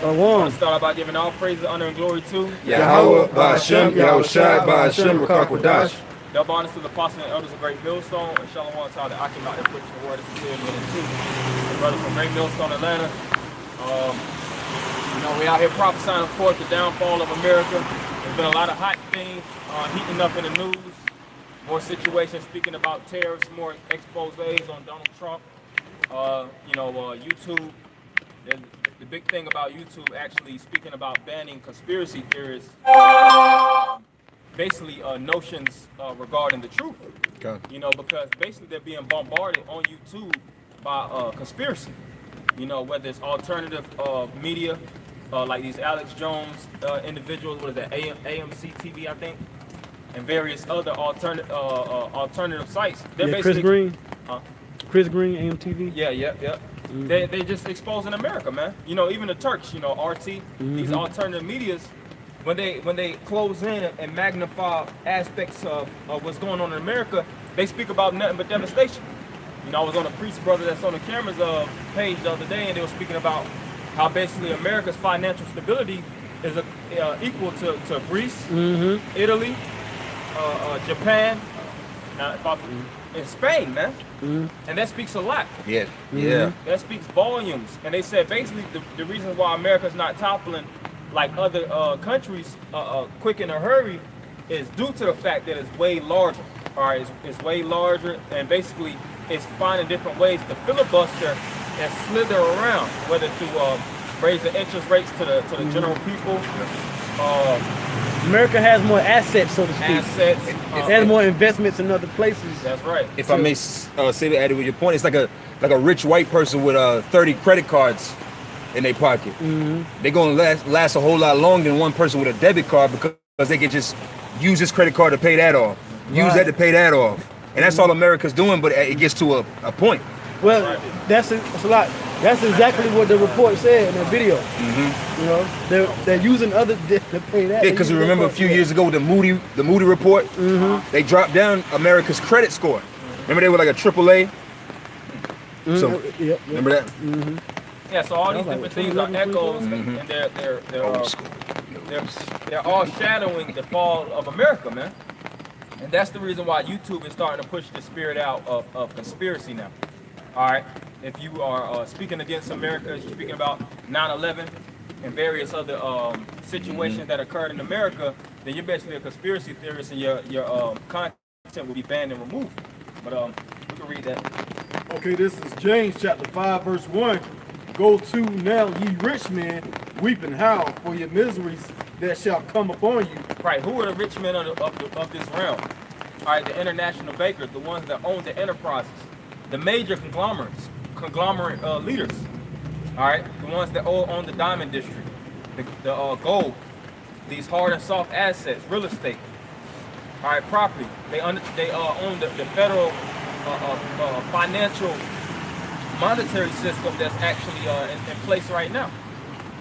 I want to start out by giving all praise, honor, and glory to Yahweh, Ba'ashem, Yahushai, Ba'ashem, Rakakwadash. double honors to the apostles and elders of Great Millstone, and shalom to all the Akim out there preaching the word of sincerity and in truth. The brothers from Great Millstone, Atlanta. We out here prophesying, of course, the downfall of America. There's been a lot of hot things heating up in the news. More situations speaking about tariffs, more exposés on Donald Trump. YouTube. The big thing about YouTube actually speaking about banning conspiracy theorists, basically notions regarding the truth. Okay. Because basically they're being bombarded on YouTube by conspiracy. Whether it's alternative media, like these Alex Jones individuals, what is that, AMC TV, I think, and various other alternative sites. They're basically Chris Green. Chris Green, AMTV. Yeah. Mm-hmm. They just exposing America, man. Even the Turks, RT, mm-hmm. These alternative medias, when they close in and magnify aspects of what's going on in America, they speak about nothing but devastation. I was on a Priest Brother that's on the camera's page the other day, and they were speaking about how basically America's financial stability is equal to Greece, mm-hmm. Italy, Japan, and Spain, man. Mm-hmm. And that speaks a lot. Yeah. That speaks volumes. And they said basically the reason why America's not toppling like other countries quick in a hurry is due to the fact that it's way larger. All right, it's way larger, and basically it's finding different ways to filibuster and slither around, whether through raising interest rates to the mm-hmm. general people. America has more assets, so to speak. It has more investments in other places. That's right. If I may say that, added with your point, it's like a rich white person with 30 credit cards in their pocket. Mm-hmm. They're gonna last a whole lot longer than one person with a debit card because they can just use this credit card to pay that off. Use that to pay that off. And that's all America's doing, but it gets to a point. Well, that's a lot. That's exactly what the report said in that video. Mm-hmm. They're using other to pay that. Yeah, because you remember a few years ago with the Moody report, mm-hmm. They dropped down America's credit score. Remember they were like a AAA. Mm-hmm. So remember that? Mm-hmm. Yeah. So all these different things are echoes, mm-hmm. and they're all shadowing the fall of America, man. And that's the reason why YouTube is starting to push the spirit out of conspiracy now. All right. If you are speaking against America, you're speaking about 9/11 and various other situations mm-hmm. that occurred in America, then you're basically a conspiracy theorist, and your content will be banned and removed. But we can read that. Okay, this is James chapter 5, verse 1. Go to now, ye rich men, weep and howl for your miseries that shall come upon you. Right. Who are the rich men of this realm? All right, the international bankers, the ones that own the enterprises, the major conglomerate leaders. All right, the ones that own the diamond district, the gold, these hard and soft assets, real estate. All right, property. They own the federal financial monetary system that's actually in place right now.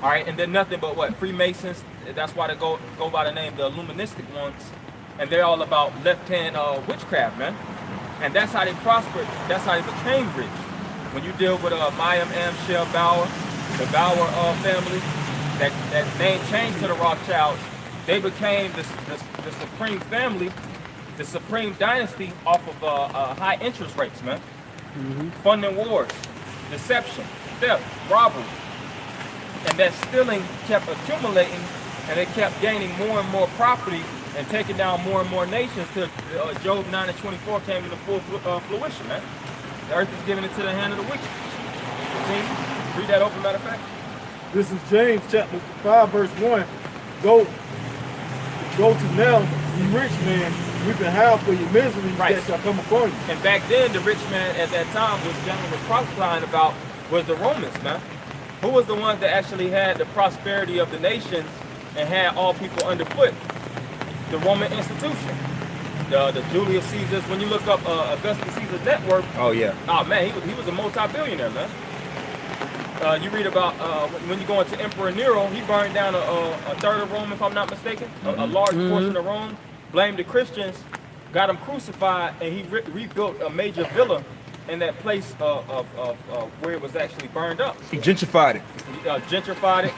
All right, and they're nothing but what? Freemasons. That's why they go by the name the Illuministic ones, and they're all about left-hand witchcraft, man. And that's how they prospered. That's how they became rich. When you deal with Mayim Amschel Bauer, the Bauer family, that name changed to the Rothschilds. They became the supreme family, the supreme dynasty off of high interest rates, man. Mm-hmm. Funding wars, deception, theft, robbery. And that stealing kept accumulating, and they kept gaining more and more property and taking down more and more nations till Job 9:24 came into full fruition, man. The earth is giving it to the hand of the wicked. Read that open, matter of fact. This is James chapter 5, verse 1. Go to now, ye rich man, weep and howl for your miseries that shall come upon you. And back then, the rich man at that time, which John was prophesying about, was the Romans, man. Who was the one that actually had the prosperity of the nations and had all people underfoot? The Roman institution. The Julius Caesars. When you look up Augustus Caesar's net worth. Oh yeah. Oh man, he was a multi-billionaire, man. You read about when you go into Emperor Nero, he burned down a third of Rome, if I'm not mistaken, a large mm-hmm. portion of Rome. Blamed the Christians, got him crucified, and he rebuilt a major villa in that place of where it was actually burned up. He gentrified it. Gentrified it.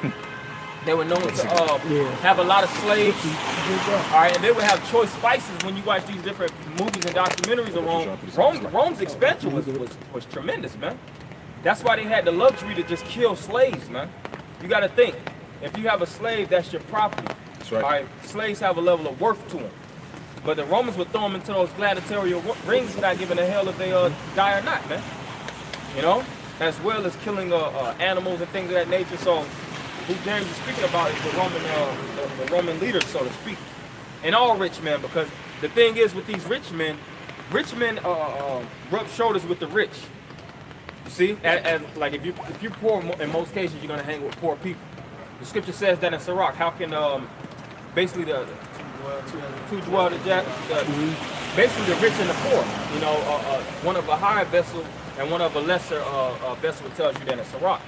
They were known to Yeah. have a lot of slaves. Good job. All right, and they would have choice spices when you watch these different movies and documentaries of Rome's expansion was tremendous, man. That's why they had the luxury to just kill slaves, man. You got to think, if you have a slave, that's your property. That's right. All right, slaves have a level of worth to them. But the Romans would throw them into those gladiatorial rings without giving a hell if they die or not, man. You know, as well as killing animals and things of that nature. So, who James is speaking about is the Roman leaders, so to speak, and all rich men. Because the thing is, with these rich men rub shoulders with the rich. You see, and like if you're poor, in most cases you're gonna hang with poor people. The scripture says that in Sirach. How can basically the two dwell together, basically the rich and the poor. You know, one of a higher vessel and one of a lesser vessel tells you that in Sirach.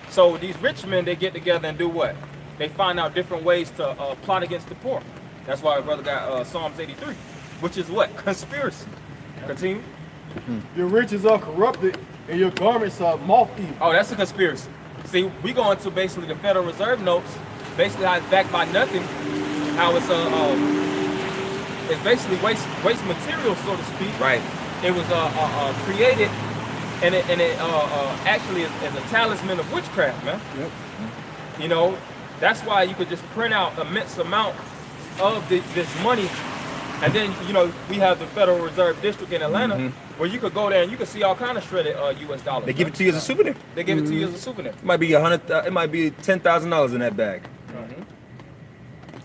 So these rich men, they get together and do what? They find out different ways to plot against the poor. That's why our brother got Psalms 83, which is what? Conspiracy. Continue. Your riches are corrupted and your garments are moth-eaten. Oh, that's a conspiracy. See, we go into basically the Federal Reserve notes, basically how it's backed by nothing, how it's basically waste material, so to speak. Right. It was created, and it actually is a talisman of witchcraft, man. Yep. You know, that's why you could just print out immense amount of this money, and then you know we have the Federal Reserve District in Atlanta, where you could go there and you could see all kind of shredded U.S. dollars. They give it to you as a souvenir. They give it to you as a souvenir. It might be it might be $10,000 in that bag.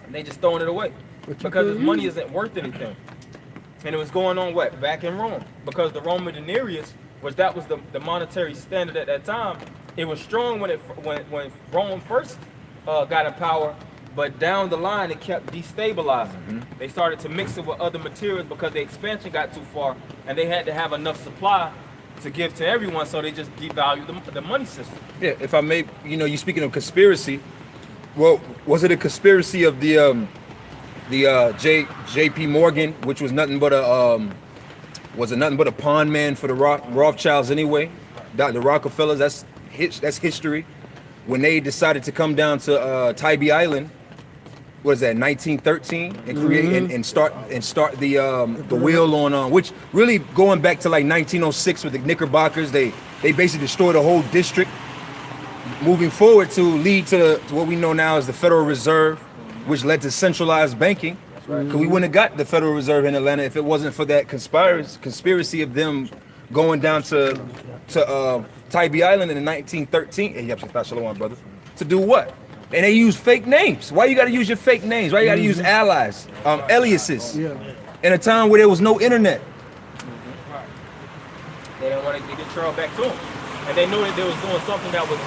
And they just throwing it away because this money isn't worth anything. And it was going on what? Back in Rome, because the Roman denarius was the monetary standard at that time. It was strong when Rome first got in power, but down the line it kept destabilizing. They started to mix it with other materials because the expansion got too far, and they had to have enough supply to give to everyone, so they just devalued the money system. Yeah, if I may, you know, you speaking of conspiracy. Well, was it a conspiracy of the J.P. Morgan, which was nothing but a pawn man for the Rothschilds anyway? The Rockefellers, that's history. When they decided to come down to Tybee Island, what is that, 1913, and create and start the wheel on which really going back to like 1906 with the Knickerbockers, they basically destroyed a whole district. Moving forward to lead to what we know now as the Federal Reserve, which led to centralized banking. Because we wouldn't have got the Federal Reserve in Atlanta if it wasn't for that conspiracy of them going down to Tybee Island in 1913. Hey, Shalom, brother. To do what? And they use fake names. Why you got to use your fake names? Why you got to use allies, aliases? Yeah. In a time where there was no internet. They didn't want to get Charles back to them, and they knew that they was doing something that was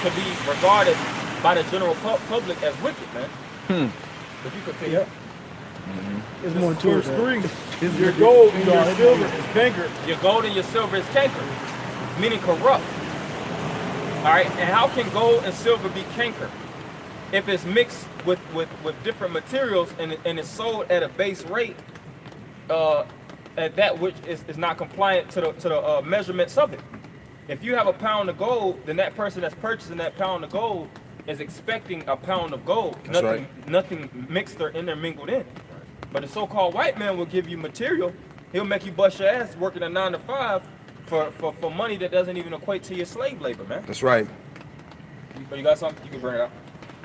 could be regarded by the general public as wicked, man. But you continue. Yep. There's more to it. Verse 3, your gold and your silver is cankered. Your gold and your silver is cankered, meaning corrupt. All right, and how can gold and silver be cankered? If it's mixed with different materials and it's sold at a base rate, at that which is not compliant to the measurements of it. If you have a pound of gold, then that person that's purchasing that pound of gold is expecting a pound of gold. That's Nothing mixed or intermingled in. But the so-called white man will give you material. He'll make you bust your ass working a 9 to 5 for money that doesn't even equate to your slave labor, man. That's right. But you got something? You can bring it up.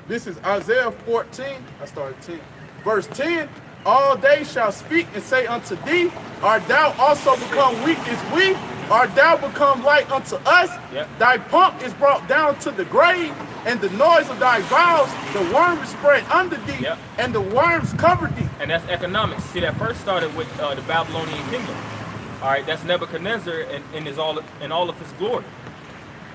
This is Isaiah 14. I started 10. Verse 10. All they shall speak and say unto thee, art thou also become weak as we? Art thou become light unto us? Yep. Thy pomp is brought down to the grave, and the noise of thy vows, the worm is spread under thee, Yep. and the worms cover thee. And that's economics. See, that first started with the Babylonian kingdom. All right, that's Nebuchadnezzar in all of his glory.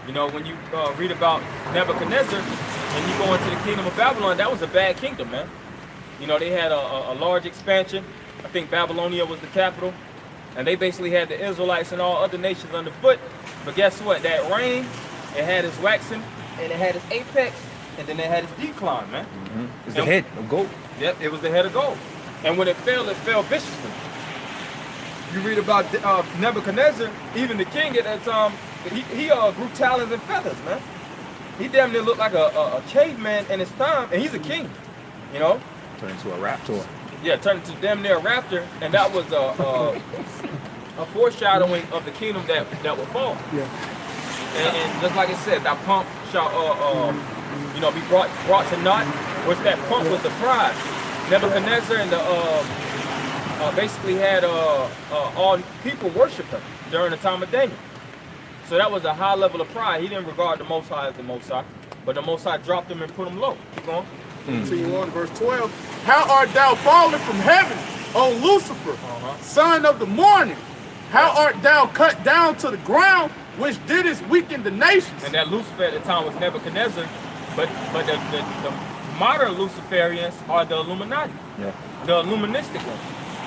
You know, when you read about Nebuchadnezzar and you go into the kingdom of Babylon, that was a bad kingdom, man. You know, they had a large expansion. I think Babylonia was the capital. And they basically had the Israelites and all other nations underfoot. But guess what? That reign, it had its waxing, and it had its apex, and then it had its decline, man. It's the head of gold. Yep, it was the head of gold. And when it fell viciously. You read about Nebuchadnezzar, even the king at that time, he grew talons and feathers, man. He damn near looked like a caveman in his time, and he's a king, you know. Turned into a raptor. Yeah, turned into damn near a raptor, and that was a foreshadowing of the kingdom that would fall. Yeah. And just like it said, that pump shall you know, be brought to naught. Which that pump was the pride. Nebuchadnezzar and the basically had all people worship him during the time of Daniel. So that was a high level of pride. He didn't regard the Most High as the Most High, but the Most High dropped him and put him low. Keep going. Continue on to verse 12. How art thou fallen from heaven, O Lucifer, son of the morning? How art thou cut down to the ground, which didst weaken the nations? And that Lucifer at the time was Nebuchadnezzar, but the modern Luciferians are the Illuminati, the Illuministic ones.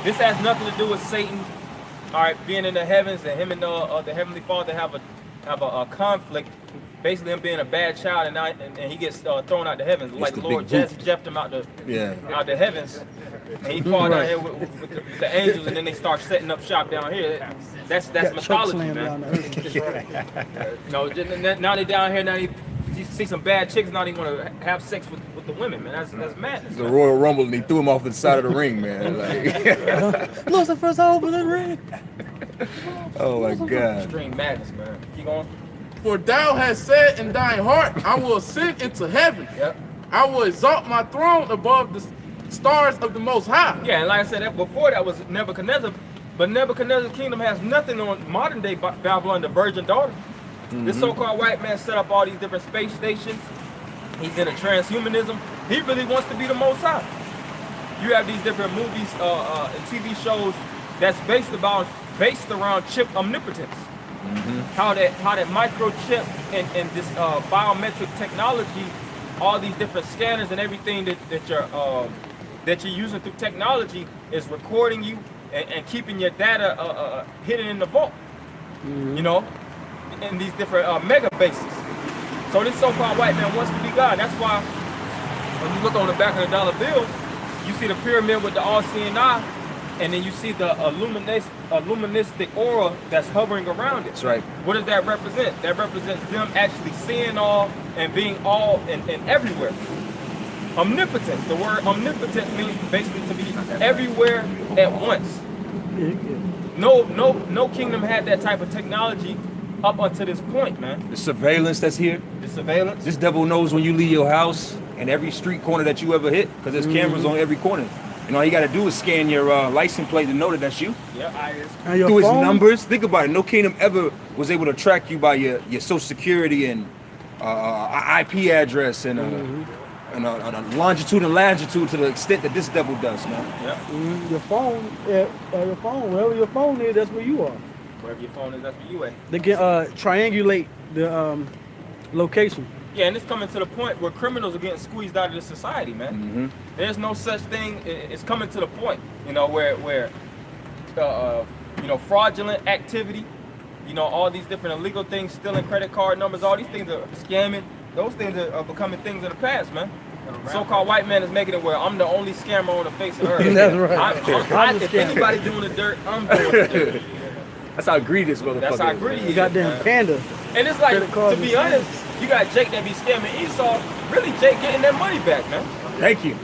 This has nothing to do with Satan, all right, being in the heavens, and him and the Heavenly Father have a conflict. Basically, him being a bad child, and he gets thrown out the heavens, like the Lord jeffed him out the heavens, and he fall down here with the angels, and then they start setting up shop down here. That's mythology, man. No, now they down here. Now you see some bad chicks. Now they want to have sex with the women, man. That's madness. The Royal Rumble, and he threw him off the side of the ring, man. Like, Lucifer's over the ring. oh my God. Extreme madness, man. Keep going. For thou hast said in thine heart, I will ascend into heaven. Yep. I will exalt my throne above the stars of the Most High. Yeah, and like I said, that before that was Nebuchadnezzar, but Nebuchadnezzar's kingdom has nothing on modern day Babylon, the virgin daughter. This so-called white man set up all these different space stations. He's into transhumanism. He really wants to be the Most High. You have these different movies and TV shows that's based around chip omnipotence. How that microchip and this biometric technology, all these different scanners and everything that you're using through technology is recording you and keeping your data hidden in the vault. You know, in these different mega bases. So this so-called white man wants to be God. That's why when you look on the back of the dollar bill, you see the pyramid with the all-seeing eye, and then you see the illuministic aura that's hovering around it. That's right. What does that represent? That represents them actually seeing all and being all and everywhere. Omnipotence. The word omnipotent means basically to be everywhere at once. No kingdom had that type of technology up until this point, man. The surveillance that's here. The surveillance. This devil knows when you leave your house and every street corner that you ever hit, because there's cameras on every corner. And all you got to do is scan your license plate to know that that's you. Yeah, And your Through his phone? numbers. Think about it. No kingdom ever was able to track you by your social security and IP address and longitude and latitude to the extent that this devil does, man. Yeah. Your phone, wherever your phone is, that's where you are. Wherever your phone is, that's where you at. They can triangulate the location. Yeah, and it's coming to the point where criminals are getting squeezed out of the society, man. There's no such thing. It's coming to the point, you know, where you know, fraudulent activity, you know, all these different illegal things, stealing credit card numbers, all these things are scamming. Those things are becoming things of the past, man. So-called white man is making it where I'm the only scammer on the face of earth. That's right. If anybody doing the dirt, I'm doing the dirt. That's how greedy this motherfucker That's how is. greedy he You is, goddamn man. panda. And it's like, Credit cards to be and honest, you got Jake that be scamming Esau. Really, Jake getting that money back, man. Thank you.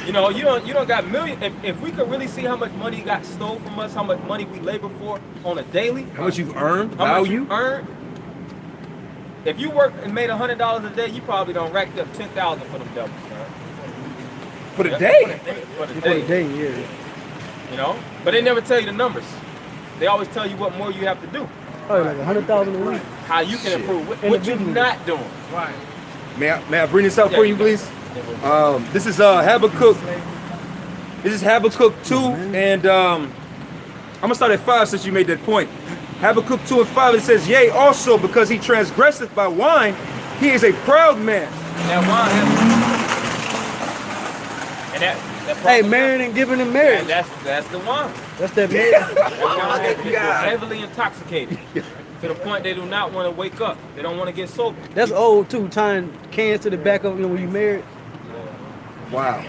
You know, you don't got millions. If we could really see how much money got stole from us, how much money we labor for on a daily, How much you've earned, how much value. you earned. If you worked and made $100 a day, you probably don't racked up 10,000 for them devils, man. For the Yeah, day. For the For day. the day, yeah. You know, but they never tell you the numbers. They always tell you what more you have to do, Oh, like 100,000 a week. how you can Shit. improve, what you're Individually. not doing. Right. May I bring this out Yeah, for you you, go. please? This is Habakkuk. This is Habakkuk 2, and I'm gonna start at 5 since you made that point. Habakkuk 2 and 5, it says, "Yea, also because he transgresseth by wine, he is a proud man." That wine has, and that Hey, marrying and giving him marriage. and that's the wine. That's that marriage. That wine has people heavily intoxicated to the point they do not want to wake up. They don't want to get sober. That's old too, tying cans to the back of, you know, when you married. Wow.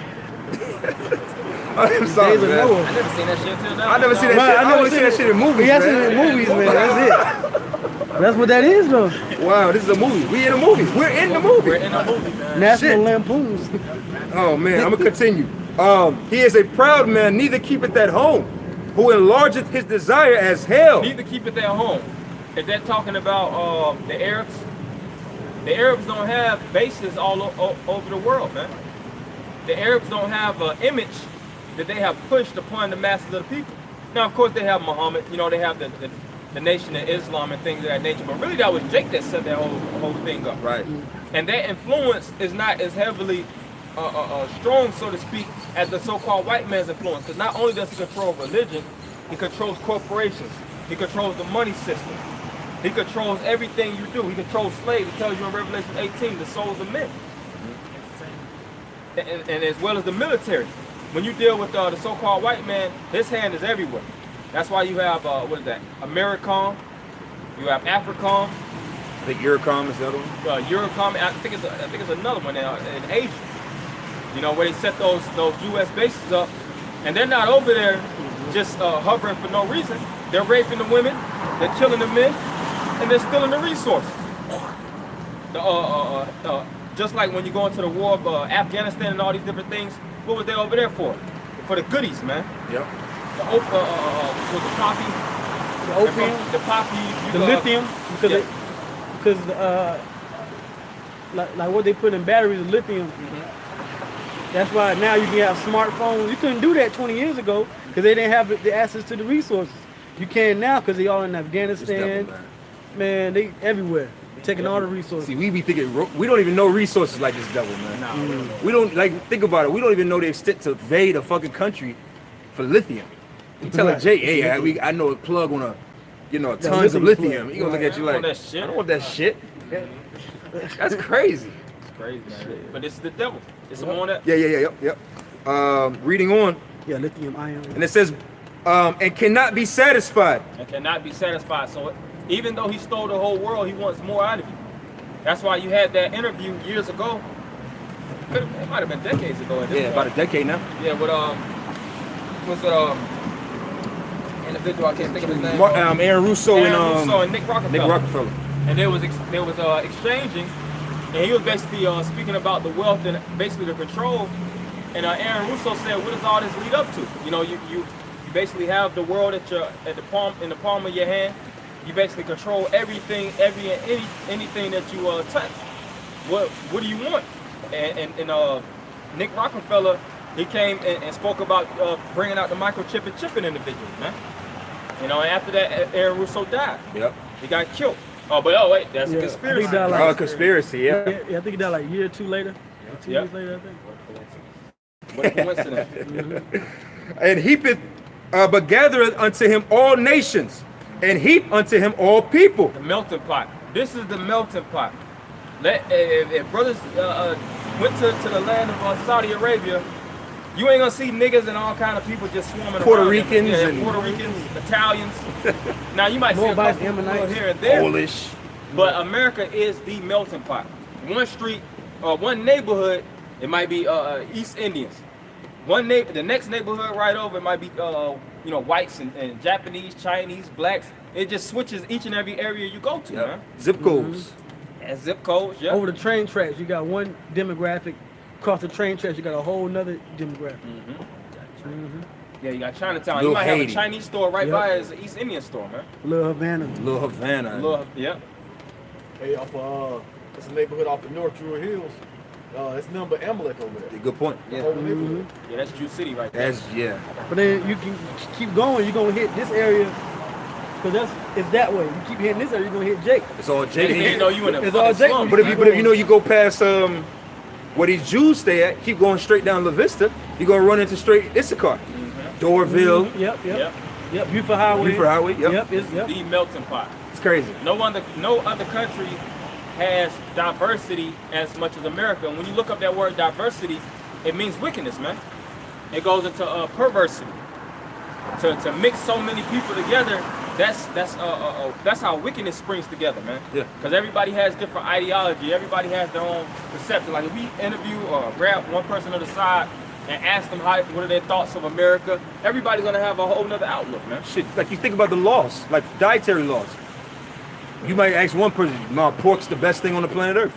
I'm sorry, Days of man. Noah. I never seen that shit till now. I never seen that Right, shit. I I never only seen that shit in movies, Yeah, I seen man. it in movies, man. That's it. That's what that is, though. Wow, this is a movie. We in a movie. We're in the movie. We're in a movie, man. National Shit. Lampoons. Oh man, I'm gonna continue. He is a proud man, neither keepeth at home, who enlargeth his desire as hell. Need to keep it at home. If they're talking about the Arabs don't have bases all over the world, man. The Arabs don't have an image that they have pushed upon the masses of the people. Now, of course, they have Muhammad. You know, they have the nation of Islam and things of that nature. But really, that was Jake that set that whole thing up. Right. And that influence is not as heavily strong, so to speak, as the so-called white man's influence. Because not only does he control religion, he controls corporations. He controls the money system. He controls everything you do. He controls slaves. It tells you in Revelation 18, the souls of men. And as well as the military. When you deal with the so-called white man, his hand is everywhere. That's why you have, what is that? AmeriCom. You have AFRICOM. I think Eurocom is the other one. Eurocom. I think it's another one in Asia. You know, where they set those U.S. bases up, and they're not over there just hovering for no reason. They're raping the women, they're killing the men, and they're stealing the resources. Just like when you go into the war of Afghanistan and all these different things, what was they over there for? For the goodies, man. Yep. The poppy, The opium, the poppy, the lithium, because like what they put in batteries is lithium. That's why now you can have smartphones. You couldn't do that 20 years ago because they didn't have the access to the resources. You can now because they all in Afghanistan. Devil, man, they everywhere. They're taking all the resources. See, we be thinking we don't even know resources like this devil, man. We don't think about it. We don't even know the extent to invade a fucking country for lithium. You tell a Jay, hey, I know a plug on tons of lithium. He gonna look at you like, that shit. I don't want that shit. That's crazy. It's crazy, man. But this is the devil. It's on that. Yep. Reading on, Yeah, lithium ion. and it says, and cannot be satisfied. And cannot be satisfied. So even though he stole the whole world, he wants more out of you. That's why you had that interview years ago. It might have been decades ago. At this point. About a decade now. Yeah, with what's the individual? I can't think of his name. Aaron Russo and Nick Rockefeller. Nick Rockefeller. And there was exchanging, and he was basically speaking about the wealth and basically the control. And Aaron Russo said, "What does all this lead up to? You know, you basically have the world in the palm of your hand. You basically control everything, anything that you touch. What do you want?" And Nick Rockefeller, he came and spoke about bringing out the microchip and chipping individuals, man. You know, and after that, Aaron Russo died. Yep. He got killed. Oh, wait, that's a conspiracy. He died like, Conspiracy, yeah. I think he died like a year or two later. 2 years later, I think. What a coincidence. And heapeth, but gathereth unto him all nations, and heap unto him all people. The melting pot. This is the melting pot. If brothers went to the land of Saudi Arabia, you ain't gonna see niggas and all kind of people just swarming Puerto around. Ricans Yeah, and- Puerto Ricans, Italians. Now you might see a Moabites, couple people Ammonites, here and there, Polish. but America is the melting pot. One street or one neighborhood, it might be East Indians. The next neighborhood right over, it might be whites and Japanese, Chinese, blacks. It just switches each and every area you go to, man. Zip codes. And zip codes, yeah. Over the train tracks, you got one demographic. Across the train tracks, you got a whole nother demographic. Yeah, you got Chinatown. Little You might have Haiti. a Chinese store right Yep. by as an East Indian store, man. Little Havana. Little Havana. Hey, it's a neighborhood off of North Druid Hills. It's nothing but Amalek over there. Good point. The whole neighborhood. Yeah, that's Jew City right there. But then you can keep going. You're gonna hit this area because it's that way. You keep hitting this area, you're gonna hit Jake. It's all They Jake. didn't know you in the It's all fucking Jake. slums, But if man. you go past where these Jews stay at, keep going straight down La Vista, you're gonna run into straight Issachar, Dorville, Yep. Buford Highway. Buford Highway. Yep. The melting pot. It's crazy. No other country has diversity as much as America. And when you look up that word diversity, it means wickedness, man. It goes into perversity. To mix so many people together, that's how wickedness springs together, man. Yeah. Because everybody has different ideology. Everybody has their own perception. Like if we interview or grab one person on the side and ask them what are their thoughts of America, everybody's gonna have a whole nother outlook, man. Shit, like you think about the laws, like dietary laws. You might ask one person, "No, pork's the best thing on the planet Earth."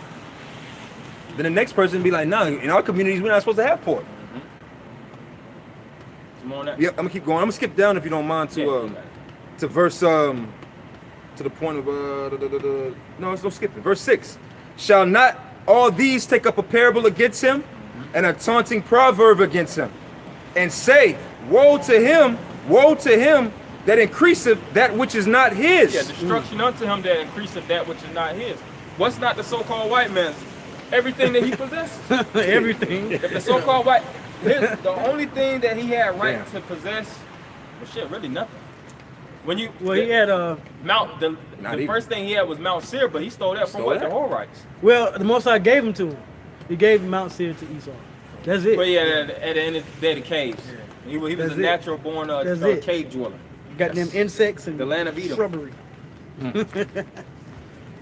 Then the next person be like, "No, in our communities, we're not supposed to have pork." Some more on that? Yep, I'm gonna keep going. I'm gonna skip down if you don't mind to verse to the point of no, let's skip it. Verse 6. Shall not all these take up a parable against him and a taunting proverb against him, and say, woe to him that increaseth that which is not his. Yeah, destruction unto him that increaseth that which is not his. What's not the so-called white man's? Everything that he possesses. Everything. If the so-called white, the only thing that he had right to possess, well, shit, really nothing. When you, He had Mount, the even. first thing he had was Mount Seir, but he stole that from what, the Horites. well, the Most High gave him to him. He gave Mount Seir to Esau. That's it. But yeah, at the end of the day, the caves. He was That's a it. natural born That's it. cave dweller. Got them insects and The land of Edom. shrubbery.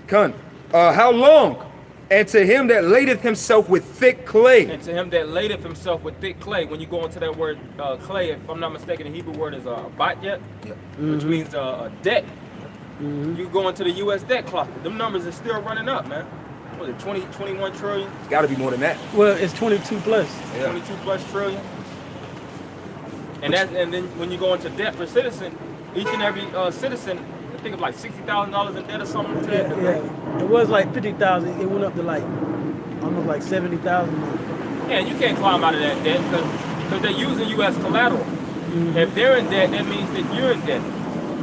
Con, how long? And to him that ladeth himself with thick clay. And to him that ladeth himself with thick clay. When you go into that word clay, if I'm not mistaken, the Hebrew word is batyet, which means a debt. You go into the U.S. debt clock. Them numbers are still running up, man. What is it, 21 trillion? It's got to be more than that. Well, it's 22 plus. 22 plus trillion. And then when you go into debt per citizen, each and every citizen, I think of like $60,000 in debt or something. To that. Yeah. It was like 50,000. It went up to like almost like 70,000. Yeah, you can't climb out of that debt because they're using you as collateral. If they're in debt, that means that you're in debt.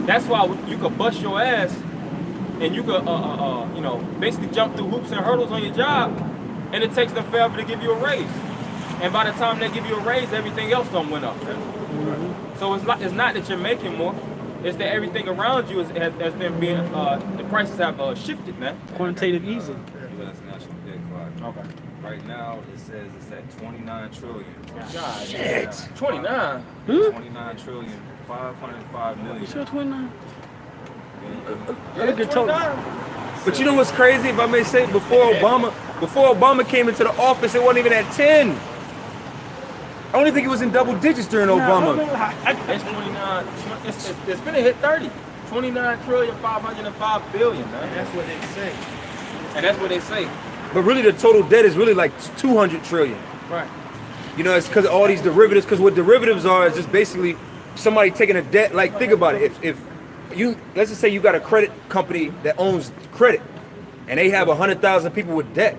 That's why you could bust your ass and you could, basically jump through hoops and hurdles on your job, and it takes them forever to give you a raise. And by the time they give you a raise, everything else done went up. So it's not that you're making more. It's that everything around you has been being, the prices have shifted, man. Quantitative easing. U.S. national debt clock. Okay. Right now, it says it's at 29 trillion. God, Shit. 29. 29 trillion, 505 You million. sure 29? Yeah, Look at total. 29. But you know what's crazy, if I may say, before Obama came into the office, it wasn't even at 10. I only think it was in double digits during Obama. It's 29. It's gonna hit 30. 29 trillion, 505 billion, man. That's what they say. And that's what they say. But really, the total debt is really like 200 trillion. Right. You know, it's because of all these derivatives. Because what derivatives are is just basically somebody taking a debt. Like, think about it. If you, let's just say you got a credit company that owns credit, and they have 100,000 people with debt.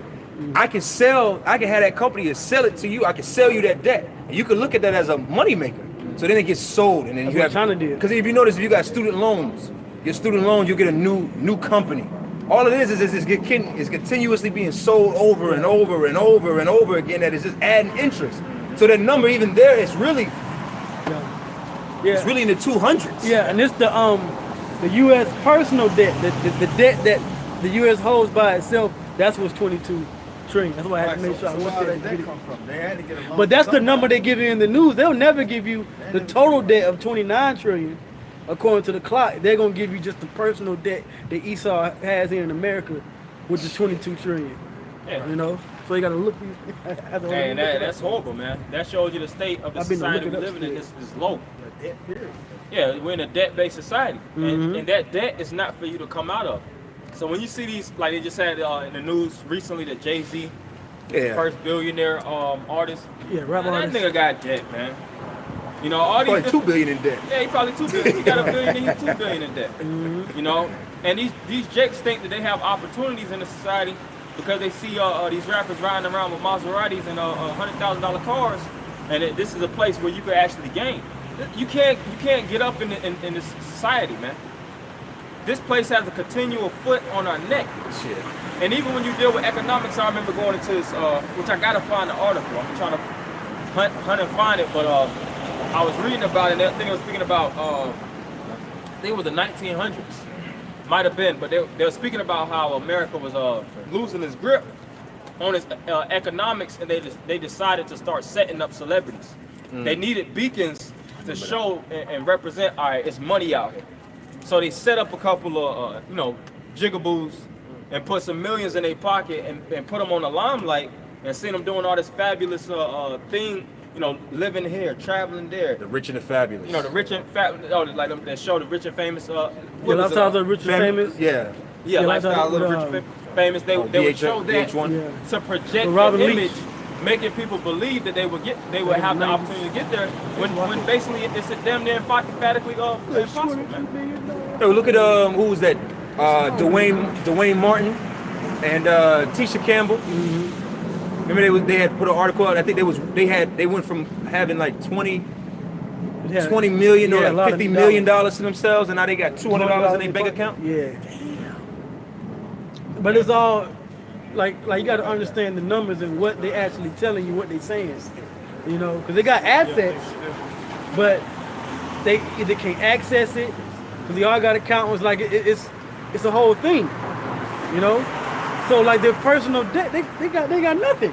I can have that company to sell it to you. I can sell you that debt, and you can look at that as a money maker. So then it gets sold, and then That's you what have China did. Because if you notice, if you got student loans, your student loans, you get a new company. All it is it's continuously being sold over and over and over and over again. That is just adding interest. So that number, even there, it's really it's really in the 200s. Yeah, and it's the U.S. personal debt, the debt that the U.S. holds by itself. That's what's 22 trillion. That's why I had to make sure I went there. Where did that come from? They had to get a loan. But that's the number they give you in the news. They'll never give you the total debt of 29 trillion, according to the clock. They're gonna give you just the personal debt that Esau has here in America, which is 22 trillion. Yeah. You know, so you gotta look. Hey, and that's horrible, man. That shows you the state of the I've been society we looking up living in still. is low. Debt period. Yeah, we're in a debt-based society, and that debt is not for you to come out of. So when you see these, like they just had in the news recently that Jay-Z, first billionaire artist, Yeah, rap man, artist. that nigga got debt, man. You know, all these Probably $2 billion in debt. Yeah, he probably $2 billion. He got $1 billion, he's $2 billion in debt. You know, and these jakes think that they have opportunities in the society because they see these rappers riding around with Maseratis and $100,000 cars, and this is a place where you could actually gain. You can't get up in this society, man. This place has a continual foot on our neck. Shit. And even when you deal with economics, I remember going into this, which I gotta find the article. I'm trying to hunt and find it, but I was reading about it. And I think it was speaking about, I think it was the 1900s, might have been, but they were speaking about how America was losing its grip on its economics, and they decided to start setting up celebrities. They needed beacons to show and represent, all right, it's money out here. So they set up a couple of, jigaboos and put some millions in their pocket and put them on the limelight and see them doing all this fabulous thing, living here, traveling there. The rich and the fabulous. The rich and like them that show the rich and famous. Yeah, lifestyles of rich and famous. Yeah. Yeah, Lifestyle with, Little Rich Famous. They would VH1, show that VH1. Yeah. to project With Robin the Leach. image, making people believe that they would have the opportunity to get there when basically it's a damn near emphatically impossible, man. Yo, look at who was that? Dwayne Martin and Tisha Campbell. Remember they had put an article out. I think they went from having like 20 million or like $50 million to themselves, and now they got $200 in their bank account. Yeah. But it's all like you got to understand the numbers and what they actually telling you, what they saying. You know, because they got assets, but they either can't access it because they all got accountants. Like it's a whole thing. You know, so like their personal debt, they got nothing.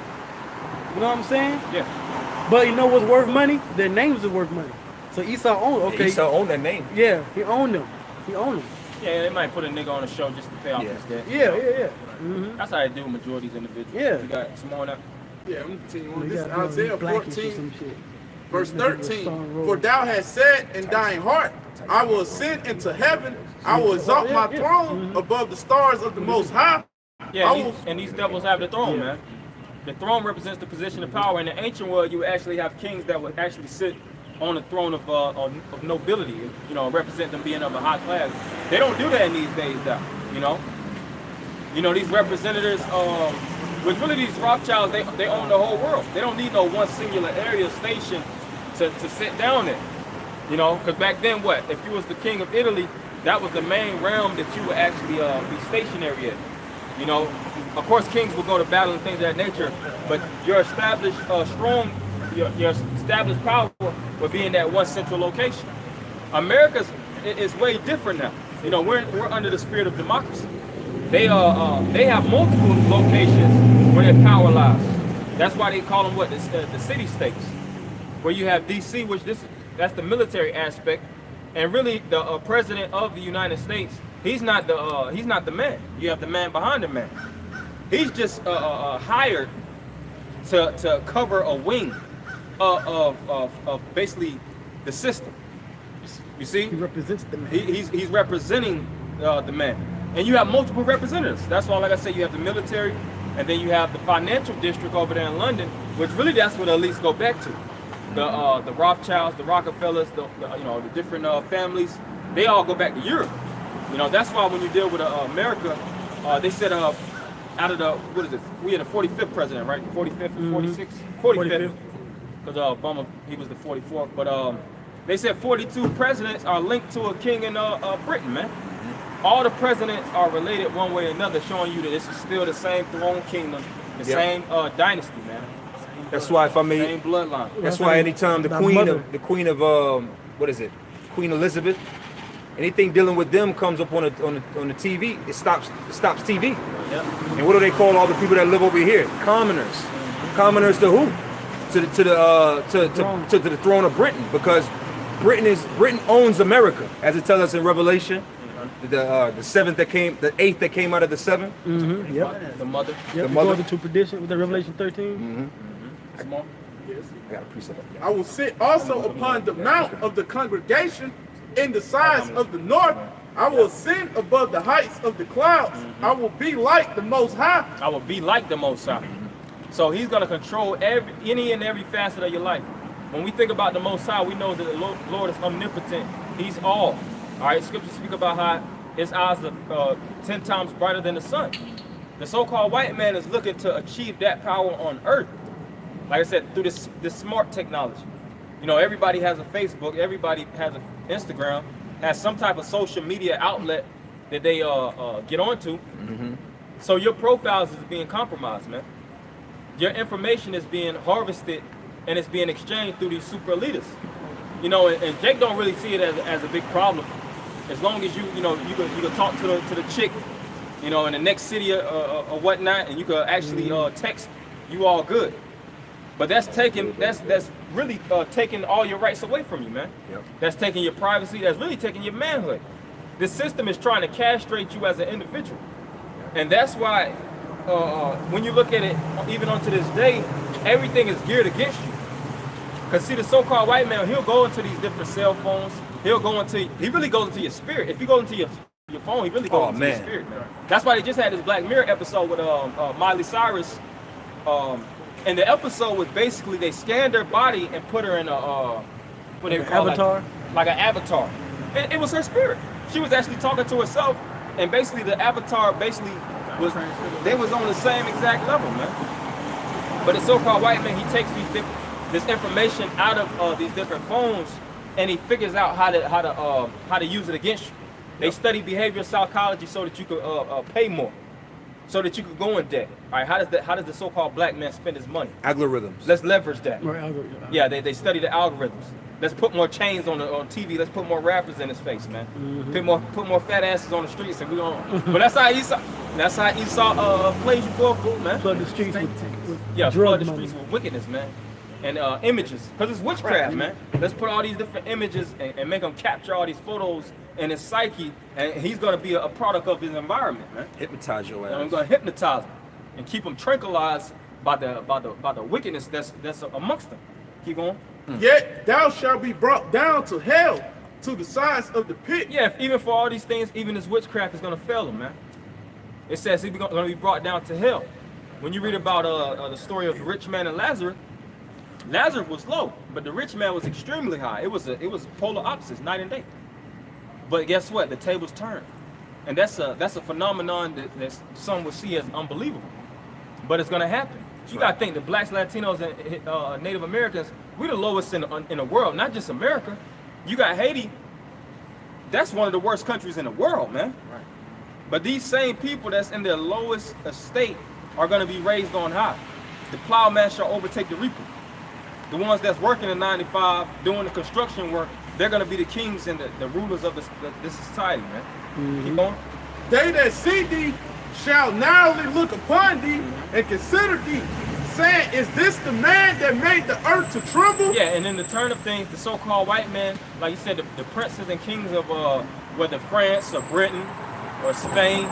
You know what I'm saying? Yeah. But you know what's worth money? Their names are worth money. So Esau owned. Okay. Esau owned that name. Yeah, he owned them. He owned them. Yeah, they might put a nigga on the show just to pay off his debt. Yeah. Mm-hmm. That's how they do majorities individuals. Yeah. You got some more now. Yeah, I'm gonna continue on. They This is got, you know, Isaiah blackish or 14, some shit. verse Nigga with 13. strong For robe. thou hast said in thine heart, I will ascend into heaven. I will exalt my throne above the stars of the Most High. Yeah, I and will- and these devils have the throne, man. The throne represents the position of power. In the ancient world, you actually have kings that would actually sit on the throne of nobility, you know, represent them being of a high class. They don't do that in these days, though, you know. You know, these representatives, which really these Rothschilds, they own the whole world. They don't need no one singular area station to sit down in, you know, because back then, what? If you was the king of Italy, that was the main realm that you would actually be stationary in. You know, of course, kings will go to battle and things of that nature, but your established your established power would be in that one central location. America's is way different now. You know, we're under the spirit of democracy. They have multiple locations where their power lies. That's why they call them what the city states, where you have D.C., which that's the military aspect, and really the president of the United States. He's not the man. You have the man behind the man. He's just hired to cover a wing of basically the system. You see, He represents the man. he's representing the man, and you have multiple representatives. That's why, like I said, you have the military, and then you have the financial district over there in London, which really that's what the elites go back to. The Rothschilds, the Rockefellers, the different families, they all go back to Europe. You know, that's why when you deal with America, they said out of the, what is it? We had the 45th president, right? 45th and 46th? 45th. Because Obama, he was the 44th. But they said 42 presidents are linked to a king in Britain, man. All the presidents are related one way or another, showing you that this is still the same throne kingdom, the same dynasty, man. That's why if I may, Same bloodline. that's why anytime the My queen mother. of what is it, Queen Elizabeth, anything dealing with them comes up on the TV, it stops TV. Yep. And what do they call all the people that live over here? Commoners. Commoners to who? To the throne of Britain, because Britain owns America, as it tells us in Revelation. The eighth that came out of the seven. Mm-hmm. Yep. The mother. Yep. The mother. Going to perdition with the Revelation 13. Come on. I got a precept up there. I will sit also upon the mount of the congregation in the sides of the north. I will ascend above the heights of the clouds. I will be like the Most High. I will be like the Most High. So he's going to control any and every facet of your life. When we think about the Most High, we know that the Lord is omnipotent. He's all. All right, scriptures speak about how his eyes are 10 times brighter than the sun. The so-called white man is looking to achieve that power on earth. Like I said, through this smart technology. You know, everybody has a Facebook, everybody has an Instagram, has some type of social media outlet that they get onto. So your profiles is being compromised, man. Your information is being harvested and it's being exchanged through these super elitists. You know, and Jake don't really see it as a big problem. As long as you can talk to the chick, you know, in the next city or whatnot, and you can actually text, you all good. But that's really taking all your rights away from you, man. Yep. That's taking your privacy. That's really taking your manhood. This system is trying to castrate you as an individual, and that's why when you look at it, even onto this day, everything is geared against you. Cause see, the so-called white man, he'll go into these different cell phones. He really goes into your spirit. If he goes into your your phone, he really goes Oh, into man. the spirit, man. That's why they just had this Black Mirror episode with Miley Cyrus. And the episode was basically they scanned her body and put her in a what they Like an call avatar? like an avatar. And it was her spirit. She was actually talking to herself, and basically the avatar basically was they was on the same exact level, man. But the so-called white man, he takes this information out of these different phones, and he figures out how to use it against you. They study behavioral psychology so that you could pay more, so that you could go in debt. All right, how does the so-called black man spend his money? Algorithms. Let's leverage that. Right, I'll go- Yeah, they study the algorithms. Let's put more chains on TV. Let's put more rappers in his face, man. Put more fat asses on the streets, and we gonna. But that's how Esau plays you for a fool, man. Flood the streets with Yeah, drug flood the money. streets with wickedness, man, and images, because it's witchcraft, man. Let's put all these different images and make him capture all these photos in his psyche, and he's gonna be a product of his environment, man. Hypnotize your And I'm ass. gonna hypnotize him and keep him tranquilized by the wickedness that's amongst them. Keep going. Yet thou shalt be brought down to hell, to the sides of the pit. Yeah, even for all these things, even this witchcraft is gonna fail him, man. It says he's gonna be brought down to hell. When you read about the story of the rich man and Lazarus, Lazarus was low, but the rich man was extremely high. It was polar opposites, night and day. But guess what? The tables turned, and that's a phenomenon that some would see as unbelievable, but it's gonna happen. You gotta think the blacks, Latinos, and Native Americans, we're the lowest in the world, not just America. You got Haiti. That's one of the worst countries in the world, man. Right. But these same people that's in their lowest estate are going to be raised on high. The plowman shall overtake the reaper. The ones that's working in 95, doing the construction work, they're going to be the kings and the rulers of this society, man. Keep going. They that see thee shall narrowly look upon thee and consider thee, saying, is this the man that made the earth to tremble? Yeah, and in the turn of things, the so-called white man, like you said, the princes and kings of whether France or Britain or Spain,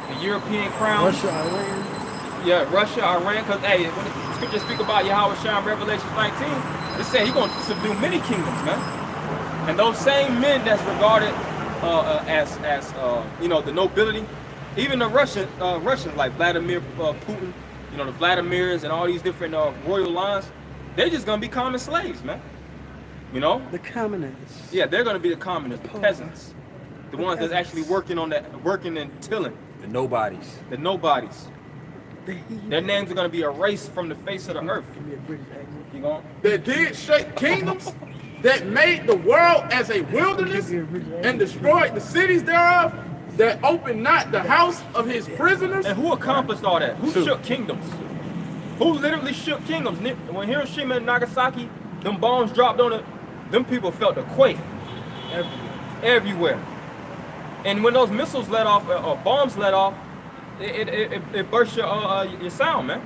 the European crown. Russia, Iran. Yeah, Russia, Iran, because hey, when the scriptures speak about Yahweh Shah in Revelation 19, it said he's going to subdue many kingdoms, man. And those same men that's regarded as the nobility, even the Russians like Vladimir Putin, the Vladimirs and all these different royal lines, they're just going to be common slaves, man. The communists. Yeah, they're going to be the commoners, the peasants, the ones that's actually working and tilling, The nobodies. the nobodies. The heathen. Their names are going to be erased from the face of the earth. Give me a British accent. You going? That did shake kingdoms, that made the world as a wilderness, and destroyed the cities thereof, that opened not the house of his prisoners. And who accomplished all that? Who shook kingdoms? Who literally shook kingdoms? When Hiroshima and Nagasaki, them bombs dropped on it, them people felt the quake everywhere. And when those missiles let off, or bombs let off, it burst your sound, man.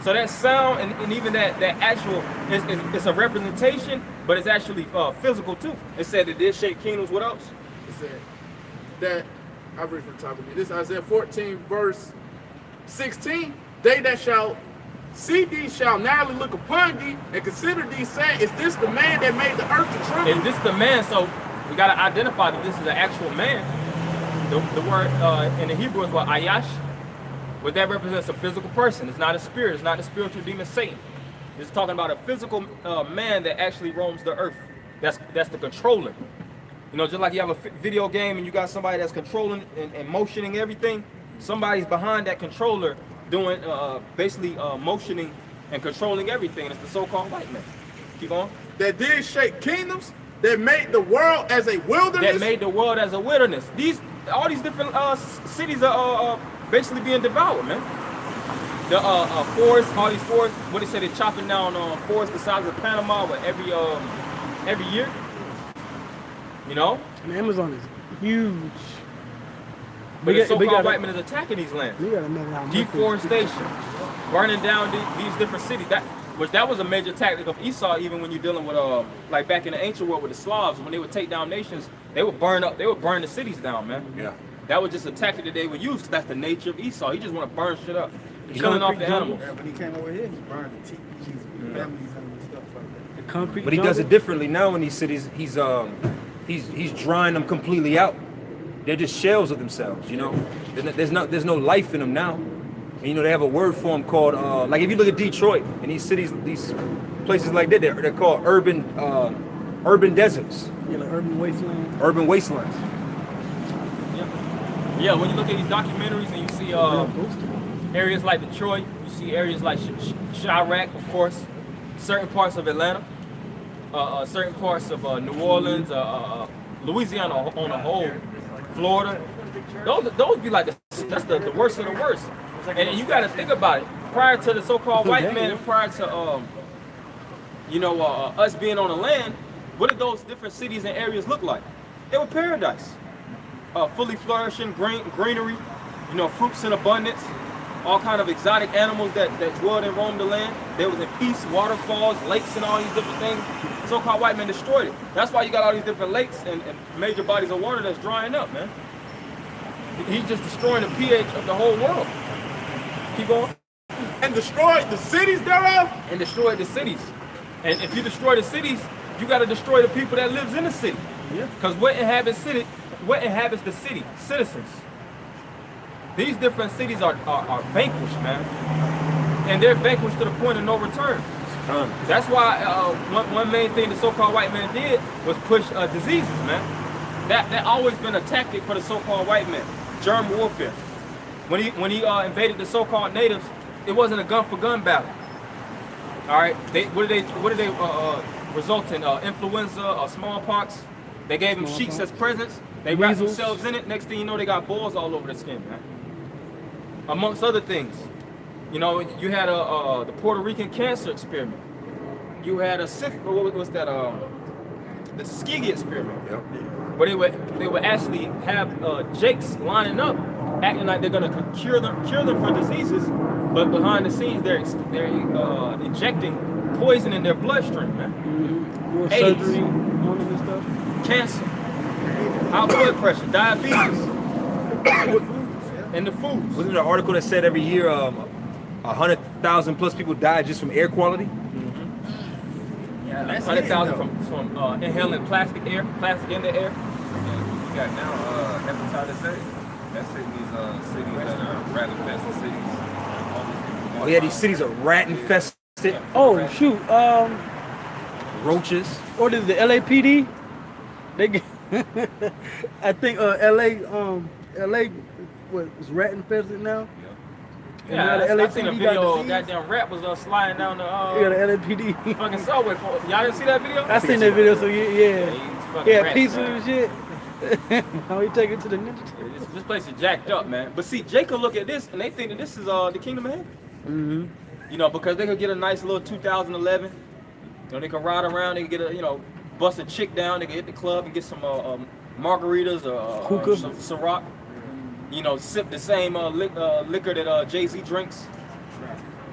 So that sound and even that actual, it's a representation, but it's actually physical too. It said it did shake kingdoms. What else? It said that, I read from the top of it. This is Isaiah 14, verse 16. They that shall see thee shall narrowly look upon thee and consider thee, saying, is this the man that made the earth to tremble? Is this the man? So we got to identify that this is an actual man. The word in the Hebrew is what Ayash. What that represents a physical person. It's not a spirit. It's not the spiritual demon Satan. It's talking about a physical man that actually roams the earth. That's the controller. Just like you have a video game and you got somebody that's controlling and motioning everything. Somebody's behind that controller doing basically motioning and controlling everything. It's the so-called white man. Keep on. That did shake kingdoms, that made the world as a wilderness. That made the world as a wilderness. All these different cities are basically being devoured, man. The forests, all these forests. What they say, they're chopping down forests the size of Panama every year. And Amazon is huge. But the so-called gotta- white man is attacking these lands. You gotta know how much Deforestation, burning down these different cities. That was a major tactic of Esau, even when you're dealing with like back in the ancient world with the Slavs, when they would take down nations, they would burn the cities down, man. Yeah. That was just a tactic that they would use, 'cause that's the nature of Esau. He just want to burn shit up, killing off the animals. Yeah, when he came over here, he burned the teepees and families and stuff like that. the concrete. But he does it jungle. differently now in these cities. He's drying them completely out. they're just shells of themselves. You know, there's no life in them now. And, you know, they have a word for them called like if you look at Detroit and these cities, these places like that, they're called urban deserts, Yeah, like urban wasteland. urban wastelands. Yeah, when you look at these documentaries and you see areas like Detroit, you see areas like Chirac, of course, certain parts of Atlanta, certain parts of New Orleans, Louisiana on the whole, Florida. Those be like that's the worst of the worst. And you got to think about it. Prior to the so-called white man, and prior to us being on the land, what did those different cities and areas look like? They were paradise. Fully flourishing, greenery, you know, fruits in abundance, all kind of exotic animals that dwelled and roamed the land. There was in peace, waterfalls, lakes, and all these different things. So-called white man destroyed it. That's why you got all these different lakes and major bodies of water that's drying up, man. He's just destroying the pH of the whole world. Keep going. And destroyed the cities thereof. And destroyed the cities. And if you destroy the cities, you got to destroy the people that lives in the city. Yeah. Because what inhabits the city? Citizens. These different cities are vanquished, man. And they're vanquished to the point of no return. That's why one main thing the so-called white man did was push diseases, man. That always been a tactic for the so-called white man. Germ warfare. When he invaded the so-called natives, it wasn't a gun-for-gun battle. All right, what did they result in? Influenza or smallpox. They gave them sheiks as presents. They wrapped Measles. themselves in it. Next thing you know, they got boils all over their skin, man. Amongst other things, you know, you had the Puerto Rican cancer experiment. You had what was that? The Tuskegee experiment. Yep. Where they would actually have jakes lining up, acting like they're gonna cure them for diseases, but behind the scenes they're injecting poison in their bloodstream, man. Doing AIDS. surgery on them and stuff. Cancer, high blood pressure, diabetes, and the foods. Wasn't there an article that said every year 100,000 plus people die just from air quality? 100,000 from inhaling plastic in the air. You got now hepatitis A. That's in these cities that are rat infested cities. Oh yeah, these cities are rat infested, Oh shoot. roaches. What is the LAPD? They get I think LA was rat infested now. Yeah, now the I seen a LAPD got video. disease. Goddamn rat was sliding down the Yeah, the LAPD. fucking subway. Y'all didn't see that video? I seen that video, so yeah. These fucking Yeah, rats, pizza man. and shit. How he take it to the ninja? This place is jacked up, man. But see, Jake could look at this and they think that this is the kingdom of heaven. Mm-hmm. You know, because they could get a nice little 2011. You know, they can ride around. They can get a, bust a chick down. They can hit the club and get some margaritas or Hookah. some Ciroc. You know, sip the same liquor that Jay-Z drinks.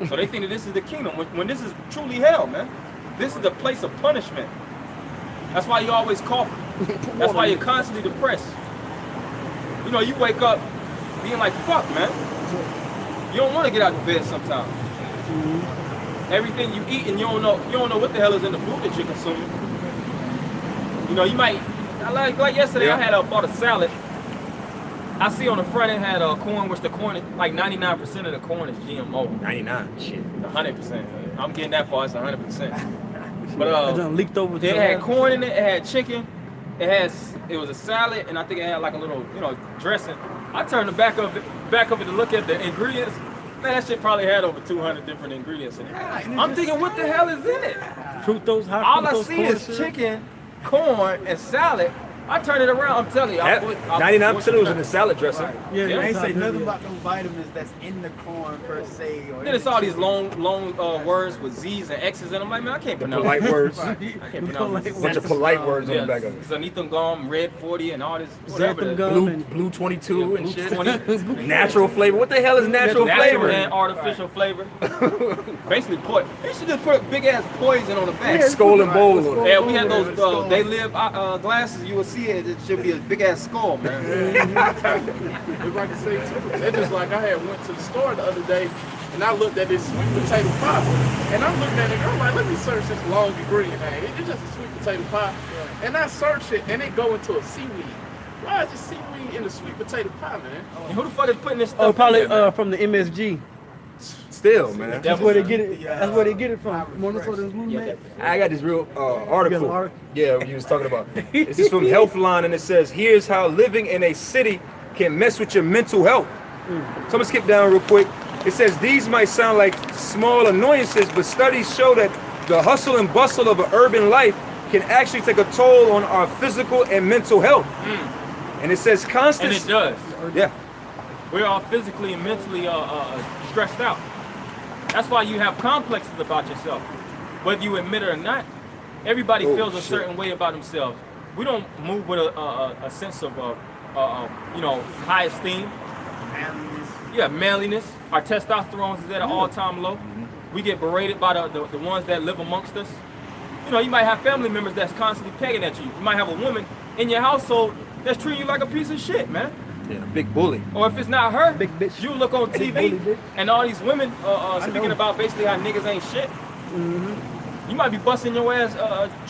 So they think that this is the kingdom when this is truly hell, man. This is a place of punishment. That's why you always coughing. That's why you're constantly depressed. You know, you wake up being like, fuck, man. You don't want to get out of bed sometimes. Everything you eat and you don't know what the hell is in the food that you're consuming. You know, you might, like yesterday, I had bought a salad. I see on the front it had corn, which the corn is like 99% of the corn is GMO. 99, shit. 100%. I'm getting that far. It's 100%. But It done leaked over to it the had house. corn in it. It had chicken. It was a salad, and I think it had like a little, dressing. I turned the back of it to look at the ingredients. Man, that shit probably had over 200 different ingredients in it. I'm thinking, what the hell is in it? Fructose, high All I fructose see corn is syrup. chicken, corn, and salad. I turn it around. I'm telling you, 99% of it was in the salad dressing. Yeah, Yeah, I ain't that's say how nothing good about them vitamins that's in the corn per se. Or Then it's all these long words with Z's and X's, and I'm like, man, I can't pronounce Polite words. I can't pronounce this. Bunch of polite words on the back of it. Xanthum gum, red 40, and all this whatever. Xanthan the- gum. Blue 22 and Blue shit. 20. Natural flavor. What the hell is natural flavor? and artificial flavor. Basically, they should just put a big ass poison on the back. Yeah, Skull and bowl on it. Yeah, we had those They Live glasses. You will see it. It should be a big ass skull, man. If I can say too, it's just like I had went to the store the other day and I looked at this sweet potato pie. And I'm looking at it, I'm like, let me search this long ingredient name. It's just a sweet potato pie. And I search it and it go into a seaweed. Why is this seaweed in the sweet potato pie, man? And who the fuck is putting this stuff? Oh, probably in there, man? from the MSG. Still, man. That's where they get it. That's where they get it from. Minnesota's roommate. I got this real You got article. an article? Yeah, you was talking about. This is from Healthline, and it says, "Here's how living in a city can mess with your mental health." So I'm gonna skip down real quick. It says these might sound like small annoyances, but studies show that the hustle and bustle of an urban life can actually take a toll on our physical and mental health. And it says constant. And it does. Yeah. We're all physically and mentally stressed out. That's why you have complexes about yourself. Whether you admit it or not, everybody Oh, feels a shit. certain way about themselves. We don't move with a sense of, high esteem. Yeah, manliness. Our testosterone is at an all-time low. We get berated by the ones that live amongst us. You know, you might have family members that's constantly pegging at you. You might have a woman in your household that's treating you like a piece of shit, man. Yeah, big bully. Or if it's not her, Big bitch. you look on Big TV bully bitch. and all these women speaking know. about basically how niggas ain't shit. You might be busting your ass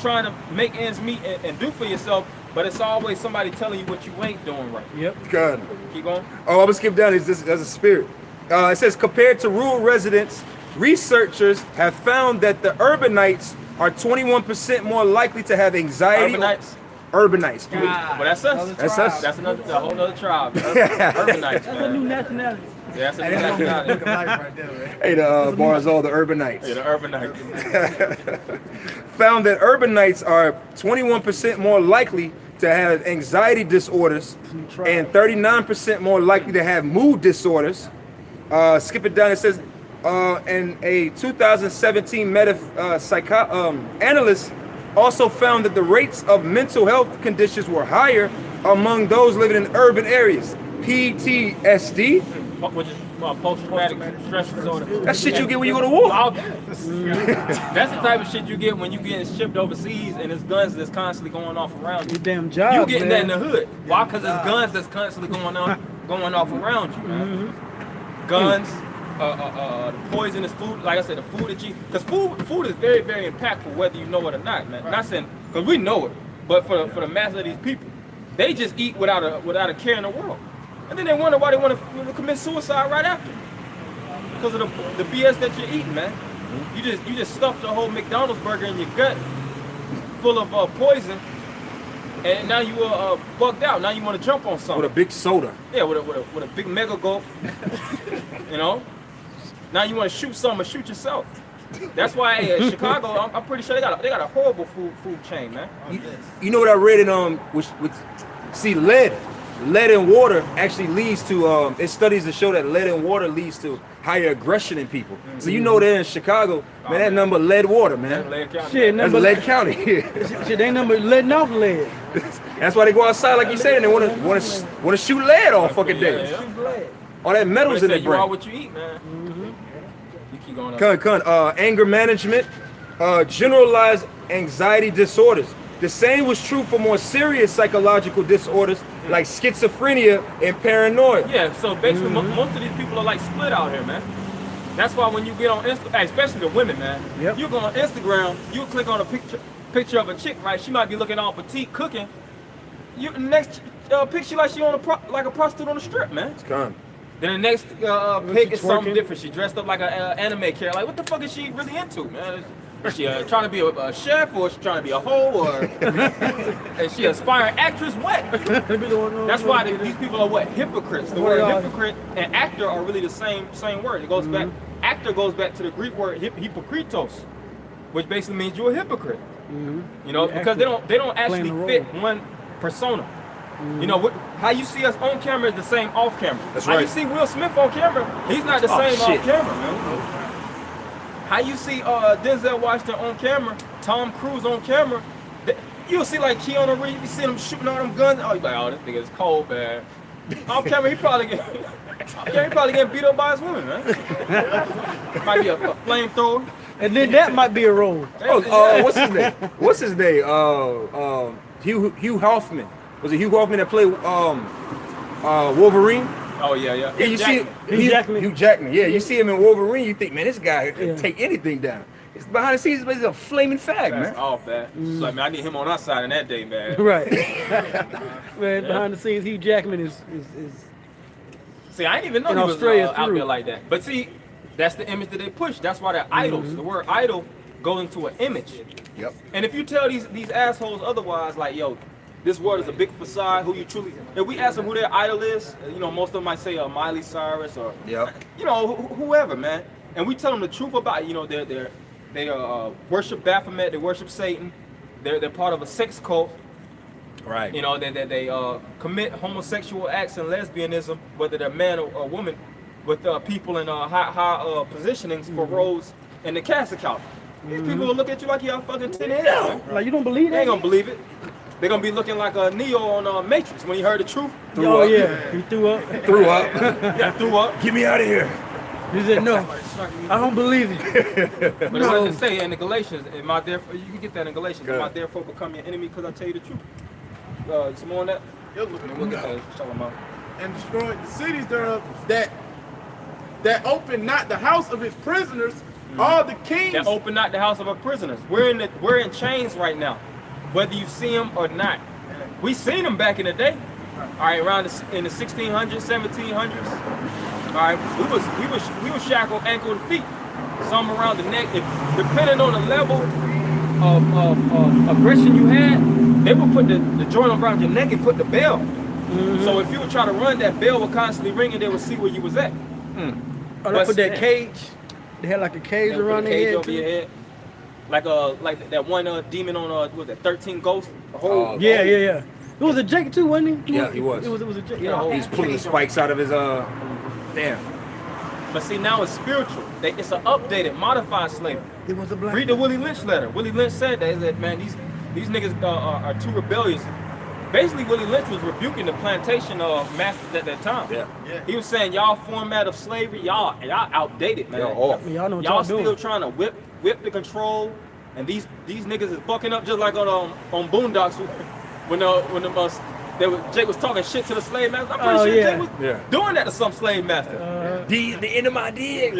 trying to make ends meet and do for yourself, but it's always somebody telling you what you ain't doing right. Yep. God. Keep going. Oh, I'm gonna skip down. It's just as a spirit. It says compared to rural residents, researchers have found that the urbanites are 21% more likely to have anxiety. Urbanites? Urbanites. But that's us. That's us. That's a whole other tribe. Urbanites, That's a new man. nationality. Yeah, that's a new nationality. Right there, man. Hey, the Barzal, the urbanites. Yeah, the urbanites. Found that urbanites are 21% more likely to have anxiety disorders and 39% more likely to have mood disorders. Skip it down. It says, and a 2017 analyst also found that the rates of mental health conditions were higher among those living in urban areas. PTSD. Which is post-traumatic stress disorder. That's shit you get when you go to war. That's the type of shit you get when you getting shipped overseas and there's guns that's constantly going off around you. Your damn job. You getting that man. in the hood. Why? Because there's guns that's constantly going off around you, man. Guns, the poisonous food. Like I said, the food that you, because food is very, very impactful whether you know it or not, man. Not saying because we know it, but for the mass of these people, they just eat without a care in the world, and then they wonder why they want to commit suicide right after because of the BS that you're eating, man. You just stuffed a whole McDonald's burger in your gut full of poison. And now you bugged out. Now you want to jump on something. With a big soda. Yeah, with a big mega gulp. You know. Now you want to shoot something or shoot yourself. That's why Chicago. I'm pretty sure they got a horrible food chain, man. You know what I read in see lead in water actually leads to it studies that show that lead in water leads to higher aggression in people. So you know there in Chicago, man, that number lead water, man. Shit, That's number lead county. Shit, they number letting off lead. That's why they go outside like you said and they want to shoot lead all fucking day. Yeah. All that metal's in their You are brain. what you eat, man. You keep going up. Anger management, generalized anxiety disorders. The same was true for more serious psychological disorders like schizophrenia and paranoia. Yeah, so basically most of these people are like split out here, man. That's why when you get on Instagram, especially the women, man, Yep. you go on Instagram, you click on a picture of a chick, right? She might be looking all petite cooking. You next picture like she on like a prostitute on the strip, man. It's gone. Then the next pic is something twerking? different. She dressed up like an anime character. Like, what the fuck is she really into, man? Is she trying to be a chef, or is she trying to be a hoe, or is she an aspiring actress? What? That's why these people are what? Hypocrites. The word hypocrite and actor are really the same word. It goes back. Actor goes back to the Greek word hypokritos, which basically means you're a hypocrite. You know, because they don't actually Playing a fit role. one persona. You know, how you see us on camera is the same off camera. That's How right. you see Will Smith on camera, he's not the same shit. off camera, man. How you see Denzel Washington on camera, Tom Cruise on camera, you'll see like Keanu Reeves, you see him shooting all them guns. Oh, you like, oh, this nigga is cold, man. Off camera, he probably getting beat up by his women, man. Might be a flamethrower. And then that might be a role. What's his name? What's his name? Hugh Hoffman. Was it Hugh Hoffman that played Wolverine? Oh yeah. Yeah, you see Hugh Jackman. Hugh Jackman. Yeah, you see him in Wolverine, you think, man, this guy can take anything down. It's behind the scenes, but it's a flaming fag, That's man. off, man. So, I mean, I need him on our side in that day, man. Right. Man, behind the scenes, Hugh Jackman is See, I didn't even know In he was Australia, out through. there like that. But see, that's the image that they push. That's why they're idols. The word idol goes into an image. Yep. And if you tell these assholes otherwise, like, yo, this world is a big facade, who you truly, if we ask them who their idol is, you know, most of them might say Miley Cyrus or, Yep. you know, whoever, man. And we tell them the truth about, you know, they worship Baphomet, they worship Satan, they're part of a sex cult. Right. You know, they commit homosexual acts and lesbianism, whether they're man or woman, with people in high positionings for roles in the casting couch. These people will look at you like you're fucking 10 heads. Man. like, you don't believe They that? ain't gonna believe it. They're gonna be looking like a Neo on Matrix when he heard the truth. Oh yeah, he threw up. Threw up. Yeah, threw up. Get me out of here. He said no, I don't believe it. But No. what does it say in the Galatians? Am I therefore, you can get that in Galatians. Am I Good. therefore become your enemy because I tell you the truth? Some more on that? You're looking And we'll get that. Shalom. and destroyed the cities thereof that opened not the house of his prisoners, all the kings. That open not the house of our prisoners. We're in chains right now, whether you see them or not. We seen them back in the day. All right, around in the 1600s, 1700s. All right, we was shackled ankle to feet, some around the neck. Depending on the level of aggression you had, they would put the joint around your neck and put the bell. So if you would try to run, that bell would constantly ring and they would see where you was at. Oh, they put that cage. They had like a cage They would put around a their cage head. over your too. head. Like that one demon on what was that 13 Ghosts? A whole Oh, Yeah. It was a Jake too, wasn't he? Yeah, he was. It was a Jake. Yeah. He's pulling the spikes out of his damn. But see, now it's spiritual. It's an updated, modified slavery. It was a black. Read the Willie Lynch letter. Willie Lynch said that. He said, man, these niggas are too rebellious. Basically, Willie Lynch was rebuking the plantation masters at that time. Yeah. He was saying, y'all format of slavery, y'all outdated, man. Y'all off. Y'all know what Y'all y'all still doing. trying to whip the control, and these niggas is bucking up just like on Boondocks when Jake was talking shit to the slave master. I'm pretty Oh, sure yeah. Jake was Yeah. doing that to some slave master. The end of my dick.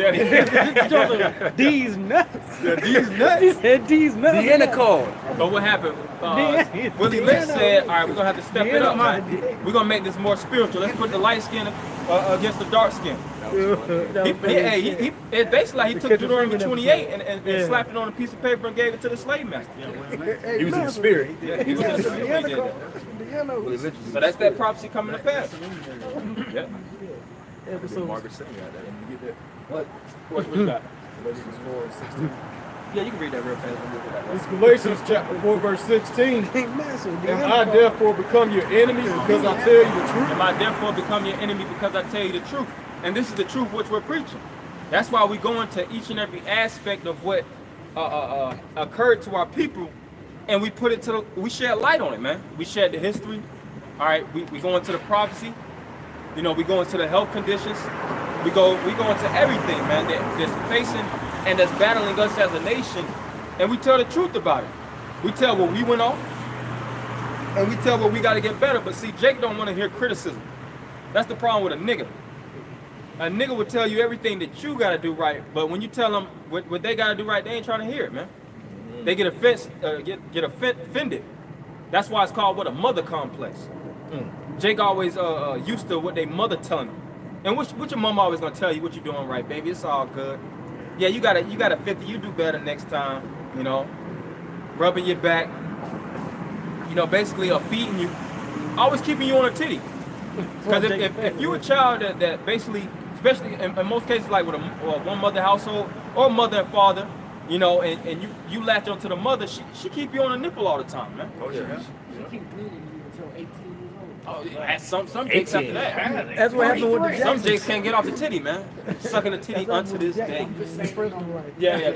These nuts. Yeah, these nuts. He said these nuts. The intercom. But what happened? The- Willie the Lynch end of- said, all right, we're going to have to step the it end up, of my man. dick. We're going to make this more spiritual. Let's put the light skin against the dark skin. It basically like he took Catch a Deuteronomy finger in 28 that and Yeah. slapped it on a piece of paper and gave it to the slave master. He was in the spirit. Yeah, he was in the spirit when he did that. So that's that prophecy coming to pass. Yeah. Episode. What you got? Yeah, you can read that real fast. It's Galatians chapter 4, verse 16. Am I therefore become your enemy because I tell you the truth? Am I therefore become your enemy because I tell you the truth? And this is the truth which we're preaching. That's why we go into each and every aspect of what occurred to our people, and we put it we shed light on it, man. We shed the history. All right, we go into the prophecy. You know, we go into the health conditions. We go into everything, man, that's facing and that's battling us as a nation, and we tell the truth about it. We tell where we went off, and we tell where we got to get better. But see, Jake don't want to hear criticism. That's the problem with a nigga. A nigga will tell you everything that you got to do right, but when you tell them what they got to do right, they ain't trying to hear it, man. They get offended. That's why it's called a mother complex. Jake always used to what they mother telling him. And what your mom always gonna tell you what you're doing right, baby. It's all good. Yeah, you got a 50. You do better next time. You know, rubbing your back. You know, basically feeding you, always keeping you on a titty. Because if you a child that basically, especially in most cases like with a one mother household or mother and father, you know, and you latch onto the mother, she keep you on a nipple all the time, man. Oh yeah. She keep bleeding you until 18 years old. Oh, yeah. Some Jakes after that. That's what happened with the Some Jacksons. Jakes can't get off the titty, man. Sucking the titty unto this day. Right. Yeah.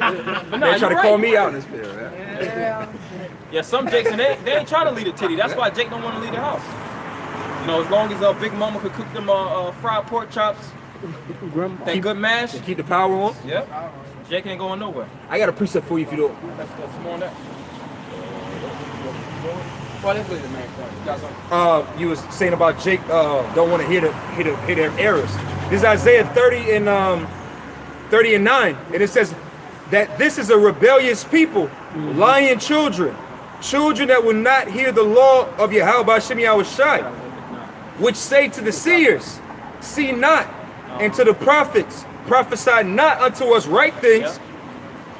But They try to you're call right. me out in this video, man. Yeah, some Jakes, and they ain't trying to leave the titty. That's why Jake don't want to leave the house. You know, as long as Big Mama could cook them fried pork chops, that good mash. Keep the power on. Yep. Jake ain't going nowhere. I got a precept for you if you don't. That's more on that. Well, let's leave the main point. You got something? You was saying about Jake don't want to hear their errors. This is Isaiah 30 and 9, and it says, that this is a rebellious people, lying children, children that will not hear the law of Yahweh Hashem Yahushai, which say to the seers, see not, and to the prophets, prophesy not unto us right things,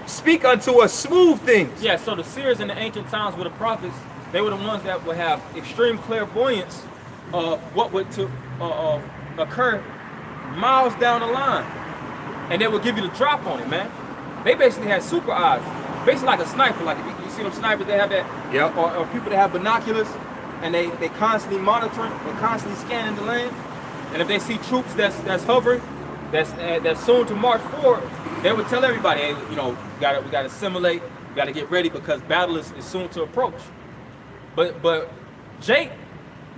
speak unto us smooth things. Yeah, so the seers in the ancient times were the prophets. They were the ones that would have extreme clairvoyance of what would occur miles down the line. And they would give you the drop on it, man. They basically had super eyes. Basically like a sniper. Like you see them snipers, they have that, or people that have binoculars, and they constantly monitoring, they constantly scanning the land. And if they see troops that's hovering, that's soon to march forward, they would tell everybody, hey, you know, we gotta assimilate, we gotta get ready because battle is soon to approach. But Jake,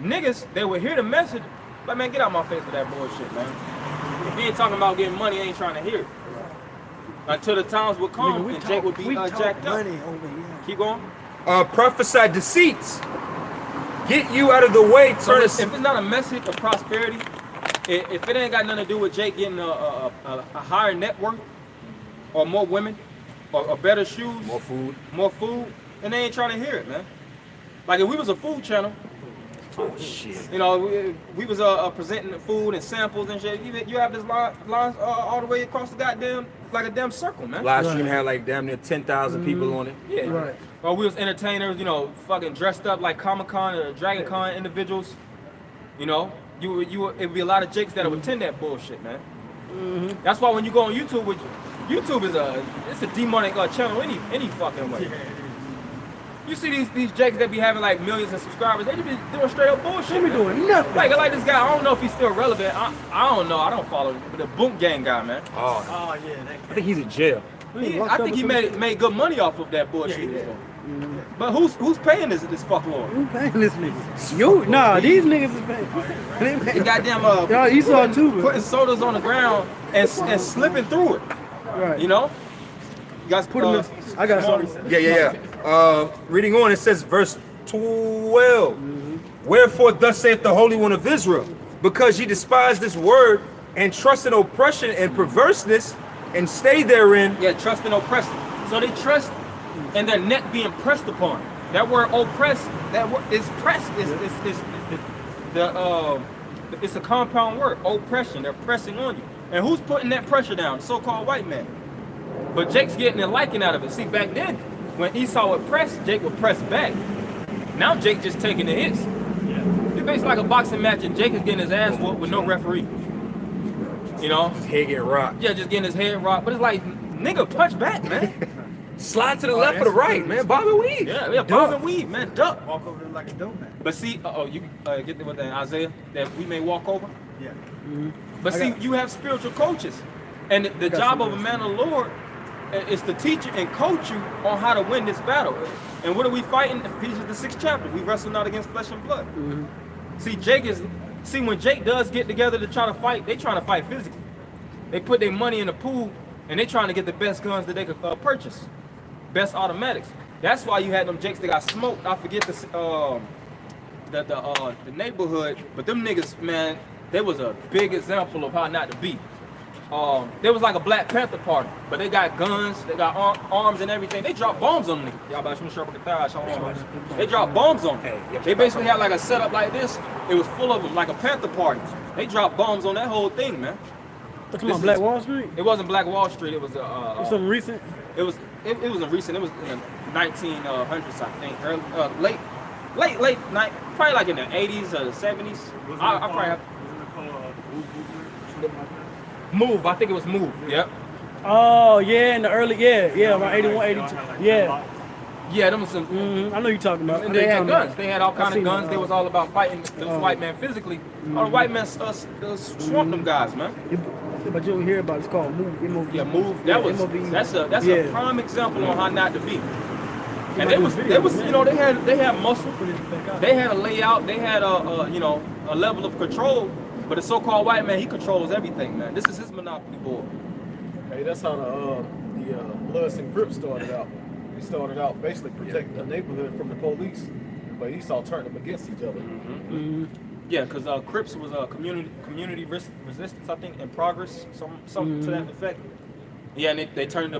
niggas, they would hear the message, but man, get out my face with that bullshit, man. If he ain't talking about getting money, he ain't trying to hear it. Until the times would come and Jake would be jacked up. Money over here. Keep going. Prophesy deceits. Get you out of the way. So Turn if it's not a message of prosperity, if it ain't got nothing to do with Jake getting a higher net worth, or more women, or better shoes, more food, then they ain't trying to hear it, man. Like if we was a food channel, you know, we was presenting the food and samples and shit. You have this line all the way across the goddamn, like a damn circle, man. Live stream had like damn near 10,000 people on it. Yeah. Right. Or we was entertainers, you know, fucking dressed up like Comic-Con or Dragon Con individuals. You know, it'd be a lot of Jakes that would attend that bullshit, man. That's why when you go on YouTube, YouTube is it's a demonic channel any fucking way. You see these Jakes that be having like millions of subscribers, they just be doing straight up bullshit. They be doing nothing. Like this guy, I don't know if he's still relevant. I don't know. I don't follow him. But the Boom Gang guy, man. Oh yeah, I think he's in jail. I think he made good money off of that bullshit. But who's paying this fucklord? Who paying this nigga? You? Nah, these niggas is paying. The goddamn Y'all Esau too. putting sodas on the ground and slipping through it. Right. You know? You guys Put them in. I got something. Yeah. Reading on, it says verse 12. Wherefore thus saith the Holy One of Israel, because ye despise this word and trust in oppression and perverseness and stay therein. Yeah, trust and oppression. So they trust in their neck being pressed upon. That word oppress, that word is pressed. It's a compound word. Oppression. They're pressing on you. And who's putting that pressure down? The so-called white man. But Jake's getting a liking out of it. See, back then, when Esau would press, Jake would press back. Now Jake just taking the hits. It's basically like a boxing match, and Jake is getting his ass whooped with no referee. You know? His head get rocked. Yeah, just getting his head rocked. But it's like, nigga, punch back, man. Slide to the left or the right, man. Bob and weave. Yeah, bob and weave, man. Duck. walk over them like a dope man. But see, you get with that Isaiah that we may walk over. Yeah. But see, you have spiritual coaches, and the job of a man of the Lord is to teach you and coach you on how to win this battle. And what are we fighting? Ephesians the 6th chapter. We wrestle not against flesh and blood. See, when Jake does get together to try to fight, they trying to fight physically. They put their money in the pool, and they trying to get the best guns that they could purchase, best automatics. That's why you had them Jakes that got smoked. I forget the neighborhood, but them niggas, man, they was a big example of how not to be. There was like a Black Panther party, but they got guns, they got arms and everything. They dropped bombs on them niggas. Y'all about to They dropped bombs on them. They basically had like a setup like this. It was full of them, like a Panther party. They dropped bombs on that whole thing, man. What's on Black Wall Street? It wasn't Black Wall Street. It was Something recent? It wasn't recent. It was in the 1900s, I think. Early, late night, probably like in the 80s or the 70s. I probably have. Move. I think it was Move. Yep. Oh yeah, in the early around 81, 82. Yeah. Yeah, them was some. I know you're talking about. And they had guns. They had all kind of guns. They was all about fighting those white men physically. All the white men swamped them guys, man. But you don't hear about it. It's called Move. M-O-V. Yeah, Move. That's a prime example on how not to be. And they was you know, they had muscle. They had a layout. They had a level of control. But the so-called white man, he controls everything, man. This is his monopoly board. Hey, that's how the Bloods and Crips started out. They started out basically protecting the neighborhood from the police, but Esau turned them against each other. Yeah, because Crips was community resistance, I think, in progress, something to that effect. Yeah, and they turned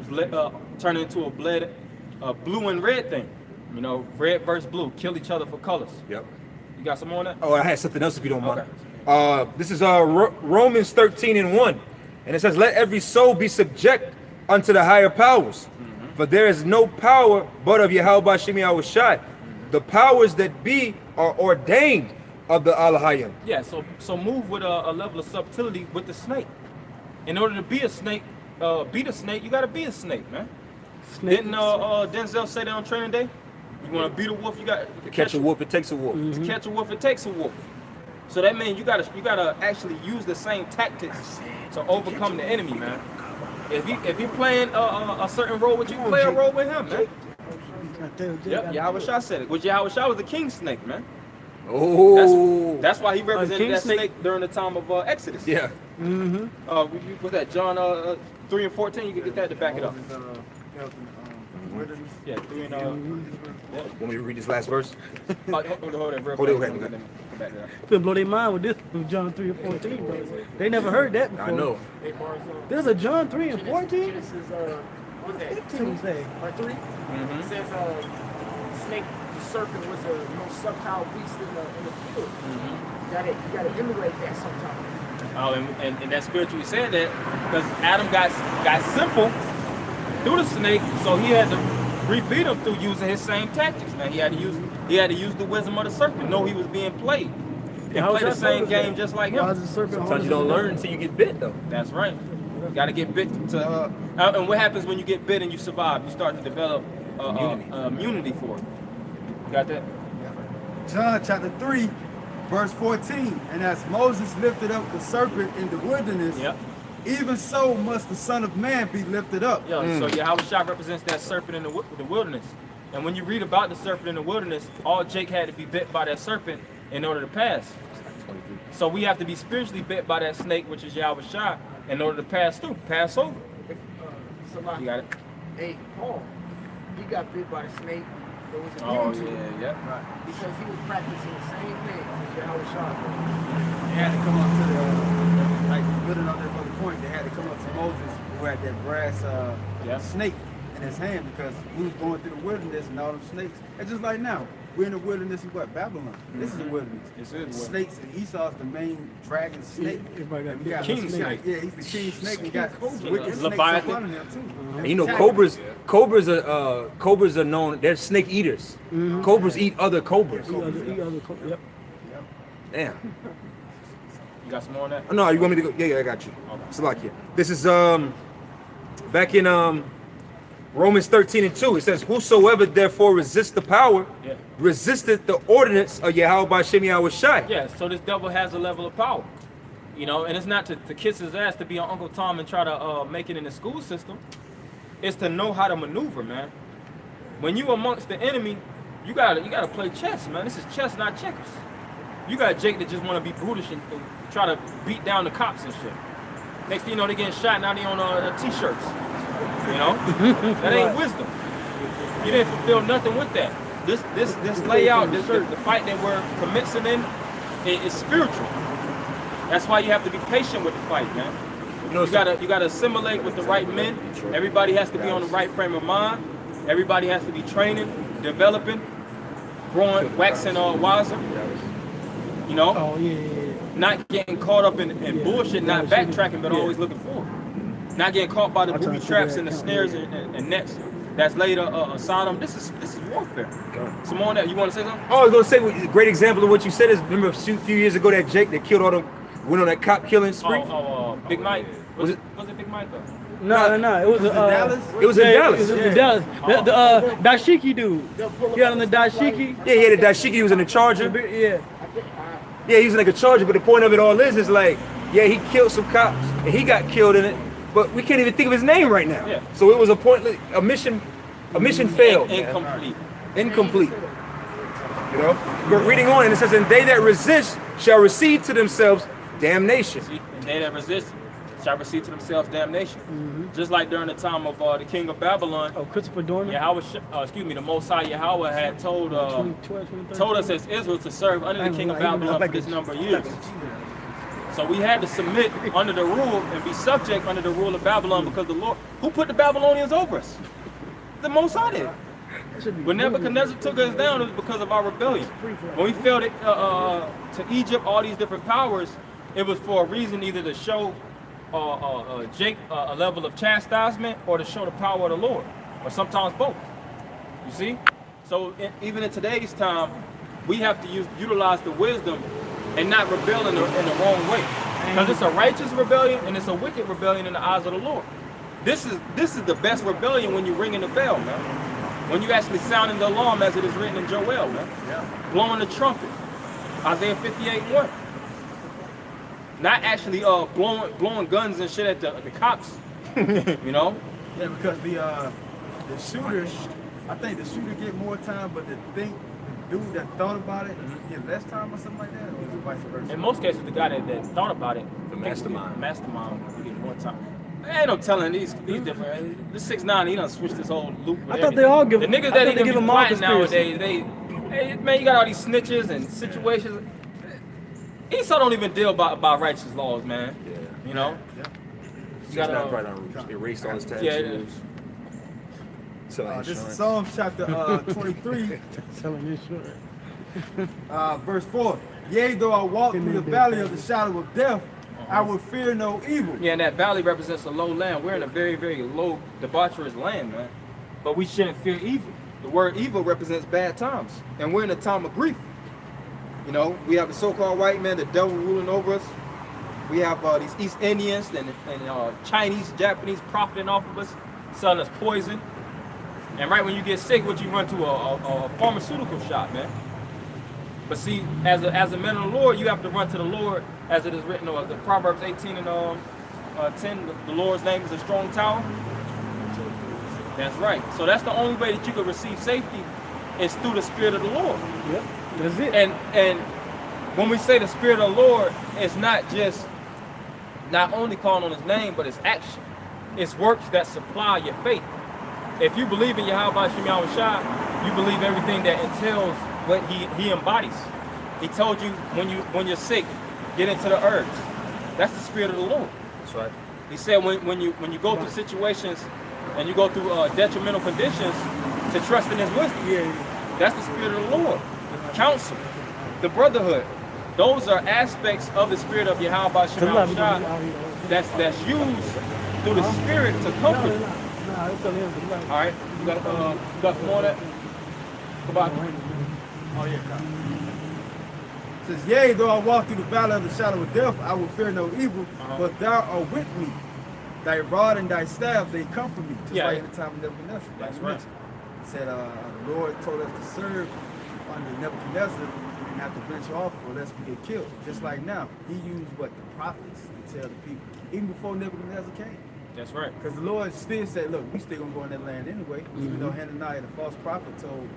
turn it into a blue and red thing. You know, red versus blue, kill each other for colors. Yep. You got some more on that? Oh, I had something else if you don't mind. Okay. This is Romans 13:1, and it says, "Let every soul be subject unto the higher powers, for there is no power but of Yahweh Shem Yahushai. The powers that be are ordained of the Allahayim." Yeah, so move with a level of subtlety with the snake. In order to be a snake, beat a snake, you gotta be a snake, man. Snake. Didn't Denzel say that on Training Day? You wanna beat a wolf, you got To catch a wolf, it takes a wolf. To catch a wolf, it takes a wolf. So that means you gotta actually use the same tactics to overcome the enemy, man. If you playing a certain role with you, play a role with him, man. Yep, Yahweh Shah said it. Which Yahweh Shah was the king snake, man. Oh, That's why he represented king that snake. snake during the time of Exodus. yeah. What's that? John 3 and 14. You can get that to back it up. Yeah, 3 and Want me to read this last verse? hold it real Hold it, quick. okay. Let me back it up. Finna blow their mind with this from John 3 and 14, bro. They never heard that before. I know. There's a John 3 and 14? Genesis, what's that? 15 say. Or 3? It says, snake, the serpent was a most subtle beast in the field. You gotta emulate that sometimes. Oh, and that spiritually said that because Adam got simple through the snake, so he had to rebeat him through using his same tactics. Man, he had to use the wisdom of the serpent. Know he was being played. And How play was the that same serpent? game just like Why him. is the serpent Sometimes you don't learn until you get bit, though. That's right. You gotta get bit to. And what happens when you get bit and you survive? You start to develop immunity for it. You got that? John chapter 3, verse 14. And as Moses lifted up the serpent in the wilderness, Yep. even so must the Son of Man be lifted up. Yeah. So Yahweh Shah represents that serpent in the wilderness. And when you read about the serpent in the wilderness, all Jake had to be bit by that serpent in order to pass. So we have to be spiritually bit by that snake, which is Yahweh Shah, in order to pass through, pass over. You got it? Hey, Paul, he got bit by the snake. There was a Oh to him yeah. because he was practicing the same thing as Yahweh Shah. They had to come up to the, like building on that other point, they had to come up to Moses who had that brass snake in his hand because we was going through the wilderness and all them snakes. And just like now, we're in the wilderness of what? Babylon. This is the wilderness. This is the Snakes, and Esau's the main dragon snake. Everybody got And we got king the snake. Yeah, he's the king snake. We got wicked snakes Leviathan. up under him too. And you know, cobras are known. They're snake eaters. Cobras eat other cobras. Yep. Damn. You got some more on that? No, you want me to go? Yeah, I got you. Salakia. This is back in Romans 13:2. It says, "Whosoever therefore resists the power, Yeah. resisteth the ordinance of Yahweh Shem Yahushai." Yeah, so this devil has a level of power. You know, and it's not to kiss his ass to be on Uncle Tom and try to make it in the school system. It's to know how to maneuver, man. When you amongst the enemy, you gotta play chess, man. This is chess, not checkers. You got Jake that just want to be brutish and try to beat down the cops and shit. Next thing you know, they getting shot, now they on t-shirts. You know? That ain't wisdom. You didn't fulfill nothing with that. This layout, the fight that we're commencing in, is spiritual. That's why you have to be patient with the fight, man. You gotta assimilate with the right men. Everybody has to be on the right frame of mind. Everybody has to be training, developing, growing, waxing wiser. You know? Oh, yeah. Not getting caught up in bullshit, not backtracking, but always looking forward. Not getting caught by the booby traps and the snares and nets that's laid aside them. This is warfare. Some more on that. You want to say something? Oh, I was gonna say, a great example of what you said is, remember a few years ago that Jake that killed all them, went on that cop killing spree. Big Mike. Was Was it- it Big Mike though? No. It was Dallas? It was in Dallas. It was in Dallas. The dashiki dude. He got on the dashiki. Yeah, he had a dashiki. He was in a Charger. Yeah. Yeah, he was in like a Charger. But the point of it all is like, yeah, he killed some cops and he got killed in it. But we can't even think of his name right now. Yeah. So it was a mission failed. Incomplete. Incomplete. You know? But reading on, and it says, "And they that resist shall receive to themselves damnation." See, and they that resist shall receive to themselves damnation. Just like during the time of the king of Babylon, Oh, Christopher Dorman. the Most High Yahweh had told 2012, 2013. told us as Israel to serve under the king of Babylon for this number of years. So we had to submit under the rule and be subject under the rule of Babylon because the Lord, who put the Babylonians over us? The Most High did. When Nebuchadnezzar took us down, it was because of our rebellion. When we fell to Egypt, all these different powers, it was for a reason, either to show a level of chastisement or to show the power of the Lord, or sometimes both. You see? So even in today's time, we have to utilize the wisdom and not rebel in the wrong way. Because it's a righteous rebellion and it's a wicked rebellion in the eyes of the Lord. This is the best rebellion when you ringing the bell, man. When you actually sounding the alarm as it is written in Joel, man. Yeah. Blowing the trumpet. Isaiah 58:1. Not actually blowing guns and shit at the cops. You know? Yeah, because the shooters, I think the shooter get more time, but the dude that thought about it get less time or something like that, or is it vice versa? In most cases, the guy that thought about it, The mastermind would get more time. Ain't no telling these different. This 6ix9ine, he done switched this whole loop. I thought they all give. The niggas that even be plotting nowadays, hey, man, you got all these snitches and situations. Esau don't even deal about righteous laws, man. Yeah. You know. Yeah. You got erased all his tattoos. Yeah. Selling This is insurance. Psalms chapter 23, Selling insurance. verse 4. Yea, though I walk through the valley of the shadow of death, I will fear no evil. Yeah, and that valley represents a low land. We're in a very, very low, debaucherous land, man. But we shouldn't fear evil. The word evil represents bad times. And we're in a time of grief. You know, we have the so-called white man, the devil ruling over us. We have these East Indians and Chinese, Japanese profiting off of us, selling us poison. And right when you get sick, what you run to a pharmaceutical shop, man. But see, as a man of the Lord, you have to run to the Lord, as it is written, the Proverbs 18 and 10. The Lord's name is a strong tower. That's right. So that's the only way that you can receive safety is through the Spirit of the Lord. Yep, that's it. And when we say the Spirit of the Lord, it's not just not only calling on His name, but it's action. It's works that supply your faith. If you believe in Yahweh Shem Yahushua, you believe everything that entails what he embodies. He told you when you're sick, get into the herbs. That's the Spirit of the Lord. That's right. He said when you go through situations and you go through detrimental conditions, to trust in His wisdom. Yeah. That's the Spirit of the Lord. Counsel, the brotherhood. Those are aspects of the Spirit of Yahweh Shem Yahushua that's used through the Spirit to comfort you. All right, you got some more of that? Goodbye. Oh, yeah. It says, yea, though I walk through the valley of the shadow of death, I will fear no evil, but thou art with me. Thy rod and thy staff, they comfort me. Just like in the time of Nebuchadnezzar. That's right. It said, the Lord told us to serve under Nebuchadnezzar and not to venture off or lest we get killed. Just like now, he used the prophets to tell the people, even before Nebuchadnezzar came. That's right. Because the Lord still said, look, we still gonna go in that land anyway, even though Hananiah, the false prophet, told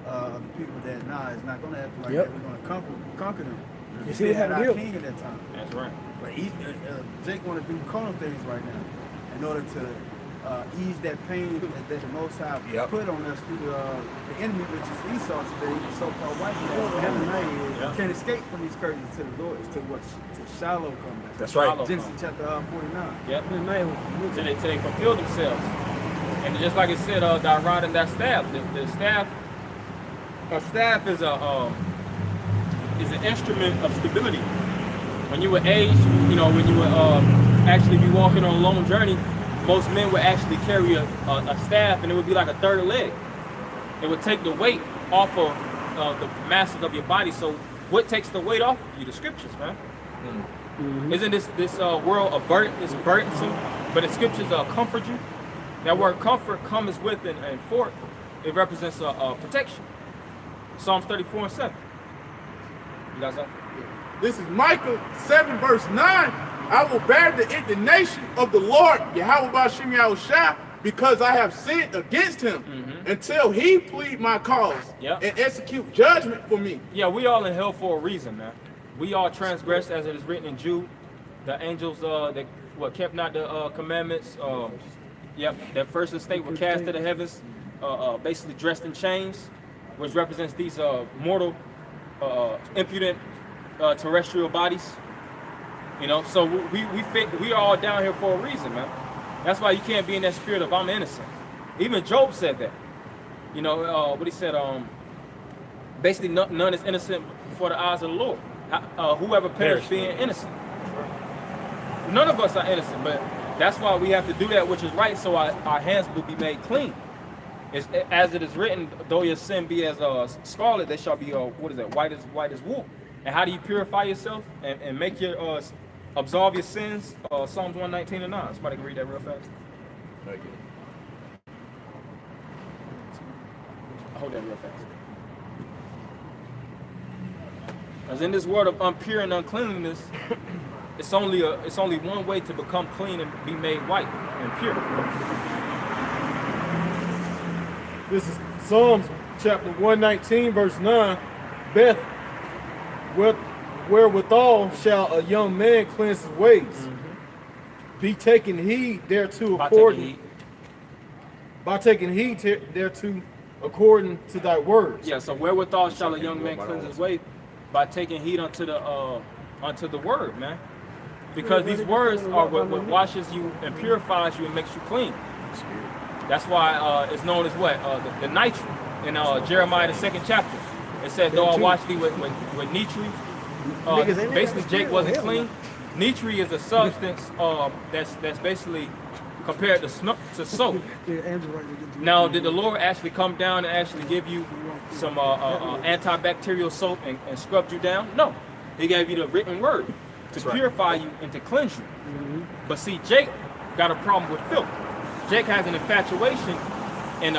the people that it's not gonna happen like that. We're gonna conquer them. We still had our king at that time. That's right. But Jake want to do carnal things right now in order to ease that pain that the Most High put on us through the enemy, which is Esau today, the so-called white man. Can't escape from these curses to the Lord, to Shiloh come back. That's right. Genesis chapter 49. Yep. Till they fulfill themselves. And just like it said, thy rod and thy staff. The staff, a staff is an instrument of stability. When you were aged, when you would actually be walking on a long journey, most men would actually carry a staff, and it would be like a third leg. It would take the weight off of the masses of your body. So what takes the weight off of you? The scriptures, man. Mm-hmm. Isn't this world it's burdensome, but the scriptures comfort you? That word comfort comes with and for it. It represents protection. Psalms 34 and 7. You guys know? This is Micah 7 verse 9. I will bear the indignation of the Lord, Yahweh Shem Yahushua, because I have sinned against him until he plead my cause and execute judgment for me. Yeah, we all in hell for a reason, man. We all transgressed, as it is written in Jude. The angels that kept not the commandments. That first estate were cast to the heavens, basically dressed in chains, which represents these mortal, impudent terrestrial bodies. You know, so we are all down here for a reason, man. That's why you can't be in that spirit of I'm innocent. Even Job said that. You know, what he said, basically none is innocent before the eyes of the Lord. Whoever perished being innocent. None of us are innocent, but that's why we have to do that which is right, so our hands will be made clean. As it is written, though your sin be as scarlet, they shall be white as wool. And how do you purify yourself and make your absolve your sins? Psalms 119:9. Somebody can read that real fast. Hold that real fast. As in this world of impure and uncleanliness, it's only one way to become clean and be made white and pure. This is Psalms chapter 119, verse 9. Beth, wherewithal shall a young man cleanse his ways? Be taken heed thereto according. By taking heed thereto according to thy words. Yeah. So wherewithal shall a young man cleanse his way? By taking heed unto the word, man. Because these words are what washes you and purifies you and makes you clean. That's why it's known as what? The nitre in Jeremiah the 2nd chapter. It said, though I wash thee with nitre. Basically, Jake wasn't clean. Nitre is a substance that's basically compared to soap. Now, did the Lord actually come down and actually give you some antibacterial soap and scrub you down? No. He gave you the written word to purify you and to cleanse you. But see, Jake got a problem with filth. Jake has an infatuation and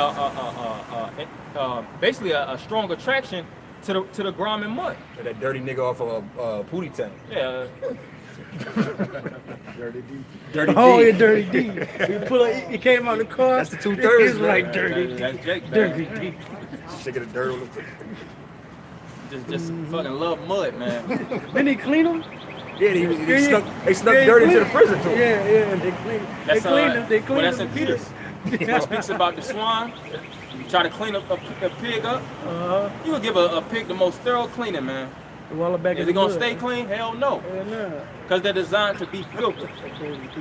basically a strong attraction to the grime and mud. That dirty nigga off of Pootie Tank. Yeah. Dirty D. Dirty D. Oh, yeah, Dirty D. He came out of the car. That's the 2/3. He's like Dirty D. That's Jake. Dirty D. Shaking the dirt on the Just fucking love mud, man. Didn't he clean him? Yeah, they snuck dirt into the prison too. Yeah, they cleaned him. That's, They cleaned him. They well, cleaned that's him. in Peters. It speaks about the swine. You try to clean a pig up. You will give a pig the most thorough cleaning, man. Well, back Is it gonna stay clean? Hell no. Because they're designed to be filthy.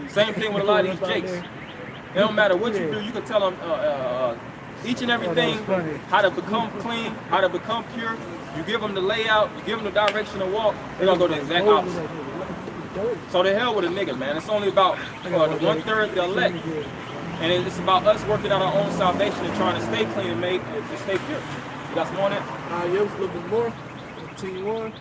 Same thing with a lot of these jakes. It don't matter what you do. You can tell them each and everything, how to become clean, how to become pure. You give them the layout, you give them the direction to walk, they're gonna go the exact opposite. So the hell with a nigga, man. It's only about the 1/3 the elect. And it's about us working out our own salvation and trying to stay clean and stay pure. You got some more on that? Yeah, it was a little bit more. Continue on.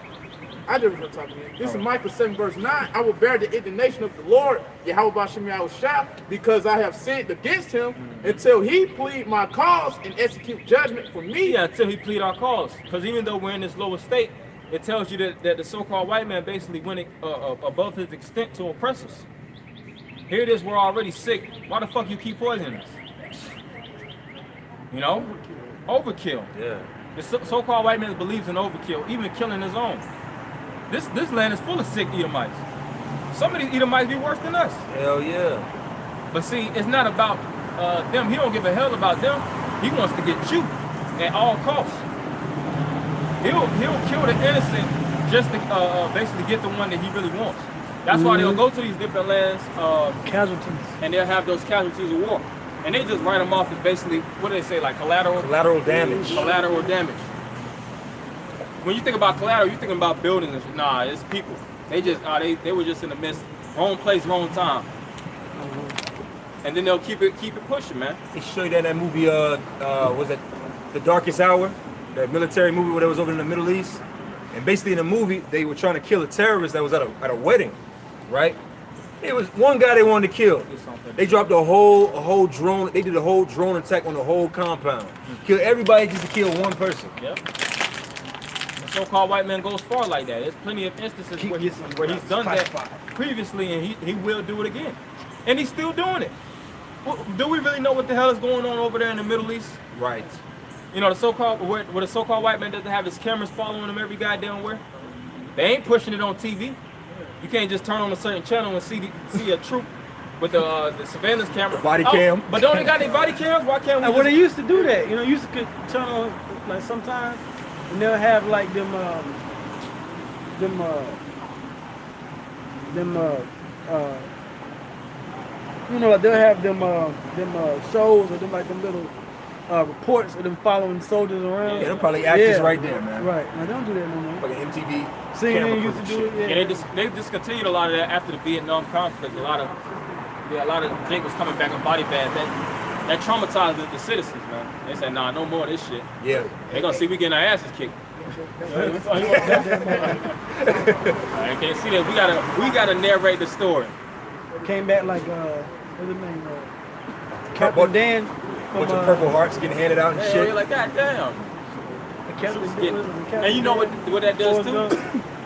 I never heard talking to you. This is Micah 7 verse 9. I will bear the indignation of the Lord, Yahweh Bashim Yahushua, because I have sinned against him until he plead my cause and execute judgment for me. Yeah, until he plead our cause. Because even though we're in this lower state, it tells you that the so-called white man basically went above his extent to oppress us. Here it is, we're already sick. Why the fuck you keep poisoning us? You know? Overkill. Yeah. The so-called white man believes in overkill, even killing his own. This land is full of sick Edomites. Some of these Edomites be worse than us. Hell yeah. But see, it's not about them. He don't give a hell about them. He wants to get you at all costs. He'll kill the innocent just to basically get the one that he really wants. That's why they'll go to these different lands, Casualties. and they'll have those casualties of war. And they just write them off as basically, what do they say, like collateral damage. Collateral damage. When you think about collateral, you're thinking about buildings. Nah, it's people. They just they were just in the midst, wrong place, wrong time. And then they'll keep it pushing, man. They show you that in that movie, was it The Darkest Hour? That military movie where they was over in the Middle East. And basically in the movie, they were trying to kill a terrorist that was at a wedding, right? It was one guy they wanted to kill. They dropped a whole drone. They did a whole drone attack on the whole compound. Killed everybody just to kill one person. Yep. The so-called white man goes far like that. There's plenty of instances where he's done that previously, and he will do it again. And he's still doing it. Do we really know what the hell is going on over there in the Middle East? Right. You know, where the so-called white man doesn't have his cameras following him every goddamn where. They ain't pushing it on TV. You can't just turn on a certain channel and see a troop with the surveillance camera. Body cam. But don't they got their body cams? Why can't we? Well, they used to do that. You know, used to turn on like sometimes, and they'll have like them you know, they'll have them shows or them like them little reports of them following soldiers around. Yeah, they'll probably actors right there, man. Right. Now, they don't do that no more. Like an MTV. CNN used to do it. Yeah, Yeah. they discontinued a lot of that after the Vietnam conflict. A lot of Jake was coming back in body bags. That traumatized the citizens, man. They said, nah, no more of this shit. Yeah. They gonna see we getting our asses kicked. I can't see that. We gotta narrate the story. Came back like what's his name? Captain Dan. Bunch of Purple Hearts getting handed out and Yeah, shit. you're like, God damn. Captain And you know what that does too?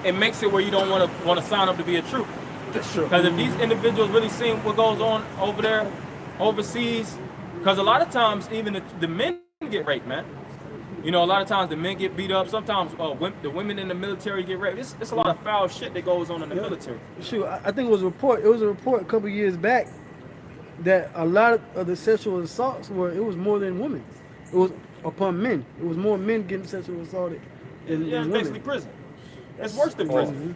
It makes it where you don't want to sign up to be a troop. That's true. Because if these individuals really seen what goes on over there, overseas, because a lot of times even the men get raped, man. You know, a lot of times the men get beat up. Sometimes the women in the military get raped. It's a lot of foul shit that goes on in the military. Shoot, I think it was a report. It was a report a couple years back that a lot of the sexual assaults it was more than women. It was upon men. It was more men getting sexually assaulted than Yeah, it's women. basically prison. It's worse than prison.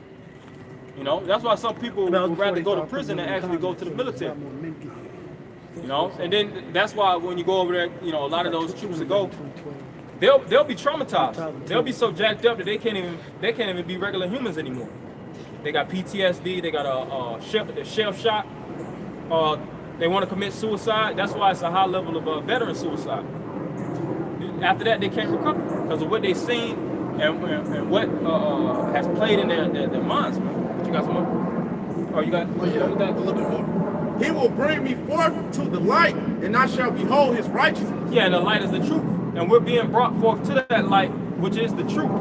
You know, that's why some people would rather go to prison than actually go to the military. You know, and then that's why when you go over there, you know, a lot of those troops that go, they'll be traumatized. They'll be so jacked up that they can't even be regular humans anymore. They got PTSD. They got a shell shock. They want to commit suicide. That's why it's a high level of veteran suicide. After that, they can't recover because of what they've seen and what has played in their minds. Man. You got some more? Oh, you got? Oh, yeah, a little bit more. He will bring me forth to the light, and I shall behold his righteousness. Yeah, and the light is the truth. And we're being brought forth to that light, which is the truth.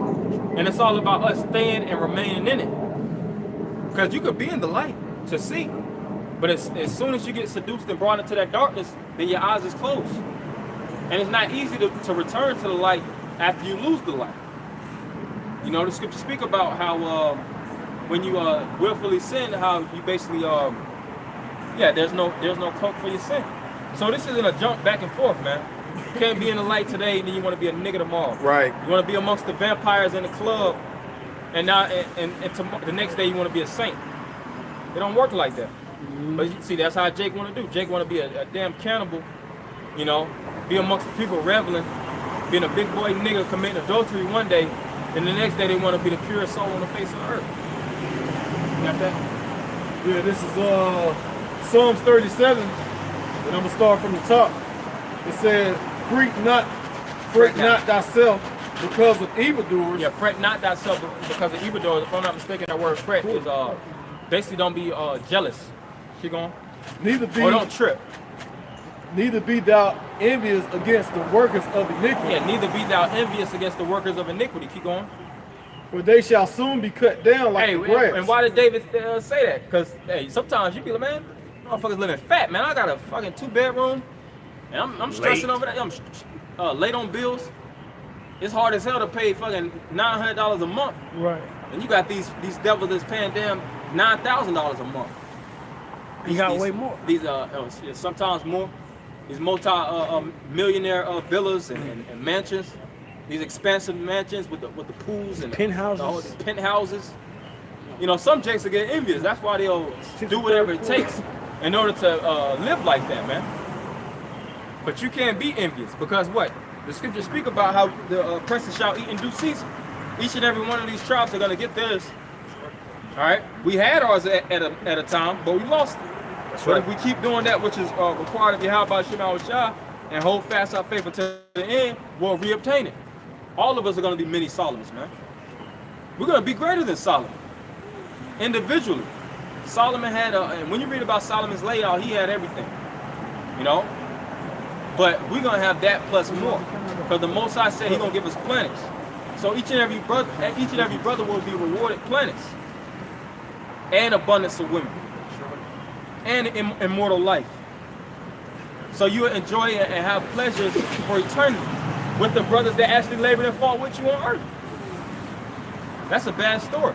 And it's all about us staying and remaining in it. Because you could be in the light to see. But as soon as you get seduced and brought into that darkness, then your eyes is closed. And it's not easy to return to the light after you lose the light. You know, the scriptures speak about how when you willfully sin, how you basically, there's no cloak for your sin. So this isn't a jump back and forth, man. You can't be in the light today and then you want to be a nigga tomorrow. Right. You want to be amongst the vampires in the club, and now the next day you want to be a saint. It don't work like that. But you see, that's how Jake want to do. Jake want to be a damn cannibal, you know, be amongst the people reveling, being a big boy nigga committing adultery one day, and the next day they want to be the purest soul on the face of the earth. You got that? Yeah, this is Psalms 37, and I'm gonna start from the top. It says, fret not thyself because of evildoers. Yeah, fret not thyself because of evildoers. If I'm not mistaken, that word fret is basically don't be jealous. Keep going. Or don't trip. Neither be thou envious against the workers of iniquity. Yeah, neither be thou envious against the workers of iniquity. Keep going. For they shall soon be cut down like the grass. And why did David say that? Because, hey, sometimes you be like, man, motherfuckers living fat, man. I got a fucking 2-bedroom, and I'm stressing over that. I'm late on bills. It's hard as hell to pay fucking $900 a month. Right. And you got these devils that's paying damn $9,000 a month. You got way more. These sometimes more. These multi-millionaire villas and mansions. These expansive mansions with the pools and penthouses. The penthouses. You know, some jakes will get envious. That's why they'll do whatever it takes in order to live like that, man. But you can't be envious because what? The scriptures speak about how the princes shall eat in due season. Each and every one of these tribes are gonna get theirs. All right, we had ours at a time, but we lost it. That's but right. if we keep doing that, which is required of Yahweh Shema Shah, and hold fast our faith until the end, we'll reobtain it. All of us are gonna be mini Solomons, man. We're gonna be greater than Solomon, individually. Solomon had, and when you read about Solomon's layout, he had everything, you know. But we're gonna have that plus more, because the Most High said He's gonna give us planets. So each and every brother will be rewarded planets, and abundance of women, and immortal life. So you will enjoy and have pleasures for eternity with the brothers that actually labored and fought with you on earth. That's a bad story.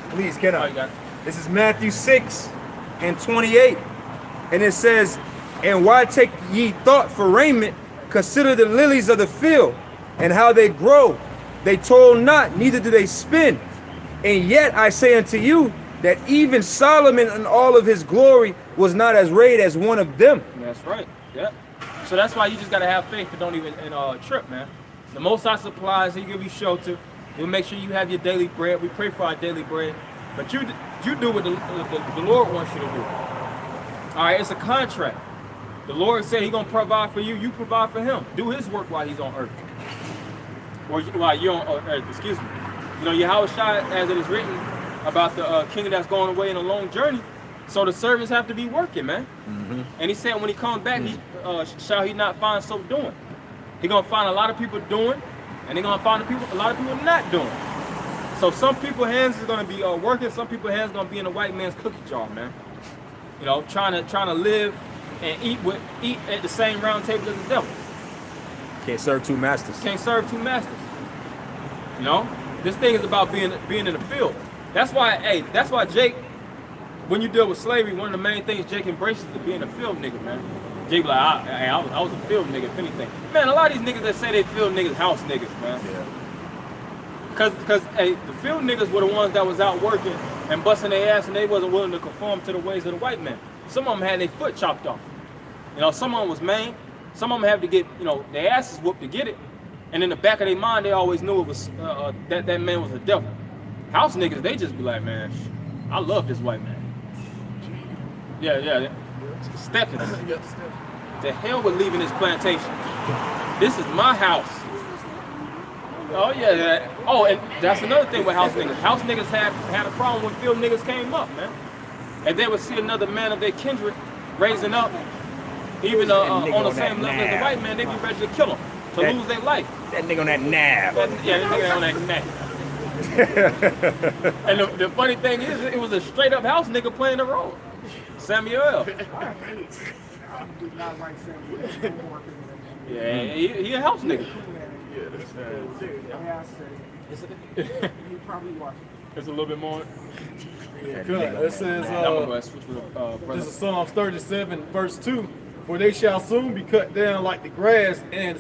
Please, can I? Oh, you got it. This is Matthew 6:28. And it says, and why take ye thought for raiment? Consider the lilies of the field, and how they grow. They toil not, neither do they spin. And yet I say unto you, that even Solomon in all of his glory was not as great as one of them. That's right. Yeah. So that's why you just gotta have faith and don't even trip, man. The Most High supplies, He give you shelter. He'll make sure you have your daily bread. We pray for our daily bread, but you do what the Lord wants you to do. All right, it's a contract. The Lord said He gonna provide for you. You provide for Him. Do His work while He's on earth, or while you're on earth. Excuse me. You know, Yahushua, as it is written about the king that's going away in a long journey. So the servants have to be working, man. Mm-hmm. And He said when He comes back, shall He not find so doing? He gonna find a lot of people doing, and He gonna find a lot of people not doing. So some people's hands is gonna be working, some people's hands gonna be in the white man's cookie jar, man. You know, trying to live and eat at the same round table as the devil. Can't serve two masters. Can't serve two masters. You know, this thing is about being in the field. That's why Jake, when you deal with slavery, one of the main things Jake embraces is being a field nigga, man. Jake like, I was a field nigga, if anything. Man, a lot of these niggas that say they field niggas, house niggas, man. Yeah. Cause the field niggas were the ones that was out working and busting their ass, and they wasn't willing to conform to the ways of the white man. Some of them had their foot chopped off. You know, some of them was maimed. Some of them had to get, you know, their asses whooped to get it. And in the back of their mind, they always knew it was that man was a devil. House niggas, they just be like, man, I love this white man. Yeah. Stephens. The hell with leaving this plantation. This is my house. Oh yeah. Oh, and that's another thing with house niggas. House niggas had a problem when field niggas came up, man. And they would see another man of their kindred raising up, even on the same level as the white man, they be ready to kill him, to lose their life. That nigga on that nab. That nigga on that neck. And the funny thing is, it was a straight up house nigga playing the role. Samuel. Do not like Samuel. Yeah, he a house nigga. Yeah, I said you probably watching. It's a little bit more. It says, I'm gonna go ahead and switch with brother. this is Psalms 37, verse 2. For they shall soon be cut down like the grass and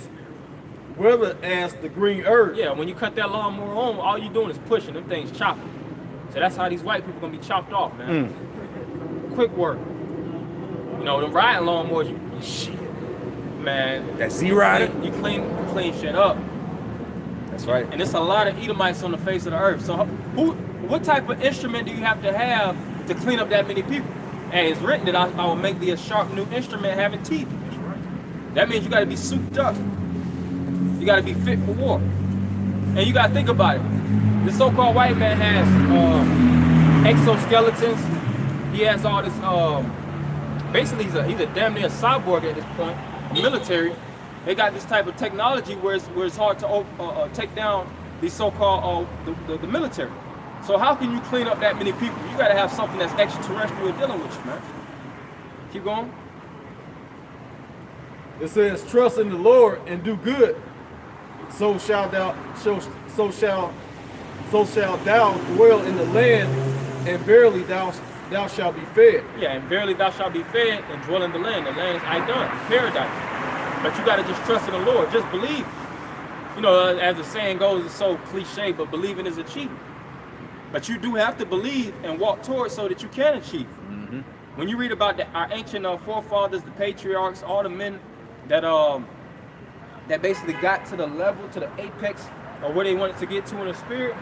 withered as the green herb. Yeah, when you cut that lawnmower on, all you doing is pushing them things chopping. So that's how these white people gonna be chopped off, man. Quick work. You know, them riding lawnmowers, man. That Z-Rider? You clean shit up. That's right. And there's a lot of Edomites on the face of the earth. So what type of instrument do you have to clean up that many people? And it's written that I will make thee a sharp new instrument having teeth. That means you got to be souped up. You got to be fit for war. And you got to think about it. The so-called white man has exoskeletons. He has all this. Basically, he's a damn near cyborg at this point. Military. They got this type of technology where it's hard to take down these so-called the military. So how can you clean up that many people? You got to have something that's extraterrestrial dealing with you, man. Keep going. It says, trust in the Lord and do good. So shall thou dwell in the land, and verily thou shalt be fed. Yeah, and verily thou shalt be fed and dwell in the land. The land is Idun, paradise. But you got to just trust in the Lord. Just believe. You know, as the saying goes, it's so cliche, but believing is achieving. But you do have to believe and walk towards so that you can achieve. Mm-hmm. When you read about our ancient forefathers, the patriarchs, all the men that basically got to the level, to the apex of where they wanted to get to in the spirit,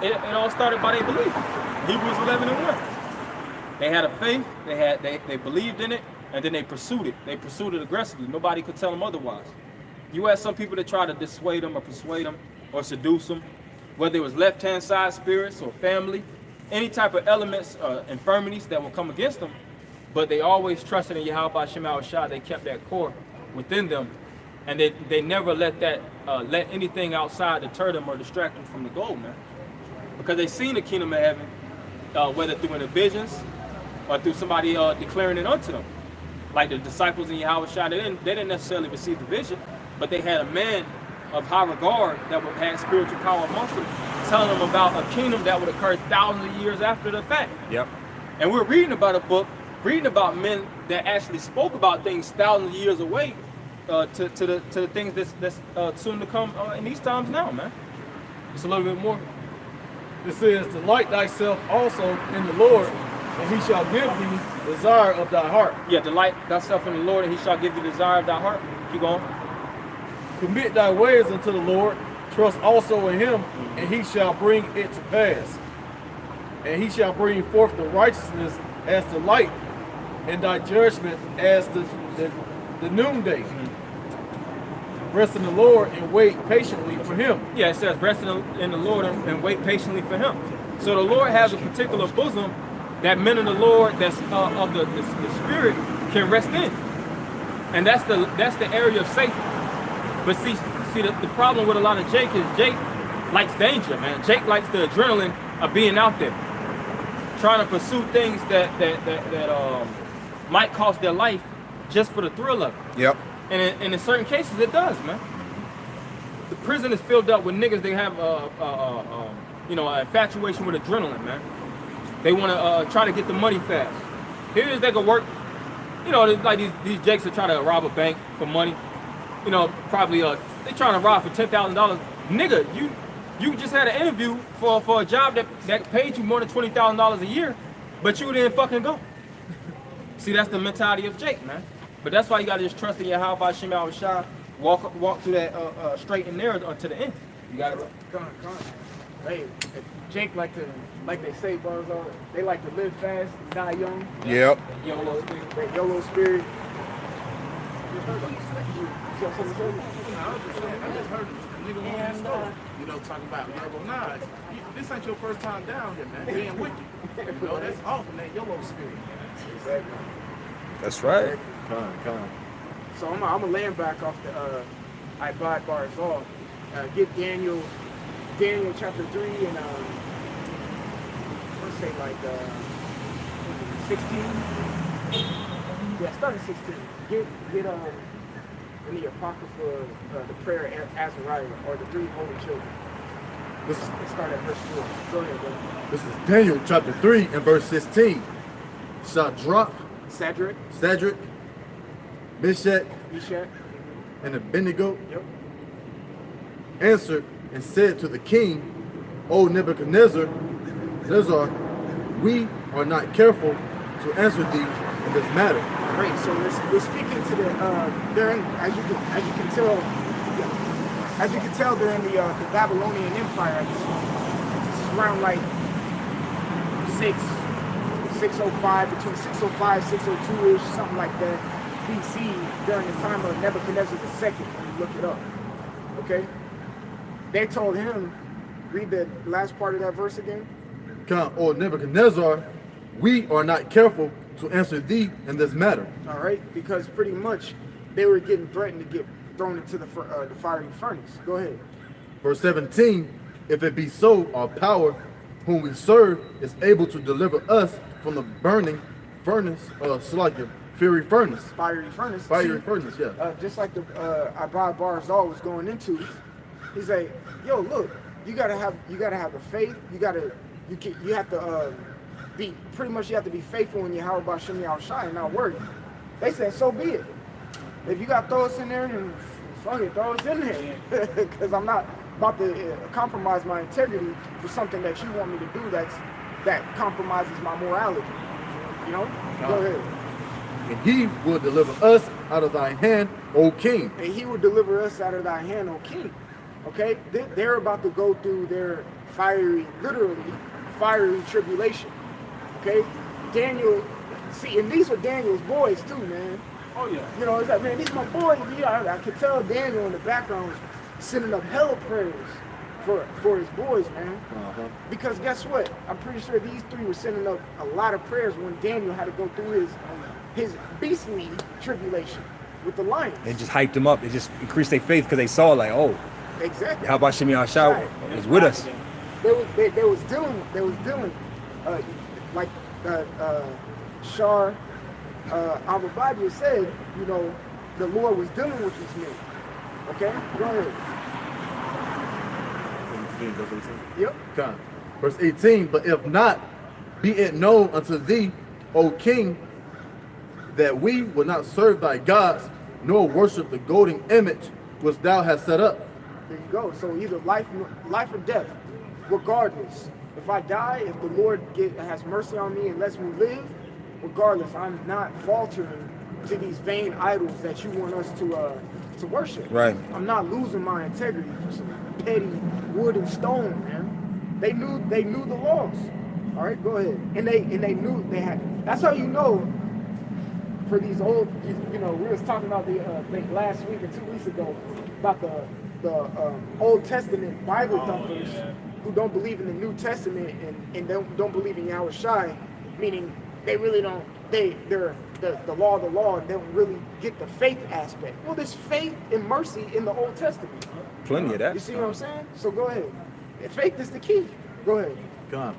it all started by their belief. Hebrews 11:1. They had a faith, they believed in it, and then they pursued it. They pursued it aggressively. Nobody could tell them otherwise. You had some people that try to dissuade them or persuade them or seduce them, whether it was left-hand side spirits or family, any type of elements, infirmities that will come against them, but they always trusted in Yahweh Shema Shah. They kept that core within them, and they never let anything outside deter them or distract them from the goal, man. Because they seen the kingdom of heaven, whether through the visions or through somebody declaring it unto them. Like the disciples in Yahweh Shah, they didn't necessarily receive the vision, but they had a man of high regard that had spiritual power amongst them, telling them about a kingdom that would occur thousands of years after the fact. Yep. And we're reading about a book, reading about men that actually spoke about things thousands of years away to the things that's soon to come in these times now, man. Just a little bit more. It says, delight thyself also in the Lord, and he shall give thee desire of thy heart. Yeah, delight thyself in the Lord, and he shall give thee the desire of thy heart. Keep going. Commit thy ways unto the Lord, trust also in him, and he shall bring it to pass. And he shall bring forth the righteousness as the light, and thy judgment as the noonday. Rest in the Lord and wait patiently for him. Yeah, it says rest in the Lord and wait patiently for him. So the Lord has a particular bosom that men of the Lord that's of the spirit can rest in. And that's the area of safety. But see the problem with a lot of Jake is Jake likes danger, man. Jake likes the adrenaline of being out there, trying to pursue things that might cost their life just for the thrill of it. Yep. And in certain cases, it does, man. The prison is filled up with niggas that have an infatuation with adrenaline, man. They want to try to get the money fast. Here it is, they go work. You know, like these jakes are trying to rob a bank for money. You know, probably they trying to rob for $10,000. Nigga, you just had an interview for a job that paid you more than $20,000 a year, but you didn't fucking go. See, that's the mentality of Jake, man. But that's why you gotta just trust in your how by Shem Shah, walk through that straight and narrow to the end. You gotta. Come on. Hey, Jake like they say, Barzo, they like to live fast and die young. Yep. YOLO spirit. That YOLO spirit. I just heard a nigga on the store, talking about YOLO. Nah, this ain't your first time down here, man. Being wicked. That's off in that YOLO spirit. Exactly. That's right. So I'm gonna land back off the Ibad Barzal. Get Daniel chapter 3 and let's say like 16. Yeah, start at 16. Get in the Apocrypha the prayer of Azariah or the three holy children. Let's start at verse 4. Go ahead, bro. This is Daniel chapter 3 and verse 16. Shadrach, Cedric, Meshach, and Abednego answered and said to the king, O Nebuchadnezzar, we are not careful to answer thee in this matter. Right, so we're speaking to the they're in, as you can tell they're in the Babylonian Empire at this point. This is around like 605, between 605 602-ish, something like that, BC, during the time of Nebuchadnezzar II, when you look it up. Okay? They told him, read the last part of that verse again. O Nebuchadnezzar, we are not careful to answer thee in this matter. All right, because pretty much they were getting threatened to get thrown into the fiery furnace. Go ahead. Verse 17, if it be so, our power, whom we serve, is able to deliver us from the burning furnace, fiery furnace. Fiery furnace. Fiery furnace, yeah. Just like the Abad Barzal was going into, he's like, yo, look, you gotta have the faith. You have to be faithful in your how about Shem Shai and not worry. They said, so be it. If you got to throw us in there, then fuck it, throw us in there. Because I'm not about to compromise my integrity for something that you want me to do that compromises my morality. You know? Go ahead. And he will deliver us out of thy hand, O king. And he will deliver us out of thy hand, O king. Okay? They're about to go through their literally fiery tribulation. Okay? Daniel, see, and these are Daniel's boys too, man. Oh yeah. You know, it's like, man, these are my boys. Yeah, I could tell Daniel in the background was sending up hella prayers for his boys, man. Because guess what? I'm pretty sure these three were sending up a lot of prayers when Daniel had to go through his beastly tribulation with the lions. They just hyped them up. They just increased their faith because they saw like, oh, Exactly. how about Shem Shah is with us. They was dealing like Shah Al-Rabadia said, you know, the Lord was dealing with these men. Okay? Go ahead. Yep. Okay. Verse 18, but if not, be it known unto thee, O king, that we will not serve thy gods, nor worship the golden image which thou hast set up. There you go. So either life or death, regardless. If I die, if the Lord has mercy on me and lets me live, regardless, I'm not faltering to these vain idols that you want us to worship. Right. I'm not losing my integrity for some petty wood and stone, man. They knew the laws. All right, go ahead. And they knew they had. That's how you know. For these old, you know, we was talking about the I think last week or 2 weeks ago about the Old Testament Bible thumpers who don't believe in the New Testament and don't believe in Yahweh Shai, meaning they really don't. They're the law of the law and they don't really get the faith aspect. Well, there's faith and mercy in the Old Testament. Plenty of that. You see what I'm saying? So go ahead. Faith is the key. Go ahead. God.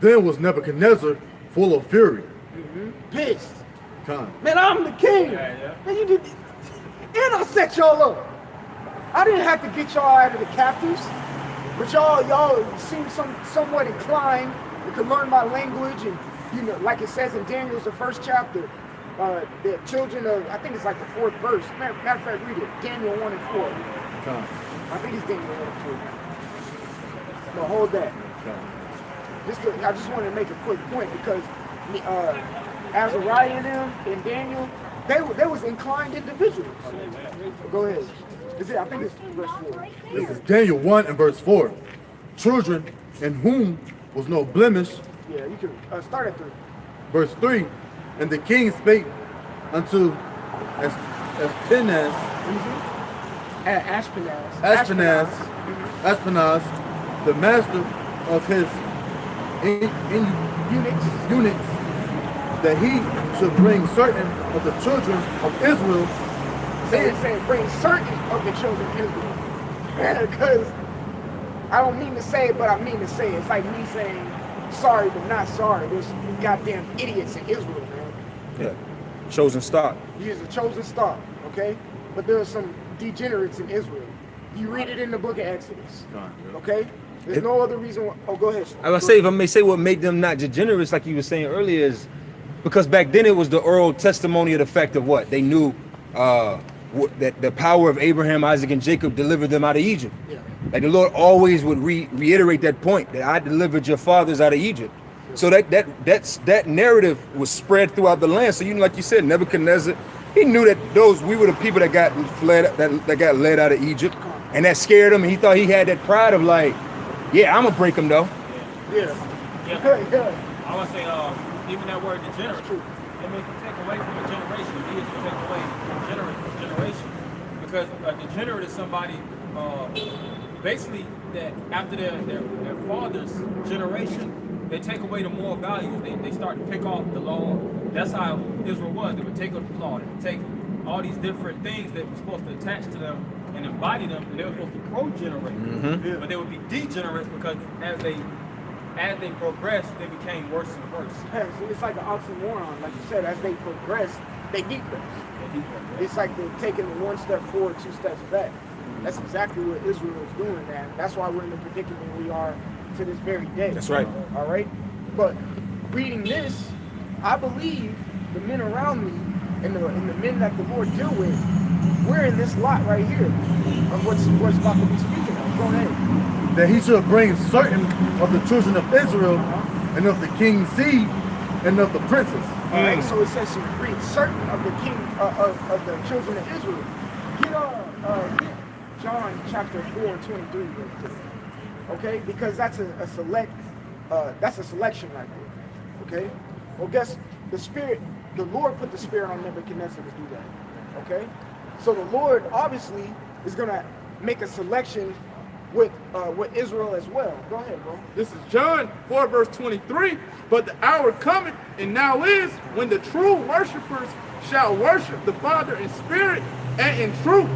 Then was Nebuchadnezzar full of fury. Pissed. God. Man, I'm the king. Man, you did, and I set y'all up. I didn't have to get y'all out of the captives, but y'all seem somewhat inclined. You can learn my language, and you know, like it says in Daniel's the first chapter, the children of, I think it's like the 4th verse. Matter of fact, read it. Daniel 1 and 4. God. I think it's Daniel 1 and 4. But hold that. I just wanted to make a quick point because Azariah and them and Daniel, they was inclined individuals. Go ahead. I think it's verse 4. This is Daniel 1 and verse 4. Children in whom was no blemish. Yeah, you can start at 3. Verse 3. And the king spake unto Ashpenaz, the master of his eunuchs, that he should bring certain of the children of Israel. Saying bring certain of the children of Israel. Because I don't mean to say it, but I mean to say it. It's like me saying sorry, but not sorry. There's goddamn idiots in Israel, man. Yeah. Chosen stock. He's a chosen stock, okay? But there are some degenerates in Israel. You read it in the book of Exodus, okay? There's no other reason why. Oh, go ahead. I was say, if I may say, what made them not degenerates, like you were saying earlier, is because back then it was the oral testimony of the fact of what they knew, that the power of Abraham, Isaac, and Jacob delivered them out of Egypt. Yeah. Like the Lord always would reiterate that point, that I delivered your fathers out of Egypt. So that narrative was spread throughout the land. So like you said, Nebuchadnezzar, he knew that we were the people that got got led out of Egypt, and that scared him. And he thought he had that pride of like, yeah, I'm gonna break him though. Yeah. I want to say, even that word degenerate, it means to take away from a generation. It is to take away from generation. Because a degenerate is somebody, basically, that after their father's generation, they take away the moral values. They start to pick off the law. That's how Israel was. They would take up the law. They would take all these different things that were supposed to attach to them and embody them, and they were supposed to pro-generate. But they would be degenerates because as they progressed, they became worse and worse. Yeah, so it's like an oxymoron. Like you said, as they progress, they decrease. It's like they're taking 1 step forward, 2 steps back. That's exactly what Israel is doing, man. That's why we're in the predicament we are to this very day. That's right. All right? But reading this, I believe the men around me and the men that the Lord deal with, we're in this lot right here of what's about to be speaking of. Go ahead. That he should bring certain of the children of Israel and of the king's seed and of the princes. All right, so it says to bring certain of the king of the children of Israel. Get John chapter 4:23 real quick. Okay, because that's a selection right there. Okay, well, guess the Lord put the spirit on Nebuchadnezzar to do that. Okay, so the Lord obviously is gonna make a selection with Israel as well. Go ahead, bro. This is John 4 verse 23. But the hour cometh, and now is, when the true worshipers shall worship the Father in spirit and in truth.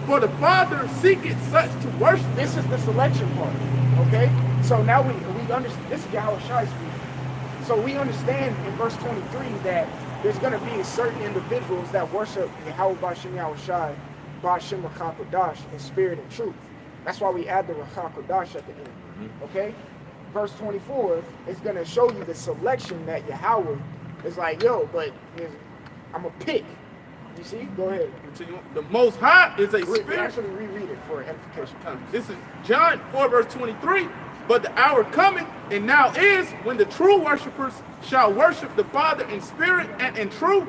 For the Father seeketh such to worship. This is the selection part. Okay? So now we understand. This is Yahweh Shai speaking. So we understand in verse 23 that there's going to be certain individuals that worship Yahweh B'Shem Yahweh Shai, B'Shem Ruach HaKodesh in spirit and truth. That's why we add the Ruach HaKodesh at the end. Okay? Verse 24 is going to show you the selection that Yahweh is like, yo, but I'm a pick. You see? Go ahead. The Most High is a spirit. Actually reread it for edification. This is John 4 verse 23. But the hour coming, and now is, when the true worshipers shall worship the Father in spirit and in truth.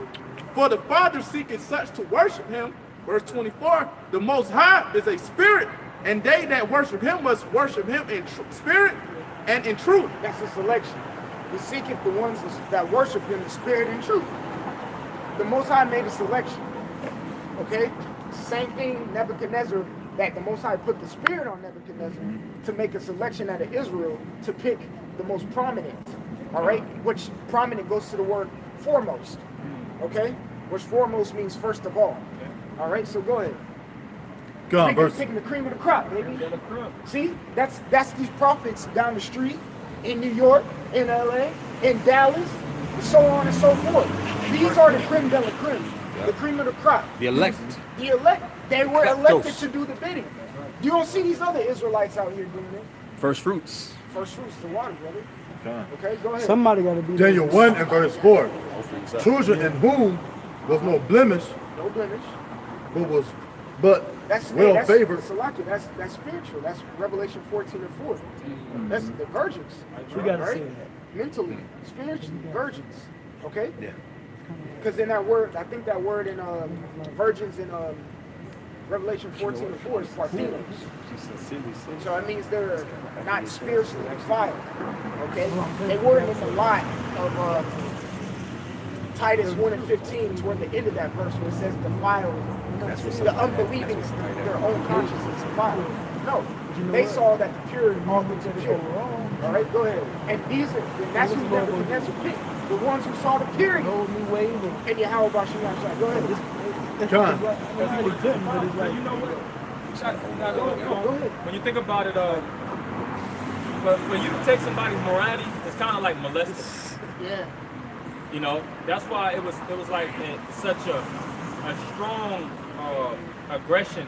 For the Father seeketh such to worship him. Verse 24, the Most High is a spirit, and they that worship him must worship him in spirit and in truth. That's a selection. He seeketh the ones that worship him in spirit and truth. The Most High made a selection. Okay? Same thing Nebuchadnezzar, that the Most High put the spirit on Nebuchadnezzar to make a selection out of Israel to pick the most prominent. All right? Which prominent goes to the word foremost. Okay? Which foremost means first of all. All right? So go ahead. Go on, verse. Picking the cream of the crop, baby. See? That's these prophets down the street in New York, in LA, in Dallas, so on and so forth. These are the creme de la creme, the cream of the crop. The elect. The elect. They were elected to do the bidding. You don't see these other Israelites out here doing it. First fruits. First fruits, the water, brother. Okay, go ahead. Somebody got to be Daniel there. 1 and verse 4. Children in whom was no blemish, No blemish. but That's well favored. Salaki, that's spiritual. That's Revelation 14 and 4. That's the virgins. We got to right? say that. Mentally, spiritually, virgins. Okay? Yeah. Because in that word, I think that word in virgins in Revelation 14 and 4 is Parthenos. So it means they're not spiritually defiled. Okay? They were in a lot of Titus 1 and 15 toward the end of that verse where it says defiled. The unbelieving, their own consciousness defiled. No. They saw that the pure and all things are pure. All right, go ahead. And that's who Nebuchadnezzar picked. The ones who saw the purity. And Yahweh Bashim. Go ahead. John. But you know what? When you think about it, when you take somebody's morality, it's kind of like molesting. Yeah. You know, that's why it was like such a strong aggression,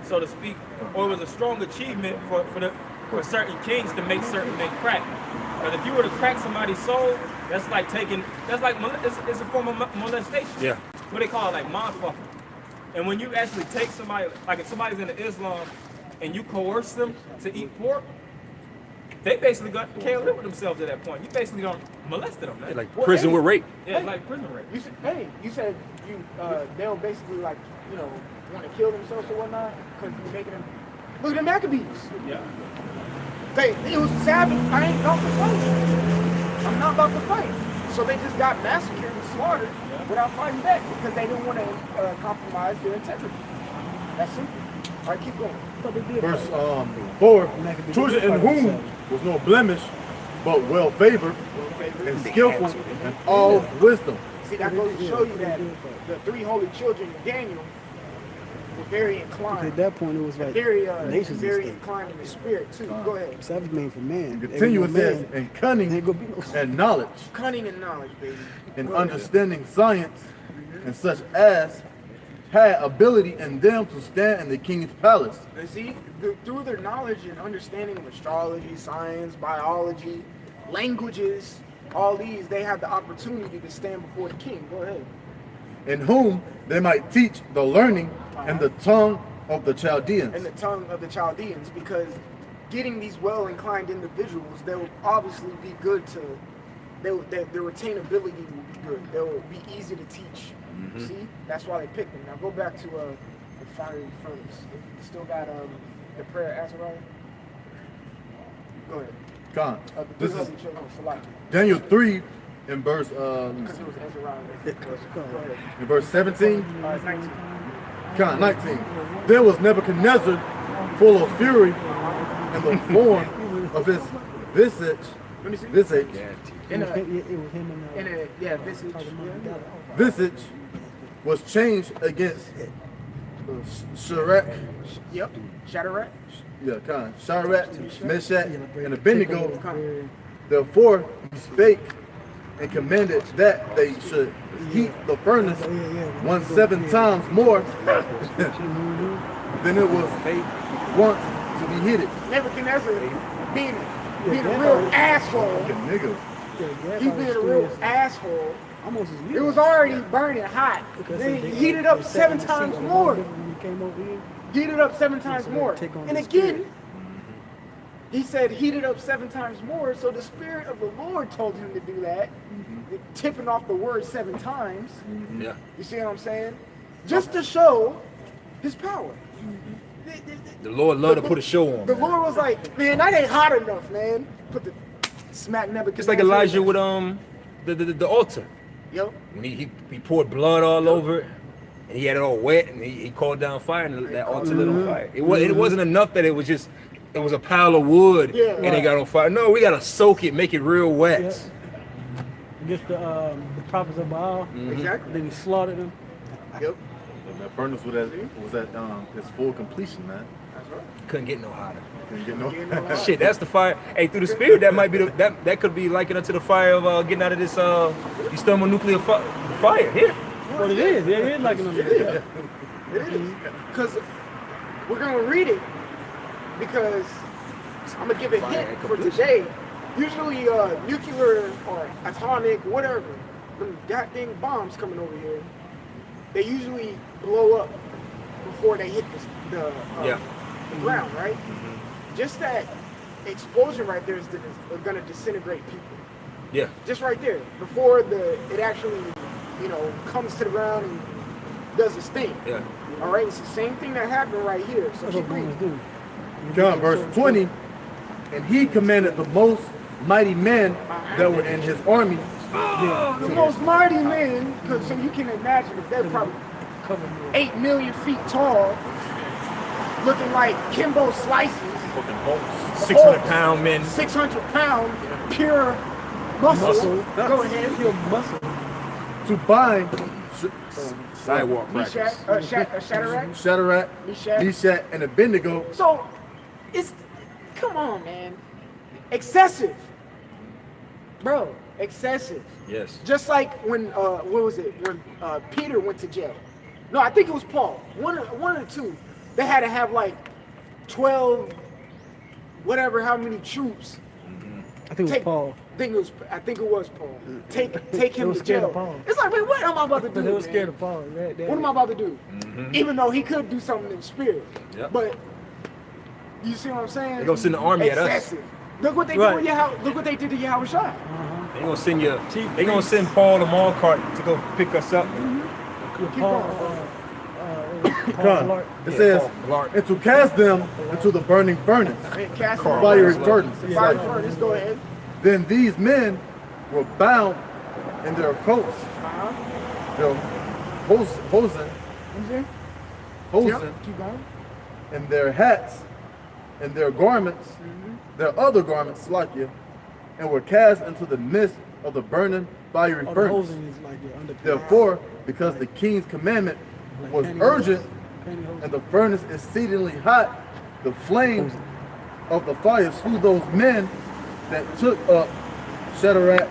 so to speak, or it was a strong achievement for certain kings to make certain men crack. But if you were to crack somebody's soul, it's a form of molestation. Yeah. What they call it, like mind fucking. And when you actually take somebody, like if somebody's into Islam, and you coerce them to eat pork, they basically can't live with themselves at that point. You basically don't molest them, man. Yeah, like prison with rape. Yeah, like prison rape. You said they'll basically want to kill themselves or whatnot because you're making them. Look at the Maccabees. Yeah. It was Sabbath. I ain't about to fight. I'm not about to fight. So they just got massacred and slaughtered without fighting back because they didn't want to compromise their integrity. That's simple. All right, keep going. Verse 4. Children in whom was no blemish, but well favored and skillful in all wisdom. See, that goes to show you that the three holy children of Daniel were very inclined. At that point, it was like Very nations very and inclined in the spirit too. Go ahead. stuff. Savage made for man. Continue it says, in cunning Ain't gonna be no- and knowledge, Cunning and knowledge, baby. and Go ahead. understanding science, and such as had ability in them to stand in the king's palace. And see, through their knowledge and understanding of astrology, science, biology, languages, all these, they have the opportunity to stand before the king. Go ahead. In whom they might teach the learning and the tongue of the Chaldeans. And the tongue of the Chaldeans, because getting these well-inclined individuals, they will obviously be good to, their retainability will be good. They will be easy to teach. See, that's why they picked them. Now go back to the fiery furnace. You still got the prayer of Azariah. Go ahead. Con. This is children of Salaki. Daniel 3 in verse Because it was Azariah. Go ahead. in verse 17. 19. Con 19. There was Nebuchadnezzar full of fury in the form of his visage. Let me see. Visage. In a, It was him and visage. Yeah. Visage was changed against Shadrach. Yep. Shadrach. Yeah, Con. Shadrach, Meshach, and Abednego. Therefore he spake and commanded that they should heat the furnace 17 times more than it was once to be heated. Nebuchadnezzar being a real asshole. Fucking nigga. He being a real asshole. almost as It was already burning hot. Then he heated up 7 times more. When you came over here, Heated up 7 times more. And again, he said heat it up 7 times more. So the Spirit of the Lord told him to do that, tipping off the word 7 times. Yeah. You see what I'm saying? Just to show his power. The Lord loved to put a show on. The man. Lord was like, man, that ain't hot enough, man. Put the smack Nebuchadnezzar. Just like Elijah with the altar. Yep. When he poured blood all over it, and he had it all wet, and he called down fire, and that altar lit on fire. It wasn't enough that it was a pile of wood, Yeah, and it got on fire. No, we gotta soak it, make it real wet. Against the prophets of Baal. Exactly. Then he slaughtered them. Yep. And that furnace was at its full completion, man. That's right. Couldn't get no hotter. Couldn't get no. Shit, that's the fire. Hey, through the Spirit, that might be that could be likened unto the fire of getting out of this thermonuclear fire here. What it is? It is like an It is. Because we're going to read it because I'm going to give a hint for today. Usually nuclear or atomic, whatever, them goddamn bombs coming over here, they usually blow up before they hit the ground, right? Just that explosion right there is going to disintegrate people. Yeah. Just right there, before it actually, comes to the ground and does its thing. Yeah. All right, it's the same thing that happened right here. So That's keep what bombs reading. do. John, verse 20, and he commanded the most mighty men that were in his army. The most mighty men, because so you can imagine if they're probably 8 million feet tall, looking like Kimbo slices, 600-pound men. 600-pound pure muscle. Go ahead. Pure muscle. To bind Sidewalk crackers. Shadrach. Shadrach, Meshach. Meshach, and Abednego. So it's come on, man, excessive, bro, excessive. Yes. Just like when what was it when Peter went to jail? No, I think it was Paul. One of the two. They had to have like 12, whatever, how many troops. I think it was Paul. I think it was Paul. Take him was to scared jail. of Paul. It's like, wait, what am I about to do? But they were man? scared of Paul. What am I about to do? Even though he could do something in the spirit. Yep. But you see what I'm saying? They gonna send the army at us. Excessive. Look what they Right. did. Look what they did to Yahweh Shai. They gonna send you. They gonna send Paul the mall cart to go pick us up. Keep Paul, going. John, Blart. it says, Blart. and to cast them into the burning furnace, Man, cast fiery them. furnace. Fire furnace. Go ahead. Then these men were bound in their coats, their hosen, Yep. Keep going. and their hats, and their garments, their other garments, like you, and were cast into the midst of the burning fiery Oh, the furnace. hosing is like your underpants. Therefore, because the king's commandment was pantyhose. urgent, Pantyhose. and the furnace exceedingly hot, the flame of the fire slew those men that took up Shadrach,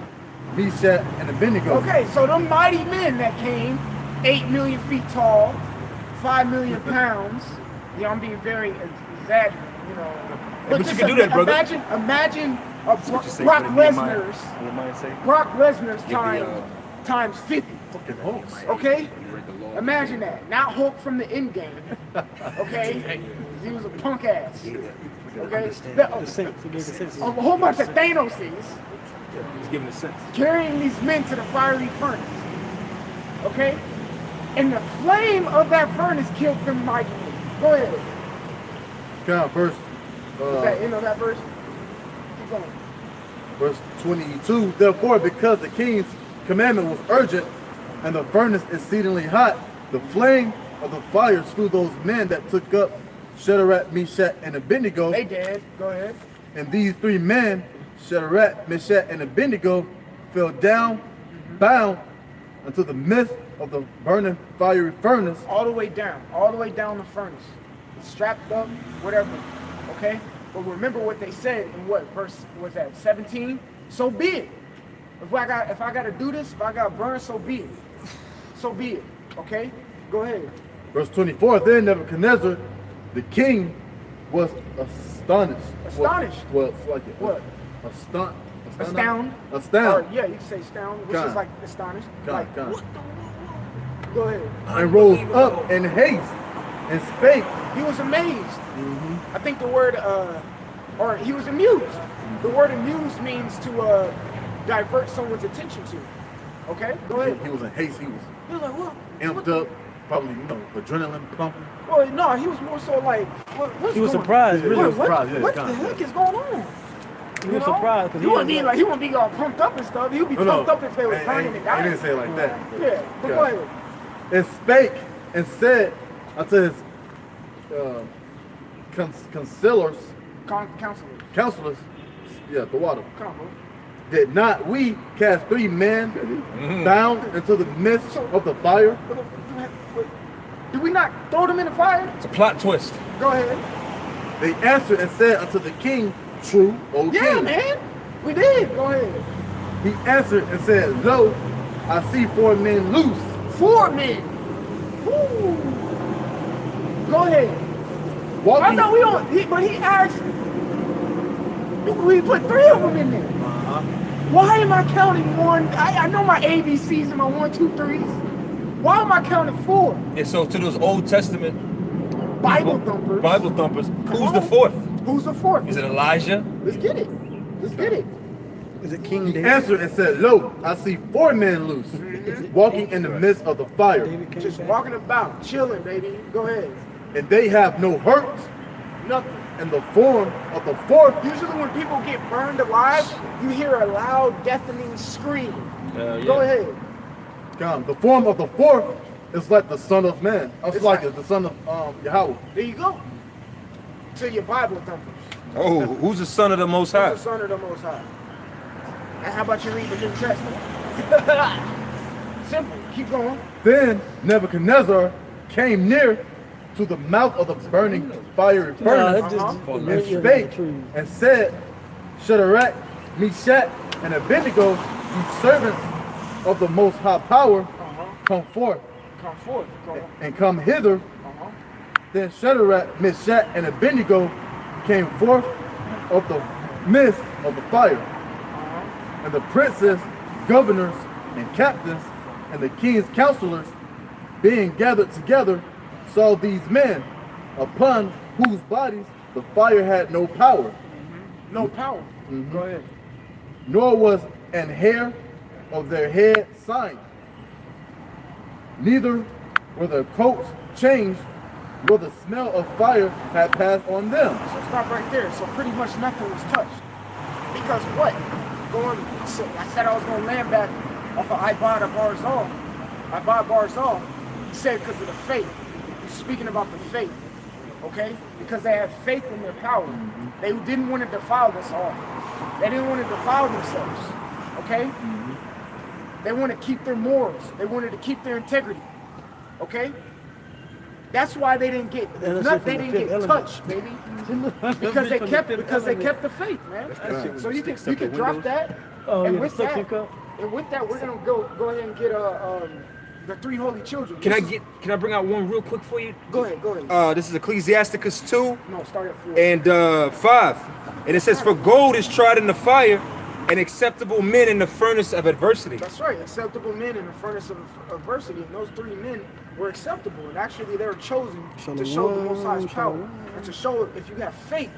Meshach, and Abednego. Okay, so them mighty men that came, 8 million feet tall, 5 million pounds. You know, I'm being very exaggerated, you know. but you just can do that, brother. Imagine a What you say, Brock put it in mind. Lesnar's What mine say? Brock Lesnar's the, times 50. Okay? Imagine that. Not Hulk from the end game. Okay? He was a punk ass. Okay? The sense. He gave the sense. A whole bunch of Thanoses He's giving a sense. carrying these men to the fiery furnace. Okay? And the flame of that furnace killed them mighty men. Go ahead. Count verse, Is that end of that verse? Keep going. verse 22. Therefore, because the king's commandment was urgent, and the furnace exceedingly hot, the flame of the fire slew those men that took up Shadrach, Meshach, and Abednego. They dead. Go ahead. And these 3 men, Shadrach, Meshach, and Abednego, fell down, bound, into the midst of the burning fiery furnace. All the way down the furnace, strapped up, whatever. Okay, but remember what they said in what verse was that? 17. So be it. If I got to do this, if I got to burn, so be it. So be it. Okay, go ahead. Verse 24. Then Nebuchadnezzar, the king, was astonished. Astonished? Well, it's like it. What? Astound. Or, yeah, you can say astound, which God. is like astonished. God, Like, God. what the? Go ahead. And rose up in haste and spake. He was amazed. I think the word or he was amused. The word amused means to divert someone's attention to. Okay, go ahead. He was in haste. He was He was like, what? amped up, probably, adrenaline pumping. Well, no, he was more so like, what's He was going surprised, Yeah, really. he was What, surprised, yeah, what the kinda. heck is going on? He was surprised because He wouldn't be like he wouldn't be all pumped up and stuff. He would be pumped up if they were burning and He dying. didn't say it like that. Yeah, but go ahead. And spake and said unto his counselors, the water. Come on, bro. Did not we cast 3 men down into the midst of the fire? Did we not throw them in the fire? It's a plot twist. Go ahead. They answered and said unto the king, True, O Yeah, king. man. We did. Go ahead. He answered and said, Lo, I see 4 men loose. 4 men. Woo. Go ahead. I Walking, know we don't, but he asked, we put 3 of them in there. Why am I counting 1? I know my ABCs and my 1, 2, 3s. Why am I counting 4? And so to those Old Testament Bible people, thumpers. Bible thumpers, Come who's the on. 4th? Who's the 4th? Is it Elijah? Let's get it. Let's get it. Is it King he David? answered and said, Lo, I see 4 men loose, walking in the midst of the fire, David came Just back. walking about, chilling, baby. Go ahead. and they have no hurt. Nothing. And the form of the 4th Usually when people get burned alive, you hear a loud, deafening scream. Go ahead. come. The form of the 4th is like the Son of Man. It's Like like- the Son of Yahweh. There you go. To your Bible thumpers. Oh, who's the son of the Most Who's High? the Son of the Most High? And how about you read the New Testament? Simple. Keep going. Then Nebuchadnezzar came near to the mouth of the burning fiery Nah, furnace that's just and the spake trees. and said, Shadrach, Meshach, and Abednego, ye servants of the Most High Power, come forth Come forth. Go on. and come hither. Then Shadrach, Meshach, and Abednego came forth of the midst of the fire. And the princes, governors, and captains, and the king's counselors, being gathered together, saw these men, upon whose bodies the fire had no power, No power. Go ahead. nor was an hair of their head signed. Neither were their coats changed, nor the smell of fire had passed on them. So stop right there. So pretty much nothing was touched. Because what? So I said I was going to land back off of Ibad Barzal. Ibad Barzal, he said because of the faith. He's speaking about the faith. Okay? Because they had faith in their power. They didn't want to defile this off. They didn't want to defile themselves. Okay? They want to keep their morals. They wanted to keep their integrity. Okay? That's why they didn't get That's they from the didn't Fifth get Element. touched, baby. Because they kept the faith, man. So you can drop that. Oh, and yeah, with the that, suction cup. and with that, we're gonna go ahead and get the 3 holy children. Can I bring out one real quick for you? Go ahead. This is Ecclesiasticus 2 No, start at 4. and 5. And it says, For gold is tried in the fire, and acceptable men in the furnace of adversity. That's right. Acceptable men in the furnace of adversity, and those 3 men were acceptable, and actually they were chosen to show the Most High's power, and to show if you have faith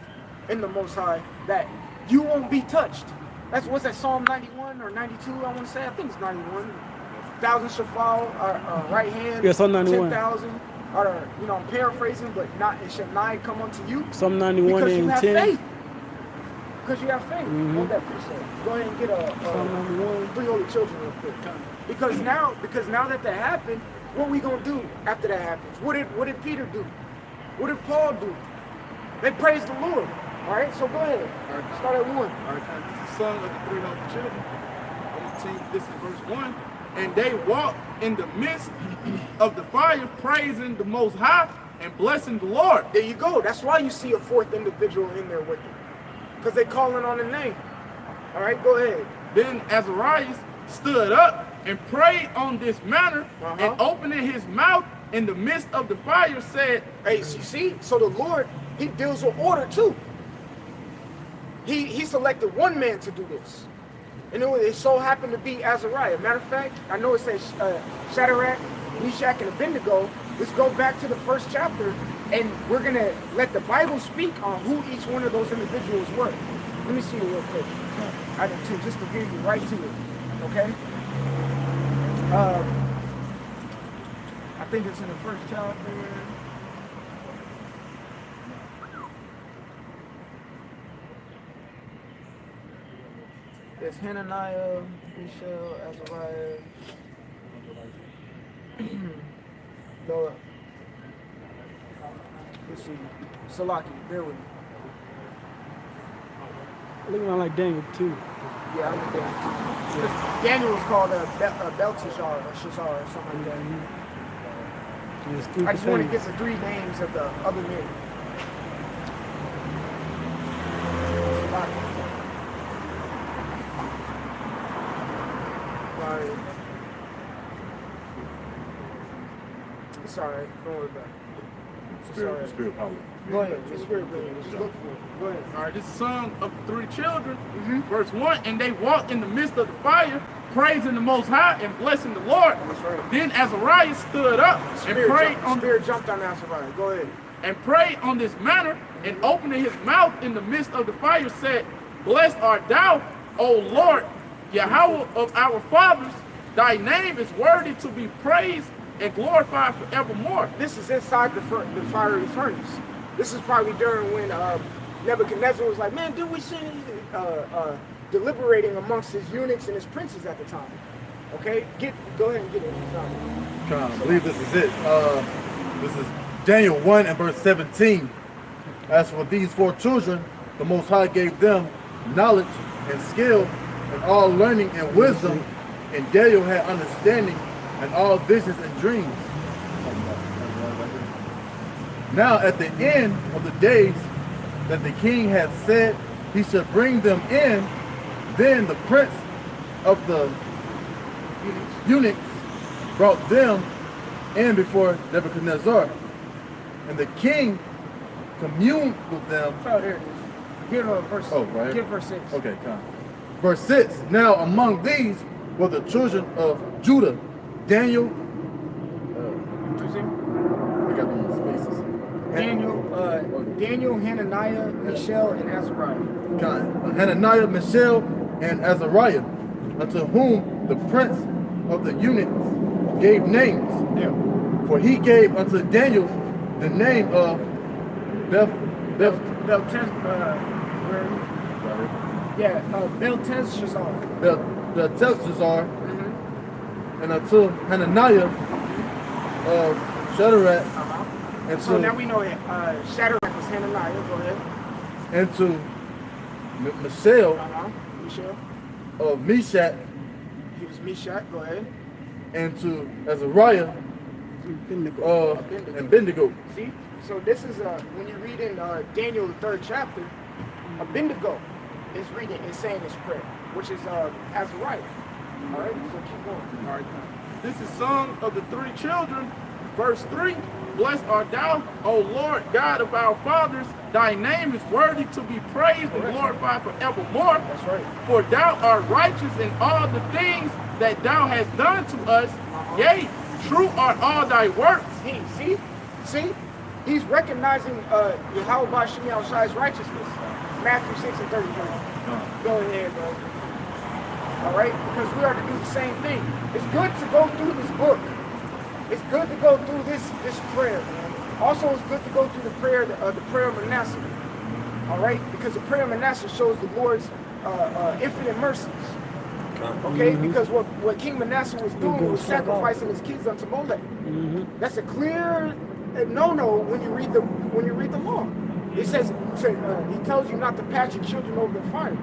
in the Most High that you won't be touched. That's what's that Psalm 91 or 92? I want to say. I think it's 91. 1,000 shall fall, right hand. Yeah, Psalm 91. 10,000. Or I'm paraphrasing, but not it shall nigh come unto you. Psalm 91 because you and have 10. faith. Because you have faith. Hold that precept. Go ahead and get Psalm 91. 3 holy children real quick. Because now that happened, what we gonna do after that happens? What did Peter do? What did Paul do? They praised the Lord. All right, so go ahead. Start at 1. All right, this is the son of the 3 holy children. I'm gonna tell you, this is verse 1. And they walked in the midst of the fire, praising the Most High and blessing the Lord. There you go. That's why you see a 4th individual in there with them. Because they're calling on the name. All right, go ahead. Then Azarias stood up and prayed on this manner, and opening his mouth in the midst of the fire said, Hey, so you see? So the Lord, he deals with order too. He selected 1 man to do this. And it so happened to be Azariah. Matter of fact, I know it says Shadrach, Meshach, and Abednego. Let's go back to the 1st chapter And we're going to let the Bible speak on who each one of those individuals were. Let me see it real quick. I did too, just to give you right to it. Okay? I think it's in the first chapter. It's Hananiah, Mishael, Azariah. Noah. Let's see. Salaki, bear with me. Looking around like Daniel too. Yeah, I'm in Daniel. Daniel was called Belteshazzar or Shazar or something like that. There's three I just want to percentages. get the three names of the other men. Salaki. Right. It's alright. Don't worry about it. It's alright. Spirit power. Go ahead. It's spirit brilliant. Just look for it. Go ahead. All right, this is song of the three children. Verse 1, and they walked in the midst of the fire, praising the Most High and blessing the Lord. That's right. Then Azariah stood up and prayed jumped on Azariah. Go ahead. and prayed on this manner, and opening his mouth in the midst of the fire said, Blessed art thou, O Lord, Yahweh of our fathers. Thy name is worthy to be praised and glorified forevermore. This is inside the fiery furnace. This is probably during when Nebuchadnezzar was like, man, did we see deliberating amongst his eunuchs and his princes at the time? Okay, go ahead and get it. If you found it. I believe this is it. This is Daniel 1 and verse 17. As for these four children, the Most High gave them knowledge and skill and all learning and wisdom, and Daniel had understanding and all visions and dreams. Now at the end of the days that the king had said he should bring them in, then the prince of the eunuchs brought them in before Nebuchadnezzar, and the king communed with them. Oh, there it is. Give verse. Oh, right. Give verse 6. Okay, come. Verse 6. Now among these were the children of Judah, Daniel. We got them in spaces. Daniel, Hananiah, Mishael, and Azariah. Kind. Hananiah, Mishael, and Azariah, unto whom the prince of the eunuchs gave names. Yeah. For he gave unto Daniel the name of Belteshazzar. Belteshazzar, and unto Hananiah of Shadrach, and So to, now we know it. Shadrach was Hananiah. Go ahead. and to Mishael Mishael. of Meshach, He was Meshach. Go ahead. and to Azariah of Abednego. See? So this is when you read in Daniel the 3rd chapter, Abednego is reading and saying this prayer, which is Azariah. All right, so keep going. All right. This is song of the three children. Verse 3, Blessed art thou, O Lord God of our fathers. Thy name is worthy to be praised and glorified forevermore. That's right. For thou art righteous in all the things that thou hast done to us. Yea, true are all thy works. See? He's recognizing Yahweh Bashim Yahushai's righteousness. Matthew 6 and 33. Go ahead, bro. All right? Because we are to do the same thing. It's good to go through this book. It's good to go through this prayer, man. Also, it's good to go through the prayer of Manasseh. All right? Because the prayer of Manasseh shows the Lord's infinite mercies. Okay? Because what King Manasseh was doing was sacrificing his kids unto Molech. That's a clear no when you read the law. It says he tells you not to pass your children over the fire.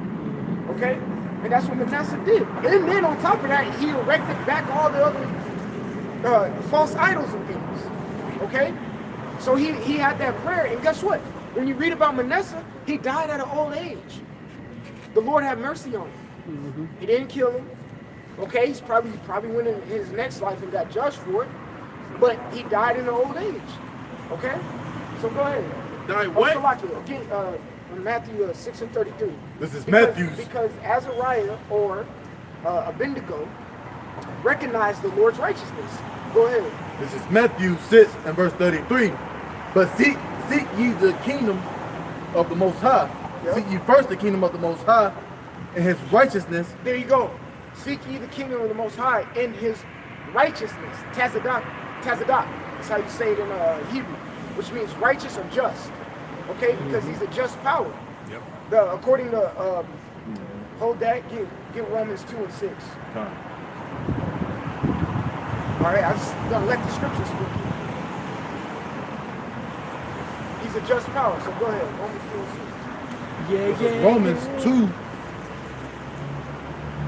Okay? And that's what Manasseh did. And then on top of that, he erected back all the other false idols and things. Okay? So he had that prayer, and guess what? When you read about Manasseh, he died at an old age. The Lord had mercy on him. He didn't kill him. Okay, he probably went in his next life and got judged for it, but he died in an old age. Okay? So go ahead. Again, Matthew 6 and 33. This is Matthew's. Because Azariah or Abednego recognized the Lord's righteousness. Go ahead. This is Matthew 6 and verse 33. But seek ye the kingdom of the Most High. Yep. Seek ye first the kingdom of the Most High and his righteousness. There you go. Seek ye the kingdom of the Most High in his righteousness. Tazadak. That's how you say it in Hebrew, which means righteous or just. Okay? Because he's a just power. Yep. According to, hold that, get Romans 2 and 6. All right, I'm just gonna let the scripture speak. He's a just power, so go ahead. Romans 2 and 6. Yeah. Romans 2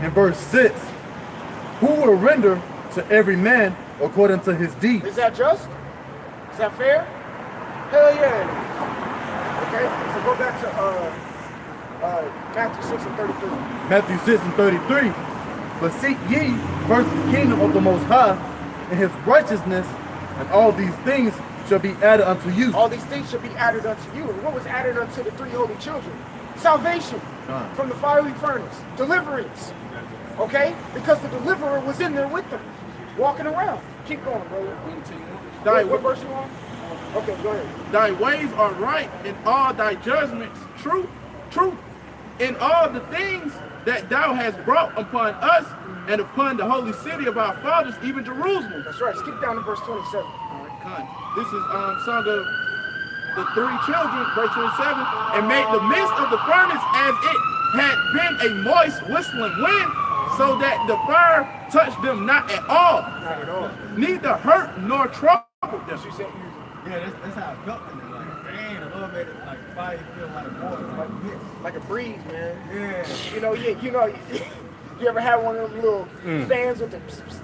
and verse 6. Who will render to every man according to his deeds? Is that just? Is that fair? Hell yeah. Okay, so go back to Matthew 6 and 33. Matthew 6 and 33. But seek ye first the kingdom of the Most High and his righteousness, and all these things shall be added unto you. All these things shall be added unto you. And what was added unto the three holy children? Salvation from the fiery furnace. Deliverance. Okay? Because the deliverer was in there with them, walking around. Keep going, brother. What verse you on? Okay, go ahead. Thy ways are right, and all thy judgments true. In all the things that thou hast brought upon us and upon the holy city of our fathers, even Jerusalem. That's right. Skip down to verse 27. All right, con. This is song of the three children, verse 27, and made the midst of the furnace as it had been a moist whistling wind, so that the fire touched them not at all, neither hurt nor troubled them. Yeah, that's how I felt in it. Like, man, the Lord made it like fire feel like water, like this. Like a breeze, man. Yeah. You know, you ever had one of them little fans with the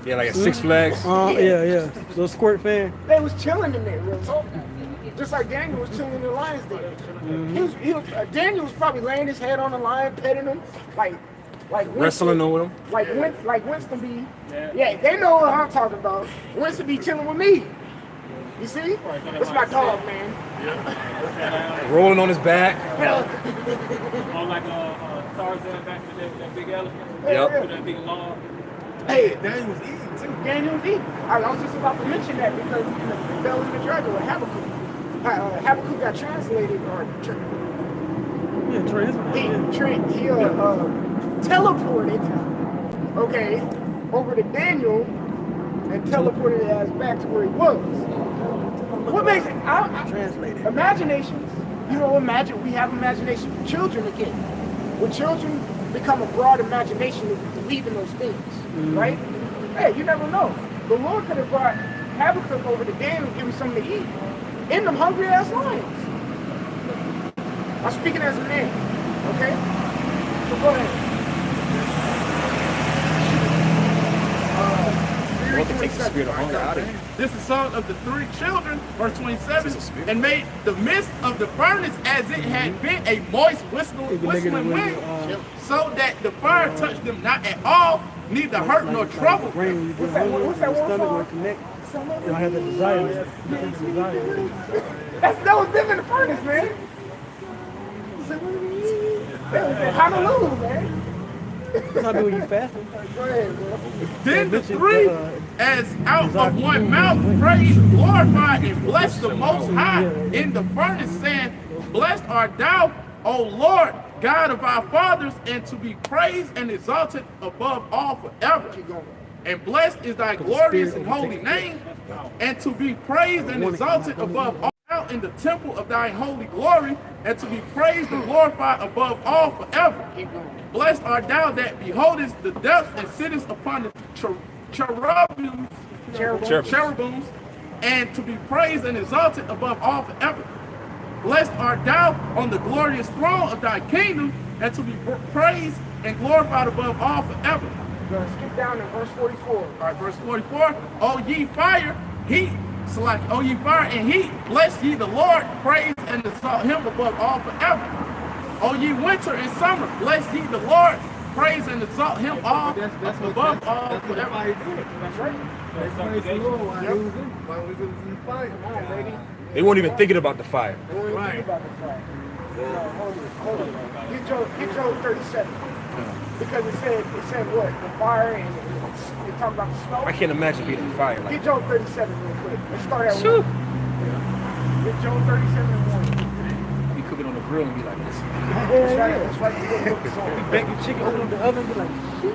Yeah, like at Six Flags. Yeah. Little squirt fan. They was chilling in there, real talk. Just like Daniel was chilling in the lion's den. Daniel was probably laying his head on the lion, petting him, like Wrestling over them. like Winston B. Yeah, they know what I'm talking about. Winston be chilling with me. You see? That's my dog, man. Rolling on his back. On like Tarzan back in that big elephant. Yep. With that big log. Hey, Daniel was eating too. Daniel was eating. I was just about to mention that because the Bell and the Dragon with Habakkuk. Habakkuk got translated or he teleported, okay, over to Daniel and teleported his ass back to where he was. What makes it? Translated. Imaginations. You know, we have imagination for children again. When children become a broad imagination, they believe in those things, right? Hey, you never know. The Lord could have brought Habakkuk over to Daniel and give him something to eat. In them hungry ass lions. I'm speaking as a man, okay? So go ahead. Lord can take the spirit of hunger out of you. This is song of the three children, verse 27, and made the midst of the furnace as it had been a moist whistling wind, so that the fire touched them not at all, neither hurt nor trouble. What's that one song? You have the desire. That was them in the furnace, man. Hallelujah, man. That's how I do when you fasting. Go ahead, bro. Then the three, as out of one mouth, praised, glorified, and blessed the Most High in the furnace, saying, Blessed art thou, O Lord, God of our fathers, and to be praised and exalted above all forever. And blessed is thy glorious and holy name, and to be praised and exalted above all in the temple of thy holy glory, and to be praised and glorified above all forever. Blessed art thou that beholdest the depths and sittest upon the cherubims, and to be praised and exalted above all forever. Blessed art thou on the glorious throne of thy kingdom, and to be praised and glorified above all forever. We're gonna skip down to verse 44. All right, verse 44. O ye fire, heat, select, O ye fire and heat, bless ye the Lord, praise and exalt him above all forever. O ye winter and summer, bless ye the Lord, praise and exalt him all above all forever. That's right. Praise the Lord while he was in the fire. Come on, baby. They weren't even thinking about the fire. Don't even think about the fire. No, hold it. Get Job 37. Because it said what? The fire and it talked about the snow. I can't imagine being on fire like Get Job 37 real quick. Let's start at 1. Get Job 37:1. Be cooking on the grill and be like this. That's right. That's right. You look so Bake the chicken, open up the oven, be like, shit.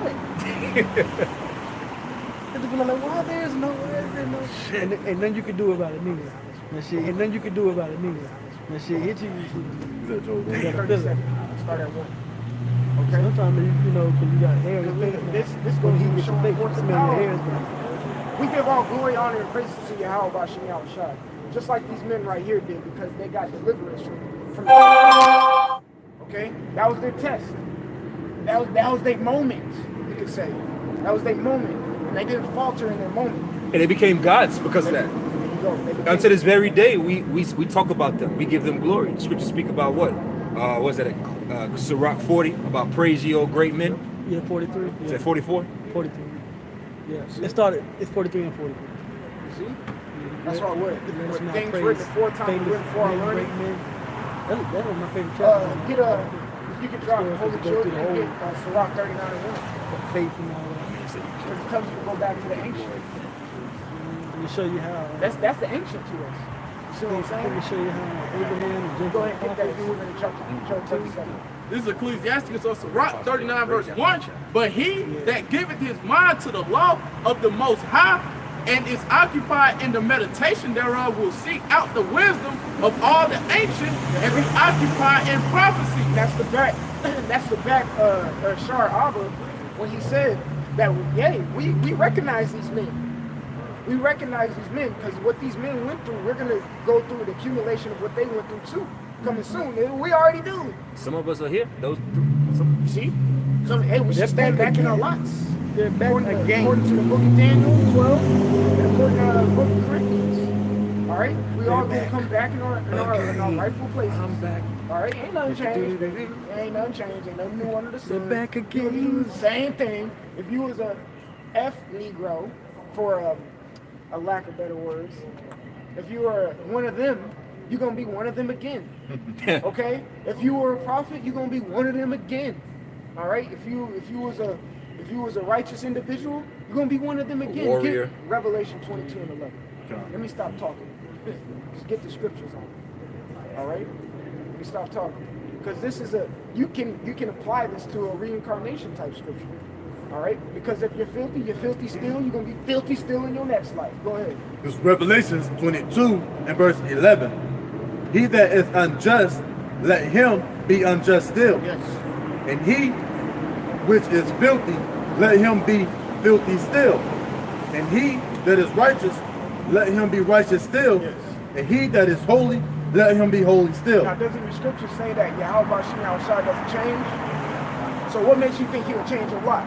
And they be like, why there's no, and then you can do about it, nigga. And shit, and then you can do about it, nigga. And shit, hit you. Is that Joe? You gotta feel it. Start at 1. Okay. Sometimes you know, cause you got hair in your face. This When goes he to gets your show face, forth you the smell your power. hairs. We give all glory, honor, and praises to Yahweh Bashim Yahushua. Just like these men right here did, because they got deliverance from okay? That was their test. That was their moment, you could say. That was their moment. And they didn't falter in their moment. And they became gods because of that. There you go. They became- Until this very day, we talk about them. We give them glory. The scriptures speak about what? Was that Sirach 40 about praise ye O great men? Yeah, 43. Is that 44? 43. Yeah. It started. It's 43 and 43. See? That's why what Let us not things praise written aforetime, famous written for our men, learning. great men. That was my favorite chapter. Get if you could drop Sure, Holy go through Children the and whole- get Sirach 39:1. Faith and all that. Because it tells you to go back to the ancient. And to show you how. That's the ancient to us. You see what I'm saying? To show you how Abraham and Go ahead and get that if Jacob. you were in chapter 37. This is Ecclesiasticus of Sirach 39 verse 1. But he that giveth his mind to the law of the Most High and is occupied in the meditation thereof will seek out the wisdom of all the ancient and be occupied in prophecy. That's the back. That's the back. Shar Abba, when he said that, we recognize these men. We recognize these men because what these men went through, we're gonna go through the accumulation of what they went through too. Coming soon. We already do. Some of us are here. Those. You see? So hey, we should stand back in our lots. They're back again. According to the book of Daniel 12 and according to the book of Corinthians. All right? We all gonna come back in our rightful places. I'm back. All right? Ain't nothing changed. Ain't nothing changed. Ain't nothing new under the sun. They're back You again. do the same thing. If you was a F Negro, for a lack of better words, if you were one of them, you're gonna be one of them again. Okay? If you were a prophet, you're gonna be one of them again. All right? If you was a righteous individual, you're gonna be one of them again. Warrior. Get Revelation 22 and 11. Let me stop talking. Just get the scriptures on. All right? Let me stop talking. Because this is you can apply this to a reincarnation type scripture. All right? Because if you're filthy still, you're gonna be filthy still in your next life. Go ahead. It's Revelations 22 and verse 11. He that is unjust, let him be unjust still. Yes. And he which is filthy, let him be filthy still. And he that is righteous, let him be righteous still. Yes. And he that is holy, let him be holy still. Now, doesn't the scripture say that Yahweh Bashim Yahushua doesn't change? So what makes you think he'll change a lot?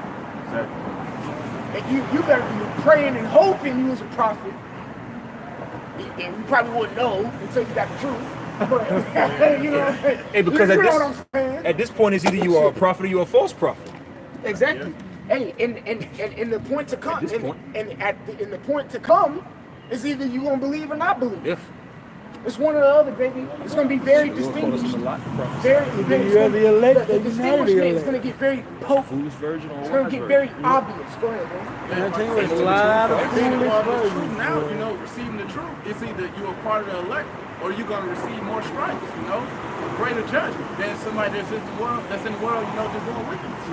If you better be praying and hoping you was a prophet. And you probably wouldn't know until you got the truth. But, you know, Hey, because you know what I'm saying? at this point, it's either you are a prophet or you're a false prophet. Exactly. Hey, and the point to come, At this point. in the point to come, is either you gonna believe or not believe. If It's one or the other, baby. It's gonna be very distinguished. Very, very. you are the elect, the or you're not the distinguishment is elect. gonna get very potent. Foolish virgin or It's gonna wise get virgin. very obvious. Go ahead, man. And I tell you what, it's a lot of Receiving foolish the truth versions. now, receiving the truth, it's either you're a part of the elect or you're gonna receive more stripes, a greater judgment than somebody that's in the world, just doing wickedness.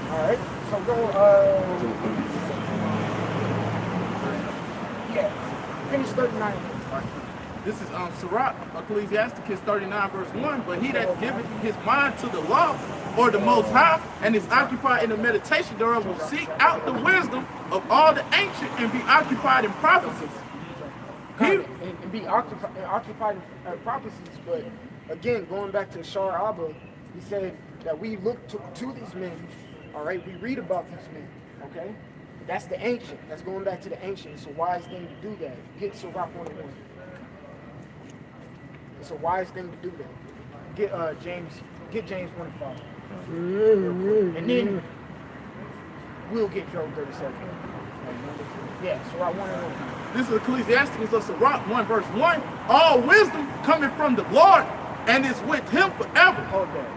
All right. So go. Finish 39. This is Sirach, Ecclesiasticus 39 verse 1. But he that giveth his mind to the law or the Most High and is occupied in the meditation thereof will seek out the wisdom of all the ancient and be occupied in prophecies. And be occupied in prophecies. But again, going back to Shar Abba, he said that we look to these men. All right, we read about these men. Okay, that's the ancient. That's going back to the ancient. It's a wise thing to do that. Get Sirach 1:1. It's a wise thing to do that. Get James 1:5. And then we'll get Job 37. Yeah, Sirach 1:1. This is Ecclesiasticus of Sirach 1 verse 1. All wisdom coming from the Lord and is with him forever. Hold that.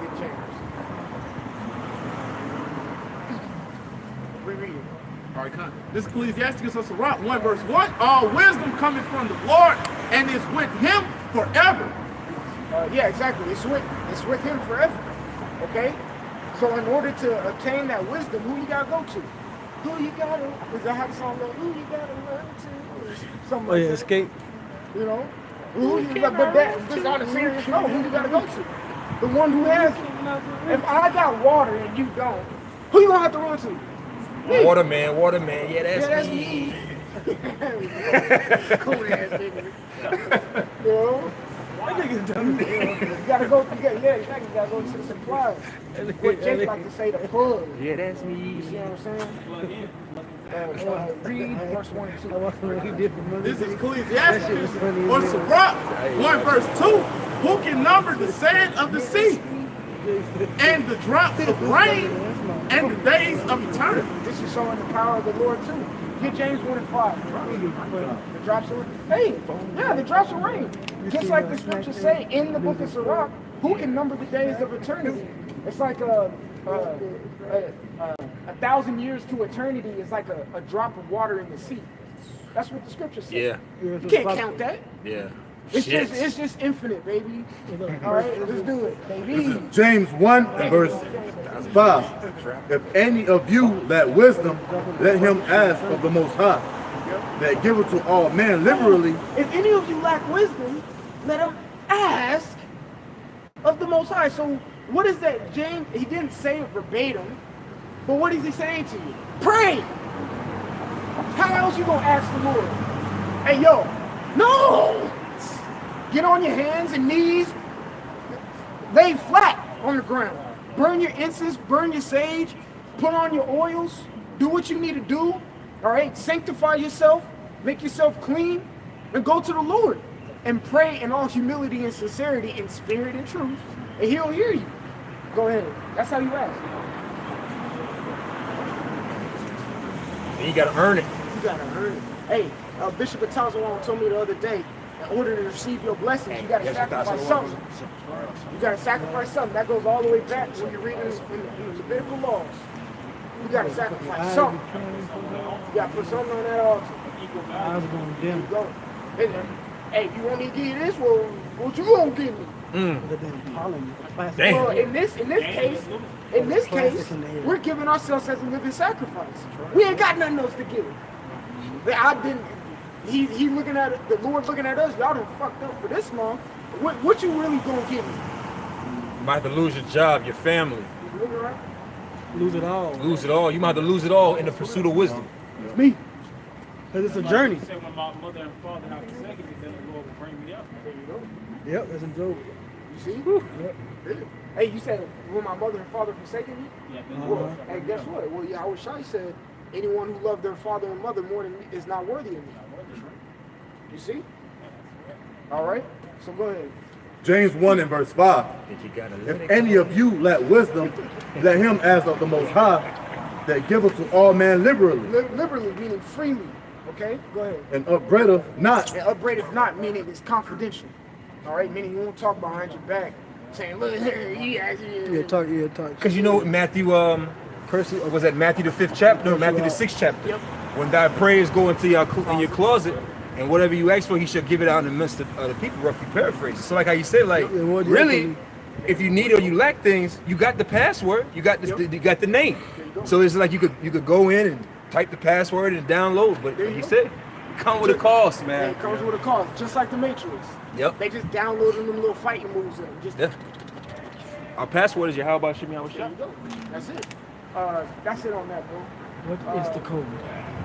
Get James. Reread it. All right, come. This is Ecclesiasticus of Sirach 1 verse 1. All wisdom coming from the Lord and is with him forever. Yeah, exactly. It's with him forever. Okay? So in order to obtain that wisdom, who you gotta go to? Who you gotta, does that have a song like, who you gotta run to? Something Oh like yeah, that. escape. You know? Who you but that just on a serious note, who you gotta go to? The one who has it. If I got water and you don't, who you gonna have to run to? Me. Waterman, yeah, that's me. Cool ass nigga. You know? You gotta go. You gotta go to the suppliers. What Jake like to say, the plug. Yeah, that's me. You see what I'm saying? Read verse 1 and 2. This is Ecclesiasticus or Sirach 1 verse 2. Who can number the sand of the sea and the drops of rain and the days of eternity? This is showing the power of the Lord too. Get James 1 and 5. The drops of rain. Hey, yeah, the drops of rain. Just like the scriptures say in the book of Sirach, who can number the days of eternity? It's like a 1,000 years to eternity is like a drop of water in the sea. That's what the scriptures say. Yeah. You can't count that. Yeah. It's just infinite, baby. All right, let's do it, baby. James 1 and verse 5. If any of you lack wisdom, let him ask of the Most High, that giveth to all men liberally. If any of you lack wisdom, let him ask of the Most High. So what is that, James? He didn't say it verbatim, but what is he saying to you? Pray. How else you gonna ask the Lord? Hey, yo, no. Get on your hands and knees, lay flat on the ground. Burn your incense, burn your sage, put on your oils, do what you need to do, all right? Sanctify yourself, make yourself clean, and go to the Lord and pray in all humility and sincerity in spirit and truth, and he'll hear you. Go ahead. That's how you ask. And you gotta earn it. You gotta earn it. Hey, Bishop Atazawan told me the other day, in order to receive your blessings, you gotta sacrifice something. You gotta sacrifice something. That goes all the way back when you're reading in the Levitical laws. You gotta sacrifice something. You gotta put something on that altar. I was going dim. You go. Hey, you want me to give you this? Well, what you gonna give me? Well, in this case, we're giving ourselves as a living sacrifice. We ain't got nothing else to give. He looking at it, the Lord looking at us. Y'all done fucked up for this long. What you really gonna give me? You might have to lose your job, your family. You looking right? Lose it all. Lose it all. You might have to lose it all in the pursuit of wisdom. It's me. Cause it's a journey. When my mother and father have forsaken me, then the Lord will bring me up. There you go. Yep, that's a joke. You see? Yep. Hey, you said when my mother and father forsaken me? Yeah, Well, hey, guess what? Well, Yahweh Shai said, anyone who loved their father and mother more than me is not worthy of me. You see? All right. So go ahead. James 1 and verse 5. If any of you lack wisdom, let him ask of the Most High, that giveth to all men liberally. Liberally meaning freely. Okay, go ahead. And upbraideth not. And upbraideth not meaning it's confidential. All right, meaning you won't talk behind your back, saying, "Look, he actually." Yeah, talk. Because you know Matthew, was that Matthew the 5th chapter, or Matthew the 6th chapter? Yep. When thy prayers go into in your closet, and whatever you ask for, he shall give it out in the midst of the people. Roughly paraphrase. So like how you said, like really, if you need or you lack things, you got the password, you got you got the name. So it's like you could go in and type the password and download. But like you said, come with a cost, man. It comes with a cost, just like the Matrix. Yep. They just downloaded them little fighting moves in. Just Our password is your how about Shimmy there you go. That's it. That's it on that, bro. What is the code?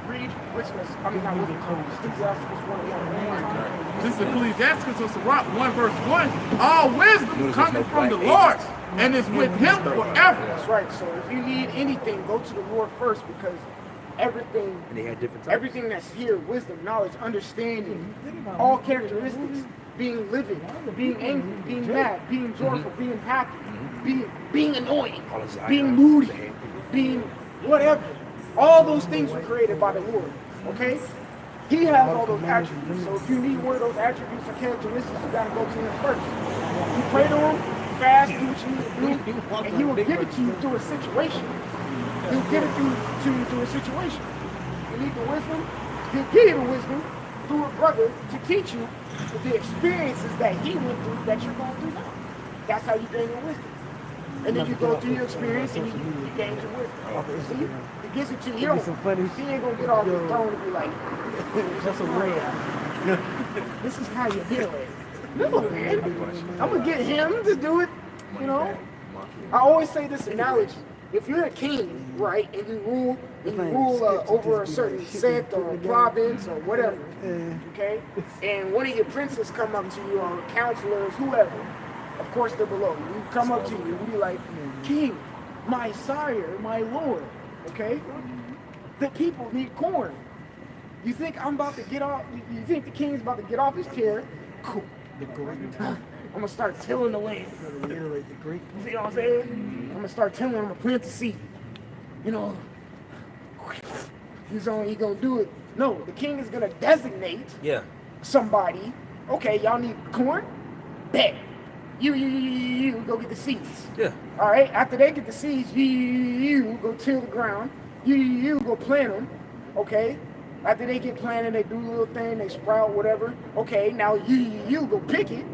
Read Christmas. I mean, not the code. Ecclesiasticus 1:1. This is Ecclesiasticus of Sirach 1 verse 1. All wisdom coming from the Lord and is with him forever. That's right. So if you need anything, go to the Lord first, because everything, And they had different types. everything that's here, wisdom, knowledge, understanding, all characteristics, being living, being angry, being mad, being joyful, being happy, being annoying, being moody, being whatever. All those things were created by the Lord. Okay? He has all those attributes. So if you need one of those attributes or characteristics, you gotta go to him first. You pray to him, fast, do what you need to do, and he will give it to you through a situation. He'll give it to you through a situation. need the wisdom, he'll give you the wisdom through a brother to teach you the experiences that he went through that you're going through now. That's how you gain your wisdom. And then you go through your experience and you gain your wisdom. See? He gives it to you. He ain't gonna get off his throne and be like, that's a way. This is how you do it. No, man. I'm gonna get him to do it, you know? I always say this analogy. If you're a king, right, and you rule over a certain sect or a province or whatever, okay, and one of your princes come up to you or counselors, whoever, of course they're below you. You come up to you and be like, King, my sire, my lord, okay? The people need corn. You think I'm about to get off? You think the king's about to get off his chair? Cool. I'm gonna start tilling the land. You see what I'm saying? I'm gonna start tilling. I'm gonna plant the seed. You know, he's gonna do it. No, the king is gonna designate somebody. Okay, y'all need corn. Bet. You go get the seeds. Yeah. All right. After they get the seeds, you go till the ground. You go plant them. Okay. After they get planted, they do a little thing, they sprout, whatever. Okay, now you go pick it,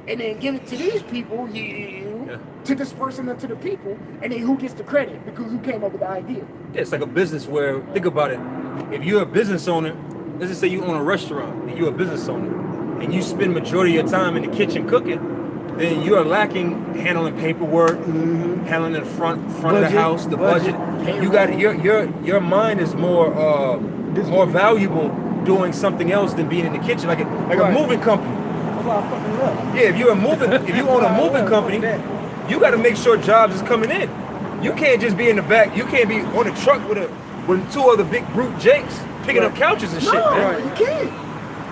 and then give it to these people, to disperse them to the people, and then who gets the credit? Because who came up with the idea? Yeah, it's like a business where, think about it, if you're a business owner, let's just say you own a restaurant, and you're a business owner, and you spend majority of your time in the kitchen cooking, then you're lacking handling paperwork, handling the front of the house, the budget. You got your mind is more valuable doing something else than being in the kitchen, like a moving company. Yeah, if you own a moving company, you got to make sure jobs is coming in. You can't just be in the back. You can't be on a truck with two other big brute jakes picking up couches and shit. Man. You can't.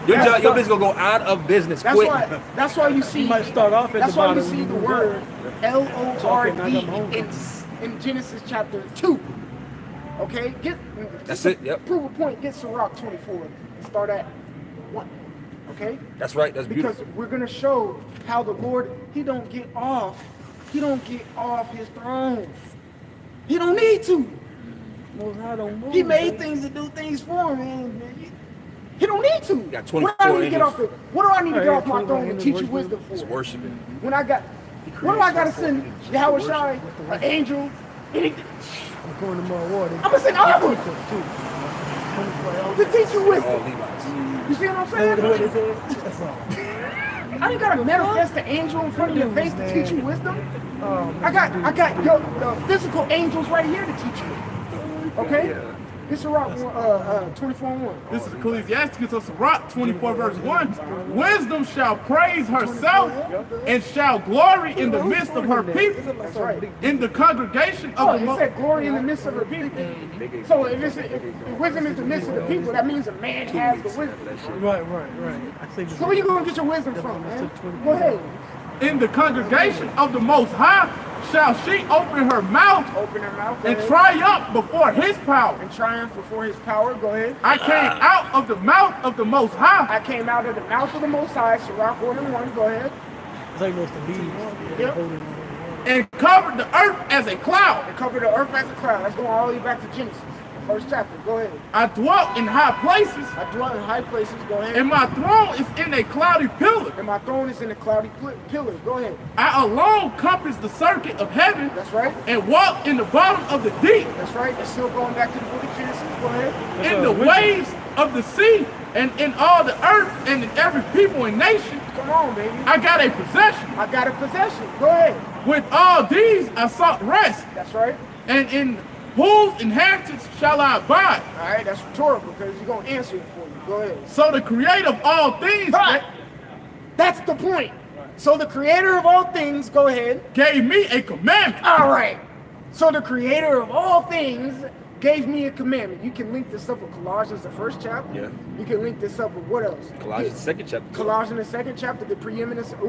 Your business gonna go out of business quick. That's why you see. You might start off at that's the why bottom. you see the word LORD in Genesis chapter 2. Okay, that's it. Yep. Prove a point. Get Sirach 24 and start at 1. Okay. That's right. That's beautiful. Because we're gonna show how the Lord He don't get off His throne. He don't need to. He made things to do things for him, man. He don't need to. Got what do I need to get off what do I need to get off my throne and teach you wisdom for? It's worshiping. What do I gotta send Yahweh Shai, an angel, anything? I'm going to more water. I'm gonna send all of them to teach you wisdom. You see what I'm saying? I ain't gotta manifest the angel in front of your face to teach you wisdom. I got the physical angels right here to teach you. Okay? This is Sirach 24:1. This is Ecclesiasticus of Sirach 24 verse 1. Wisdom shall praise herself and shall glory in the midst of her people. That's right. In the congregation of the He said glory in the midst of her people. So if wisdom is the midst of the people, that means a man has the wisdom. Right. So where you gonna get your wisdom from, man? Go ahead. In the congregation of the Most High shall she open her mouth, and triumph before His power. And triumph before His power. Go ahead. I came out of the mouth of the Most High. I came out of the mouth of the Most High. Sirach 1:1. Go ahead. It's like most of these. Yep. And covered the earth as a cloud. And covered the earth as a cloud. Let's go all the way back to Genesis, the first chapter. Go ahead. I dwelt in high places. I dwelt in high places. Go ahead. And my throne is in a cloudy pillar. And my throne is in a cloudy pillar. Go ahead. I alone compass the circuit of heaven. That's right. And walk in the bottom of the deep. That's right. That's still going back to the book of Genesis. Go ahead. In the waves of the sea, and in all the earth, and in every people and nation. Come on, baby. I got a possession. I got a possession. Go ahead. With all these I sought rest. That's right. And in whose inheritance shall I abide? All right, that's rhetorical because you're going to answer it for you. Go ahead. So the creator of all things. Right. That's the point. So the creator of all things, go ahead. Gave me a commandment. All right. So the creator of all things gave me a commandment. You can link this up with Colossians, the first chapter. Yeah. You can link this up with what else? Colossians, the second chapter. Colossians, the second chapter, the preeminence of the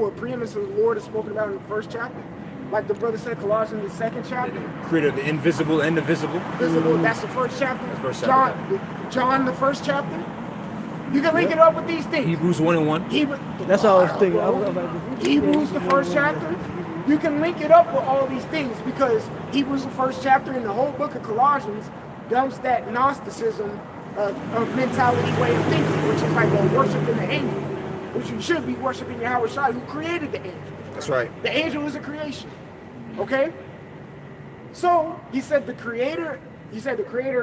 Lord is spoken about in the first chapter. Like the brother said, Colossians, the second chapter. Creator of the invisible and the visible. Visible, that's the first chapter. That's first chapter. John, the first chapter. You can link it up with these things. Hebrews 1:1. That's all I was thinking. Hebrews, the first chapter. You can link it up with all these things because Hebrews, the first chapter in the whole book of Colossians, dumps that Gnosticism mentality, way of thinking, which is like worshiping the angel, which you should be worshiping Yahweh Shai, who created the angel. That's right. The angel is a creation. Okay? So he said the creator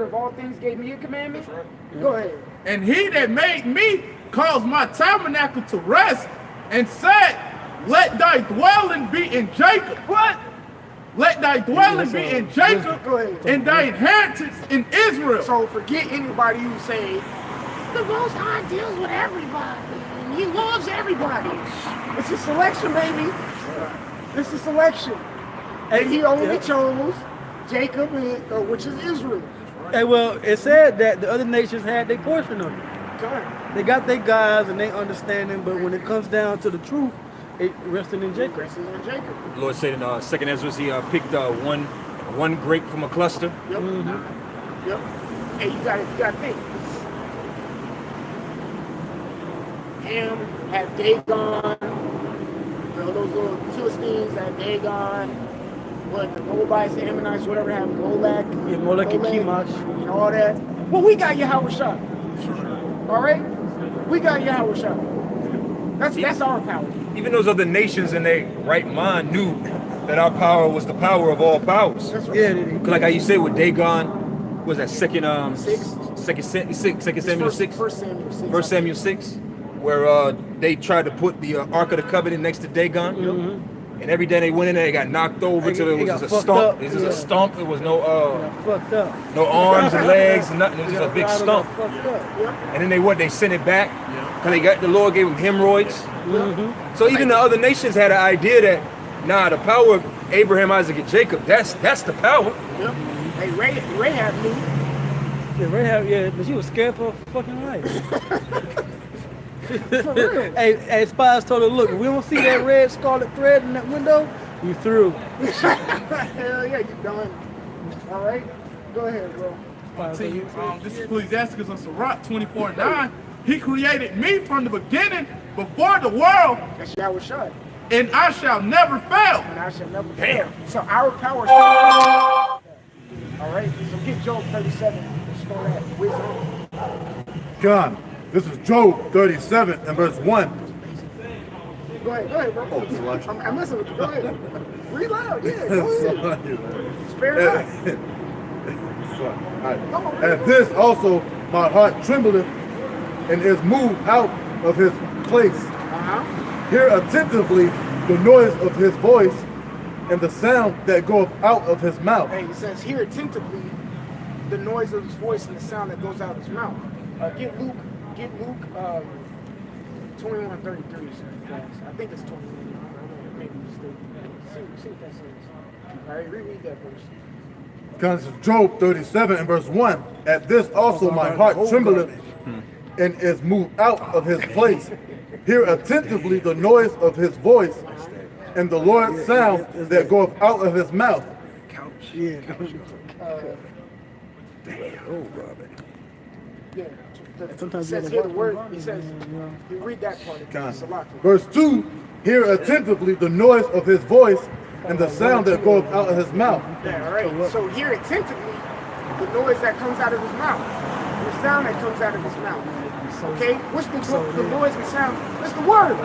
of all things gave me a commandment. That's right. Go ahead. And he that made me caused my tabernacle to rest and said, let thy dwelling be in Jacob. What? Let thy dwelling be in Jacob and thy inheritance in Israel. So forget anybody who say, the Most High deals with everybody. And he loves everybody. It's a selection, baby. It's a selection. And he only chose Jacob, which is Israel. Hey, well, it said that the other nations had their portion of it. Okay. They got their guys and they understanding, but when it comes down to the truth, it rested in Jacob. Rested in Jacob. The Lord said in 2nd Ezra, he picked one grape from a cluster. Yep. Yep. Hey, you gotta think. Ham had Dagon. Those little Philistines had Dagon. What, the Moabites, the Ammonites, whatever, have Molech. Yeah, Molech and Chemosh. And all that. Well, we got Yahweh Shai. All right? We got Yahweh Shai. That's our power. Even those other nations in their right mind knew that our power was the power of all powers. That's right. Yeah, like how you say with Dagon, was that second Samuel 6? First Samuel 6, where they tried to put the Ark of the Covenant next to Dagon. Mm-hmm. And every day they went in there, they got knocked over till it was just a stump. It was a stump. It was no fucked up. no arms and legs and nothing. It was just a big stump. Yep. And then they sent it back because the Lord gave them hemorrhoids. Mm-hmm. So even the other nations had an idea that the power of Abraham, Isaac, and Jacob, that's the power. Yep. Hey, Rahab knew. Yeah, Rahab, but she was scared for her fucking life. Hey, spies told her, look, if we don't see that red scarlet thread in that window, you through. Hell yeah, you done. All right, go ahead, bro. Continue. This is Ecclesiasticus on Sirach 24:9. He created me from the beginning, before the world. That's Yahweh Shai. And I shall never fail. And I shall never fail. So our power. All right, so get Job 37. Let's start at wisdom. God, this is Job 37 and verse 1. Go ahead, bro. Oh, selection. I'm messing with you. Go ahead. Read loud, yeah. Go ahead. Spare not. At this also my heart trembleth and is moved out of his place. Hear attentively the noise of his voice and the sound that goeth out of his mouth. Hey, it says, hear attentively the noise of his voice and the sound that goes out of his mouth. Get Luke 21:33. I think it's 21. Maybe see what that says. All right, reread that verse. Comes Job 37 and verse 1. At this also my heart trembleth and is moved out of his place. Hear attentively the noise of his voice and the Lord's sound that goeth out of his mouth. Yeah. Sometimes it says here the word, he says, you read that part. Verse 2, hear attentively the noise of his voice and the sound that goeth out of his mouth. Yeah, all right. So hear attentively the noise that comes out of his mouth, the sound that comes out of his mouth. Okay, what's the noise and sound? That's the word.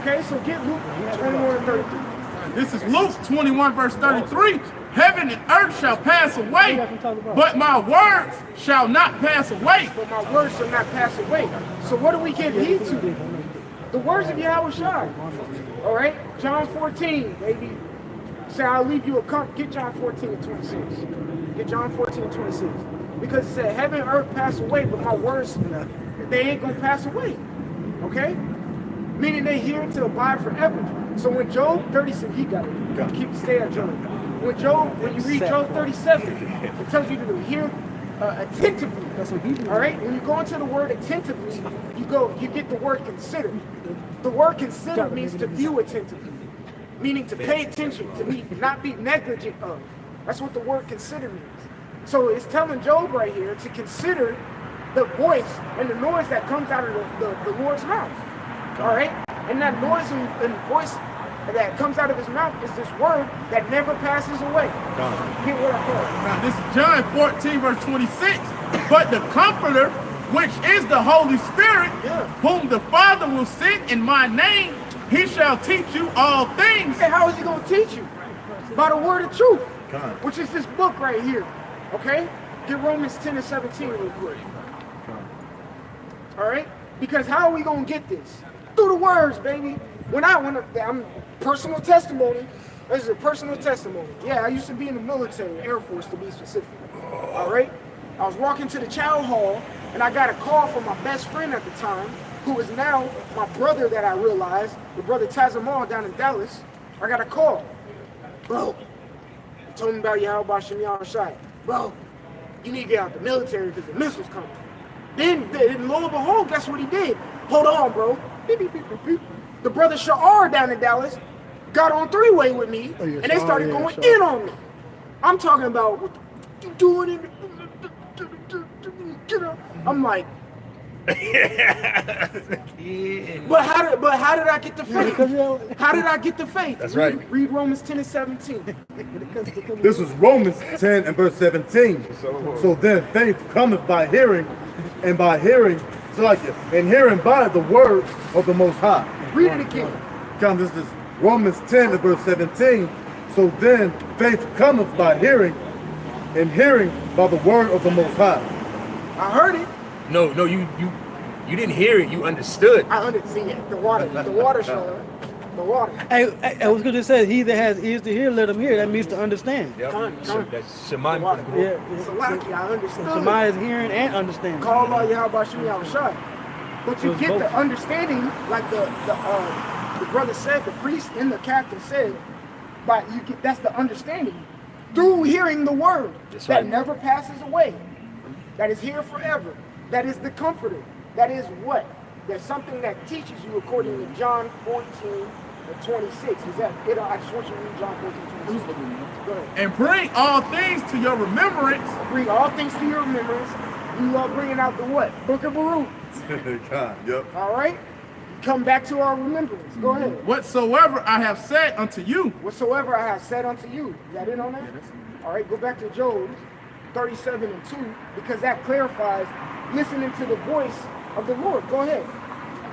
Okay, so get Luke 21:33. This is Luke 21 verse 33. Heaven and earth shall pass away, but my words shall not pass away. But my words shall not pass away. So what do we give heed to? The words of Yahweh Shai. All right, John 14, baby. Say, I'll leave you a cup. Get John 14:26. Get John 14:26. Because it said, heaven and earth pass away, but my words, they ain't gonna pass away. Okay? Meaning they here to abide forever. So when Job 37, he got it. Stay at Job. When you read Job 37, it tells you to hear attentively. That's what he did. All right? When you go into the word attentively, you get the word consider. The word consider means to view attentively, meaning to pay attention, to not be negligent of. That's what the word consider means. So it's telling Job right here to consider the voice and the noise that comes out of the Lord's mouth. All right? And that noise and voice that comes out of his mouth is this word that never passes away. Get what I thought. Now this is John 14 verse 26. But the Comforter, which is the Holy Spirit, Yeah. whom the Father will send in my name, he shall teach you all things. And how is he going to teach you? By the word of truth, Come on. which is this book right here. Okay? Get Romans 10 and 17 real quick. All right? Because how are we going to get this? Through the words, baby. I'm personal testimony. This is a personal testimony. Yeah, I used to be in the military, Air Force to be specific. All right? I was walking to the chow hall, and I got a call from my best friend at the time, who is now my brother that I realized, the brother Tazamal down in Dallas. I got a call. Bro, I told him about Yahweh Shem Yahweh Shai. Bro, you need to get out the military because the missiles coming. Then, lo and behold, guess what he did? Hold on, bro. Beep, beep, beep, beep, beep. The brother Sha'ar down in Dallas got on three-way with me, Oh, yeah, and they Sha'ar, started yeah, going Sha'ar. in on me. I'm talking about, what you doing? Get up. I'm like, but how did I get the faith? How did I get the faith? That's right. Read Romans 10 and 17. This is Romans 10 and verse 17. So then faith cometh by hearing, and by hearing, and hearing by the word of the Most High. Read it again. Come, this is Romans 10 and verse 17. So then faith cometh by hearing, and hearing by the word of the Most High. I heard it. No, you didn't hear it. You understood. I understand it. The water, Sean. The water. Hey, I was gonna say, he that has ears to hear, let him hear. That means to understand. Yep. Come. That's Shema. The water. Yeah. Salaki, I understood. Shema is hearing and understanding. Call Allah Yahweh Shem Yahweh Shai. But you It was get both. the understanding, like the brother said, the priest and the captain said, that's the understanding through hearing the word That's that right. never passes away, that is here forever, that is the comforter, that is what? There's something that teaches you according to John 14 and 26. Is that it? I just want you to read John 14 and 26. Go ahead. And bring all things to your remembrance. Bring all things to your remembrance. You are bringing out the what? Book of Baruch. God, yep. All right? Come back to our remembrance. Go ahead. Whatsoever I have said unto you. Whatsoever I have said unto you. You got it on that? All right, go back to Job 37 and 2, because that clarifies listening to the voice of the Lord. Go ahead.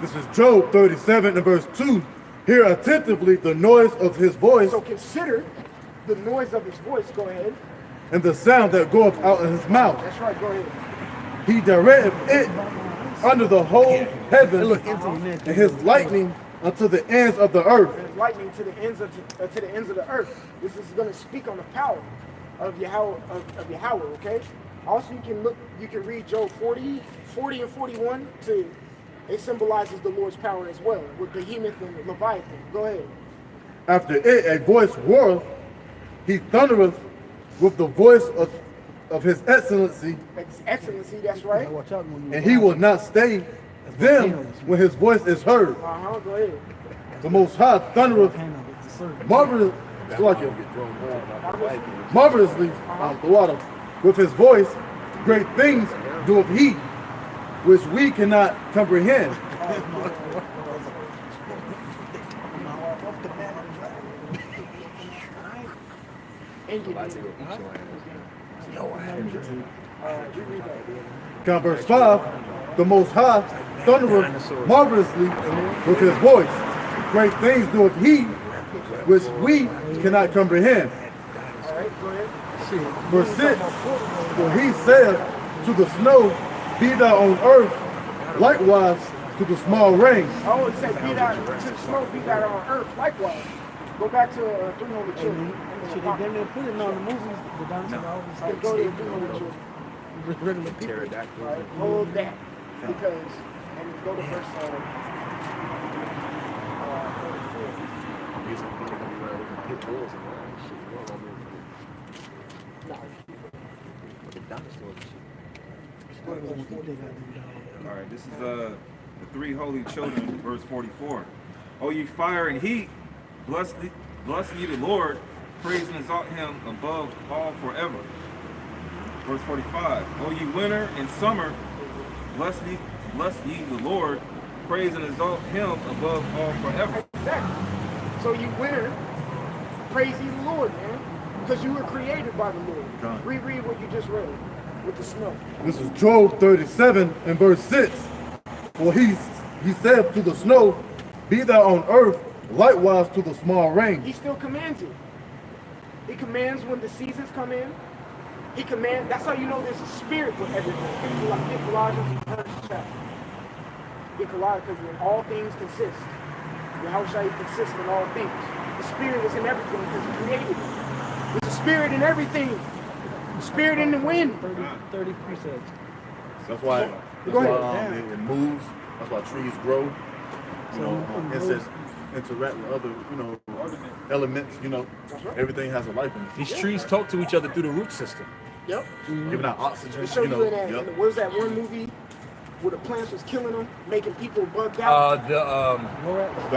This is Job 37 and verse 2. Hear attentively the noise of his voice, So consider the noise of his voice. Go ahead. and the sound that goeth out of his mouth. That's right. Go ahead. He directeth it under the whole heaven, Look into your neck. and his lightning unto the ends of the earth. There's lightning to the ends of the earth. This is going to speak on the power of Yahweh, of Yahweh, okay? Also, you can read Job 40 and 41 to, it symbolizes the Lord's power as well, with Behemoth and Leviathan. Go ahead. After it a voice roareth, he thundereth with the voice of his excellency, Excellency, that's right. Watch out when you and he will not stay them when his voice is heard. Go ahead. The Most High thundereth marvelously the water. With his voice, great things doeth he, which we cannot comprehend. Count verse 5. The Most High thundereth marvelously with his voice. Great things doeth he, which we cannot comprehend. Verse 6. For he saith to the snow, be thou on earth, likewise to the small rain. I would say be that to the snow, be that on earth likewise. Go back to 300 children. Should they damn near put it on the movies? The dinosaurs always Go to 300 children. regular people. Right, hold that. Because, and go to verse 44. All right, this is the three holy children, verse 44. O ye fire and heat, bless ye the Lord, praise and exalt him above all forever. Verse 45. O ye winter and summer, bless ye the Lord, praise and exalt him above all forever. Exactly. So you winner, praise ye the Lord, man. Because you were created by the Lord. Reread what you just read. with the snow. This is Job 37 and verse 6. For he said to the snow, be thou on earth, likewise to the small rain. He still commands it. He commands when the seasons come in. He commands. That's how you know there's a spirit with everything. Get Colossians 1st chapter. Get Colossians, because when all things consist, Yahushua consists in all things. The spirit is in everything because he created it. There's a spirit in everything. The spirit in the wind. 30 precepts. That's why, Go ahead. it moves. That's why trees grow. You know, insects interact with other, elements. Everything has a life in it. These trees talk to each other through the root system. Yep. Giving out oxygen. They show you in that. Yep. What was that one movie where the plants was killing them, making people bugged out? The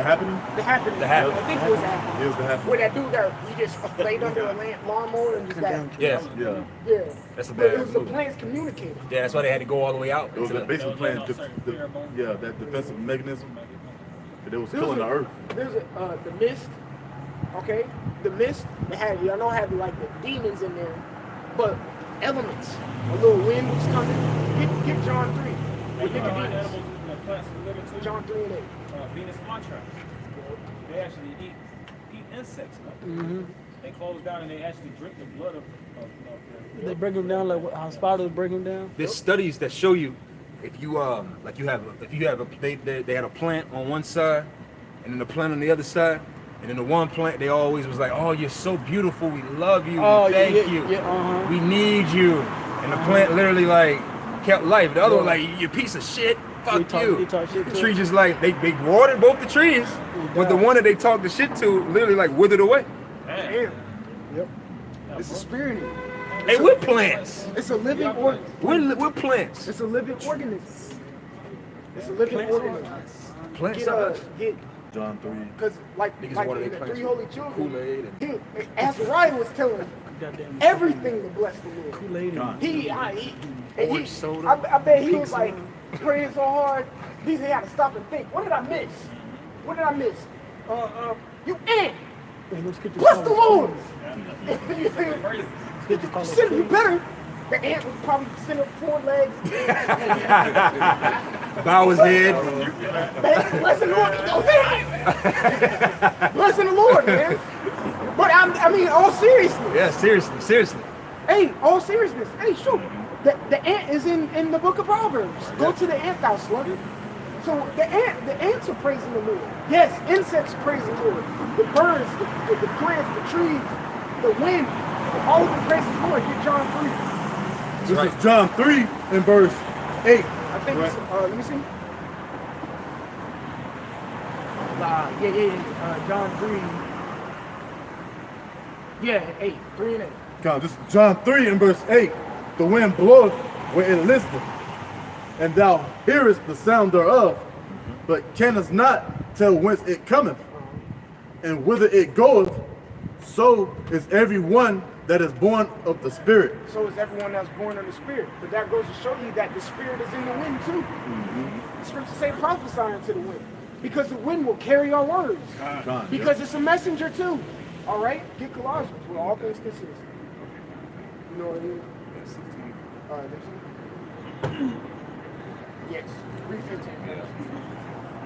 happening. The happening. The Happening. I think it was the happening. It was the happening. Where that dude that he just laid under a lawnmower and just got. Yeah. Yeah. Yeah. That's a But it bad was the movie. plants communicating. Yeah, that's why they had to go all the way out. It was to the- basically playing that defensive mechanism. But it was killing the earth. There's the mist. Okay, the mist. They had y'all know had like the demons in there, but elements. A little wind was coming. Get John 3. With You know how Nicodemus. animals and the plants live into? John 3 and 8. Venus flytraps. They actually eat insects. They close down and they actually drink the blood of They break them down like how spiders break them down. There's studies that show you if you they had a plant on one side and then a plant on the other side, and then the one plant they always was like, oh, you're so beautiful, we love you, we thank you, we need you, and the plant literally like kept life. The other one like, you piece of shit, fuck you. The tree just like they watered both the trees, but the one that they talked the shit to literally like withered away. Damn. Yep. It's a spirit in it. Hey, we're plants. It's a living organism. We're plants. It's a living organism. It's a living organism. Plants. Get John 3. because like Niggas in wanted the their three plants holy with children, Kool-Aid Azariah was telling everything to bless the Lord. Kool-Aid. Orange soda. I bet he was like praying so hard. He had to stop and think. What did I miss? What did I miss? You ant. Bless the Lord. You better. The ant was probably sitting up 4 legs. Bow his head. Blessing the Lord. Blessing the Lord, man. But I mean, all seriousness. Yeah, seriously. Hey, all seriousness. Hey, shoot. The ant is in the book of Proverbs. Go to the ant, thou sluggard. So the ants are praising the Lord. Yes, insects praise the Lord. The birds, the plants, the trees, the wind, all of them praise the Lord. Get John 3. This is John 3 and verse 8. I think it's, let me see. John 3. Yeah, 8. 3 and 8. God, this is John 3 and verse 8. The wind bloweth where it listeth, and thou hearest the sound thereof, but canst not tell whence it cometh, and whither it goeth. So is every one that is born of the Spirit. So is everyone that's born of the Spirit. But that goes to show you that the Spirit is in the wind too. The scriptures say prophesying to the wind. Because the wind will carry our words. Because it's a messenger too. All right? Get Colossians where all things consist. You know what it is? All right, yes. 3:15.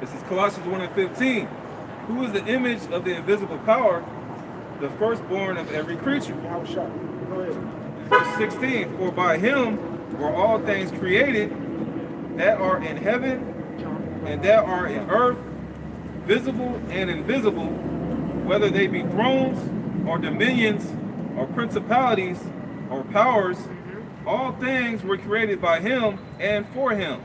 This is Colossians 1:15. Who is the image of the invisible power, the firstborn of every creature? How sharp. Go ahead. Verse 16. For by him were all things created that are in heaven and that are in earth, visible and invisible, whether they be thrones or dominions or principalities or powers. All things were created by him and for him.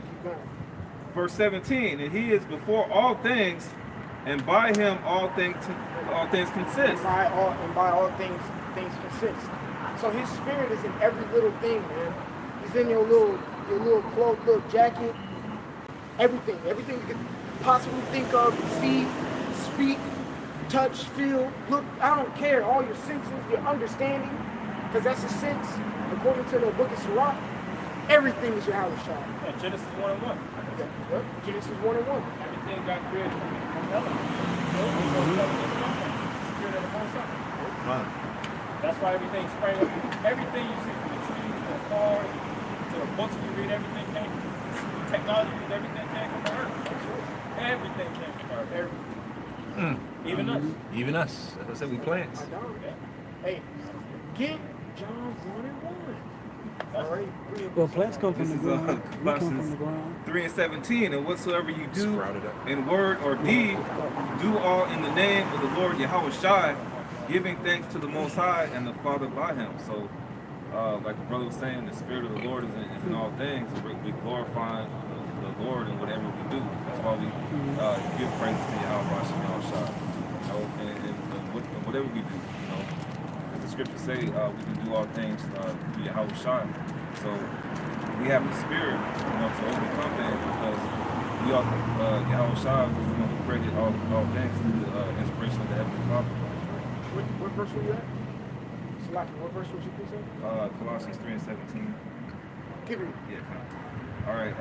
Verse 17, and he is before all things, and by him all things consist. By all things consist. So his spirit is in every little thing, man. He's in your little cloak, little jacket, everything you could possibly think of, see, speak, touch, feel, look. I don't care. All your senses, your understanding, because that's a sense. According to the book of Sirach, everything is your house shot. Yeah, Genesis 1:1. Yep. Genesis 1:1. Everything got created from elements. Spirit of the Most High. That's why everything sprang up. Everything you see from the trees, the cars, to the books we read, everything came from technology, everything came from the earth. Everything came from the earth. Everything. Even us. Even us. As I said, we plants. Hey, get John 1 and 1. All right. Well, plants come from This the is ground. We come from Colossians the ground. 3:17. And whatsoever you do Sprouted up. in word or deed, do all in the name of the Lord Yahweh Shai, giving thanks to the Most High and the Father by Him. So, like the brother was saying, the Spirit of the Lord is in all things. We glorifying the Lord in whatever we do. That's why we give praises to Yahweh Shai. And whatever we do, as the scriptures say, we can do all things through Yahweh Shai. So we have the Spirit, to overcome that because we are Yahweh Shai is the one who created all things through the inspiration of the Heavenly Father. What verse were you at? Salaki, what verse was you please say? Colossians 3:17. Give it. Yeah. All right.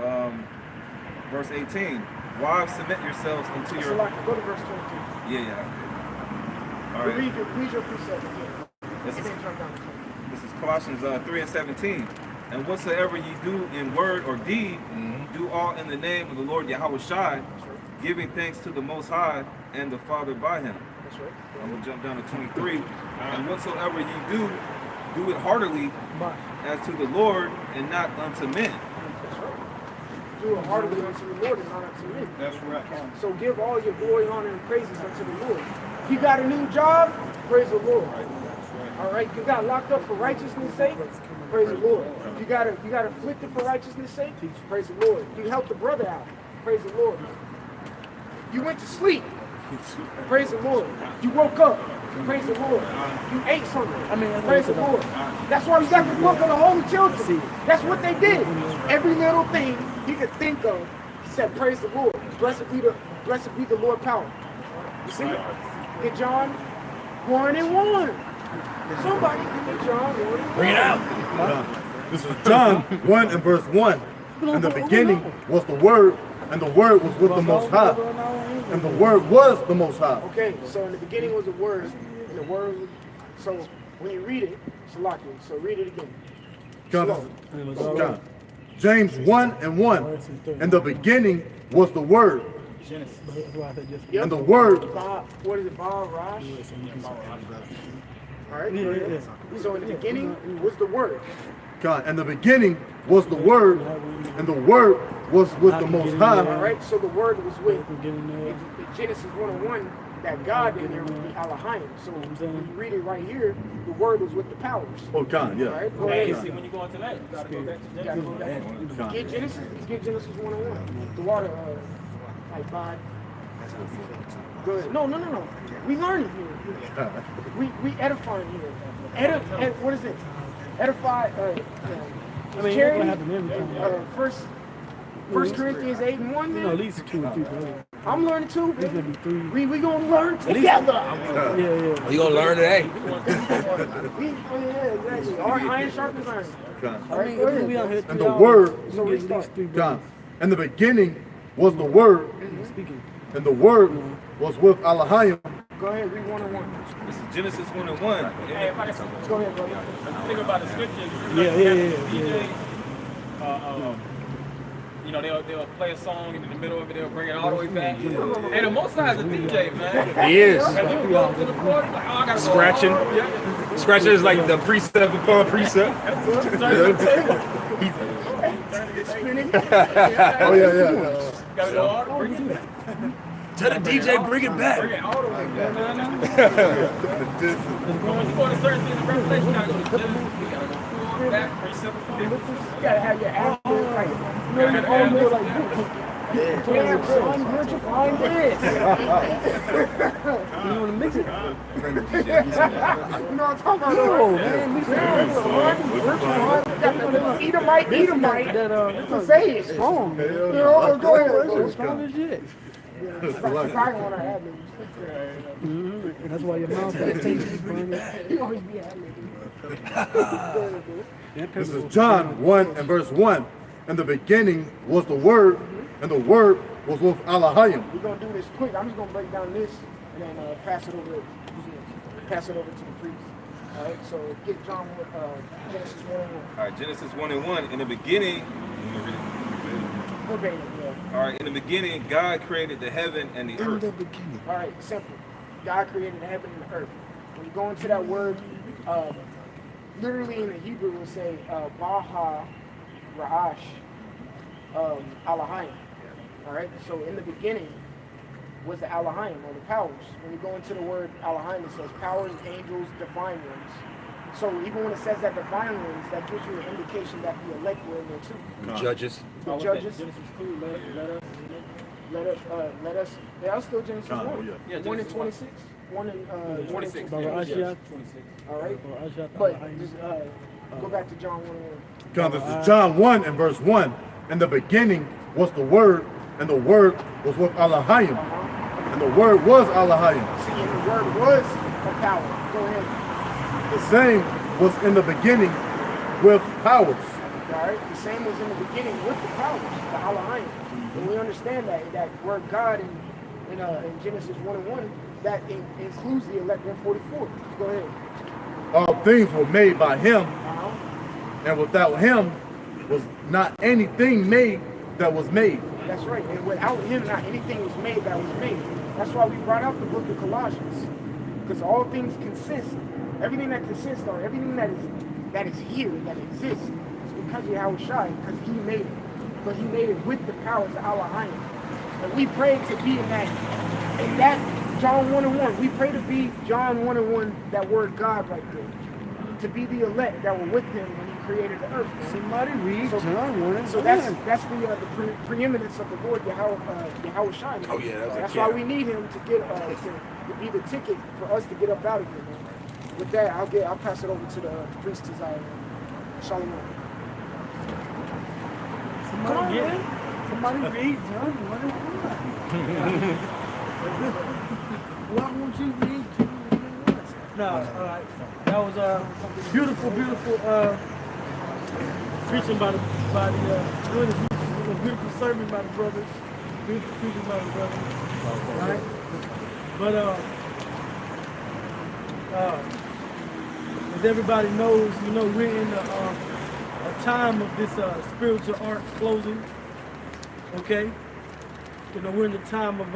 Verse 18. Wives, submit yourselves unto your. Salaki, go to verse 22. Yeah. All right. Read your precept again. This is, And then turn down the phone. this is Colossians 3:17. And whatsoever ye do in word or deed, do all in the name of the Lord Yahweh Shai, giving thanks to the Most High and the Father by Him. That's right. I'm gonna jump down to 23. And whatsoever ye do, do it heartily as to the Lord and not unto men. That's right. Do it heartily unto the Lord and not unto me. That's right. So give all your glory, honor, and praises unto the Lord. If you got a new job, praise the Lord. All right, you got locked up for righteousness' sake, praise the Lord. You got afflicted for righteousness' sake, praise the Lord. You helped a brother out, praise the Lord. You went to sleep, praise the Lord. You woke up, praise the Lord. You ate something, praise the Lord. That's why we got the book of the holy children. That's what they did. Every little thing you could think of, he said, praise the Lord. Blessed be the Lord power. You see? Get John 1 and 1. Somebody get John 1 and 1. Bring it out. This is John 1 and verse 1. In the beginning was the Word, and the Word was with the Most High, and the Word was the Most High. Okay, so in the beginning was the Word, and the Word was, so when you read it, Salaki, so read it again. John. James 1 and 1. In the beginning was the Word, Yep. and the Word. What is it, Baal Rosh? All right, go ahead. So in the beginning was the Word. God, and the beginning was the Word, and the Word was with the Most All High. right, so the Word was with, in Genesis 1:1, that God in there was the Elohim. So when you read it right here, the Word was with the powers. Oh, God, All yeah. right, go Hey, ahead. see, when you go into that, you gotta go back to You gotta go Genesis. back. Get Genesis. Let's get Genesis 1:1. The water, like God. Good. No. We learning here. We edifying here. What is it? Edify. Charity. First Corinthians 8 and 1. You know, at least 2 or 3. I'm learning too. There's gonna be 3. We gonna learn together. Yeah. You gonna learn today? Exactly. Iron sharpens iron. God. All right, go ahead. We out here 3 And the hours. Word, We can get at least 3 God. In the beginning was the Word, speaking. and the Word was with Elohim. Go ahead, read 1:1. This is Genesis 1 and 1. Hey, if I can Go ahead, brother. think about the scriptures, they'll play a song and in the middle of it they'll bring it all the way back. And the Most High is a DJ, man. He is. And when you go up to the floor, like, oh, I gotta go. Scratching. Yeah. Scratching is like the precept upon precept. Oh, yeah. Gotta go all the way back. Tell the DJ bring it back. Bring it all the way back. But when you go to certain things in Revelation, you gotta go to Genesis, you gotta go forward, back, precept upon precept. You gotta have your actor, like, your own little, like, yeah, son, where'd you find this? You want to mix it? You know what I'm talking about? No, man. Mix it. Edomite. To say it's strong. You know, go ahead. It's strong as shit. That's why your mouth got taste. You always be having This is John 1 and verse 1. In the beginning was the Word, and the Word was with Elohim. We're gonna do this quick. I'm just gonna break down this and then pass it over to the priest. All right, so get John Genesis 1 and 1. All right, Genesis 1 and 1. In the beginning, let me read it. Verbatim, yeah. All right, in the beginning, God created the heaven and the earth. All right, simple. God created the heaven and the earth. When you go into that word, literally in the Hebrew, it will say Baha Ra'ash Elohim. All right, so in the beginning was the Elohim, or the powers. When you go into the word Elohim, it says powers, angels, divine ones. So even when it says that divine ones, that gives you an indication that the elect were in there too. Judges. The judges. Genesis 2, Let us. They are still Genesis 1. Yeah, 1 and Genesis 26. 1 and 26. Baba Yeah. Ashiya. 26. All right. Baba Ashiya, But Baba just, Ashiya. go back to John 1 and 1. Because this is John 1 and verse 1. In the beginning was the Word, and the Word was with Elohim, and the Word was Elohim. See, and the word was a power. Go ahead. The same was in the beginning with powers. All right. The same was in the beginning with the powers, the Elohim. And we understand that word God in Genesis 1 and 1, that includes the elect 144. Go ahead. All things were made by Him, Uh-huh. and without Him was not anything made that was made. That's right. And without him, not anything was made that was made. That's why we brought out the book of Colossians. Because all things consist, everything that consists, or everything that is here, that exists, is because of Yahweh Shai, because he made it. But he made it with the powers of Elohim. And we pray to be in that John 1 and 1. We pray to be John 1 and 1, that word God right there. To be the elect that were with him when he created the earth. Somebody read John 1 and 1. So that's the preeminence of the Lord Yahweh Shai. Oh, yeah, that's why we need him to get to be the ticket for us to get up out of here, man. With that, I'll pass it over to the priest Desire. Shalom. Somebody read John 1 and 1. Why won't you read John 1 and 1? No, all right. That was beautiful preaching by the beautiful sermon by the brother. Beautiful preaching by the brother. All right. But as everybody knows, we're in a time of this spiritual arc closing. Okay. We're in the time of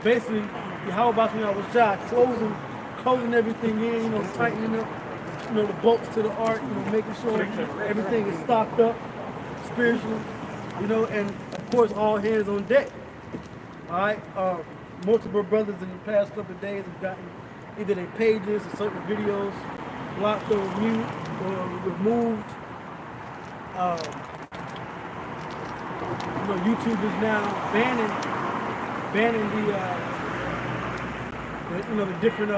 basically Yahweh Shai closing everything in, tightening up, the bolts to the ark, making sure everything is stocked up spiritually, and of course all hands on deck. All right. Multiple brothers in the past couple of days have gotten either their pages or certain videos blocked or mute or removed. YouTube is now banning the different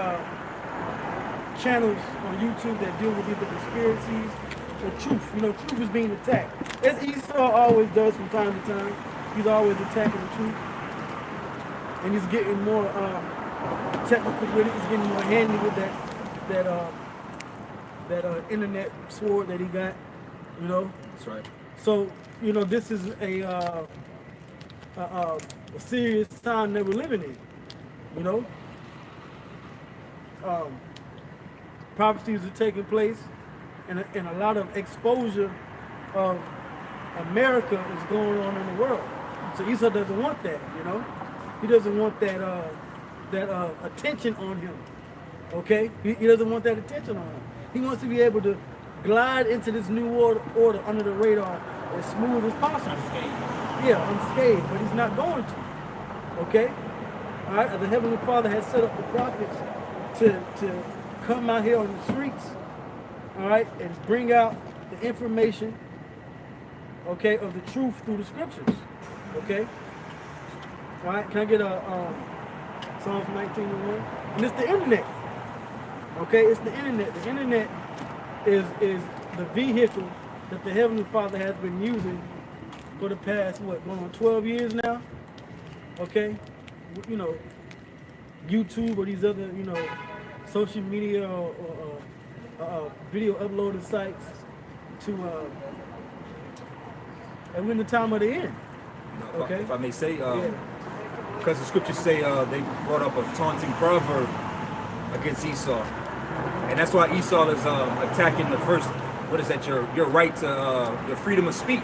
channels on YouTube that deal with either conspiracies or truth. Truth is being attacked. As Esau always does from time to time. He's always attacking the truth. And he's getting more technical with it. He's getting more handy with that internet sword that he got. That's right. So, this is a serious time that we're living in. Prophecies are taking place, and a lot of exposure of America is going on in the world. So Esau doesn't want that, He doesn't want that attention on him. Okay? He doesn't want that attention on him. He wants to be able to glide into this new order under the radar as smooth as possible. Unscathed, but he's not going to. Okay? All right? The Heavenly Father has set up the prophets to come out here on the streets, all right, and bring out the information, okay, of the truth through the scriptures. Okay? All right? Can I get a Psalms 19:1? And it's the internet. Okay? It's the internet. The internet is the vehicle that the Heavenly Father has been using for the past, going on 12 years now? Okay? YouTube or these other, social media or video uploading sites to, and we're in the time of the end. Okay? If I may say, because the scriptures say they brought up a taunting proverb against Esau. And that's why Esau is attacking the first, what is that, your right to your freedom of speech.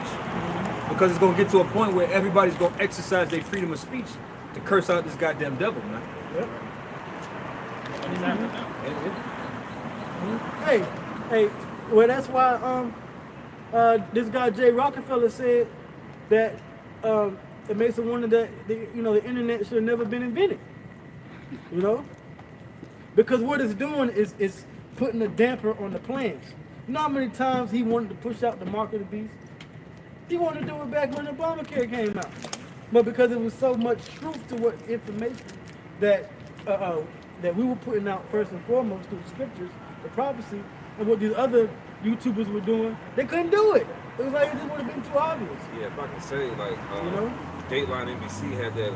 Because it's going to get to a point where everybody's going to exercise their freedom of speech to curse out this goddamn devil, man. Yep. And it's happening now. Hey, well, that's why this guy Jay Rockefeller said that it makes him wonder that the internet should have never been invented. You know, because what it's doing is putting a damper on the plans. You know how many times he wanted to push out the mark of the beast? He wanted to do it back when Obamacare came out, but because it was so much truth to what information that that we were putting out first and foremost through the scriptures, the prophecy, and what these other YouTubers were doing, they couldn't do it. It was like it just would have been too obvious. Yeah, if I can say, like, You know? Dateline NBC had that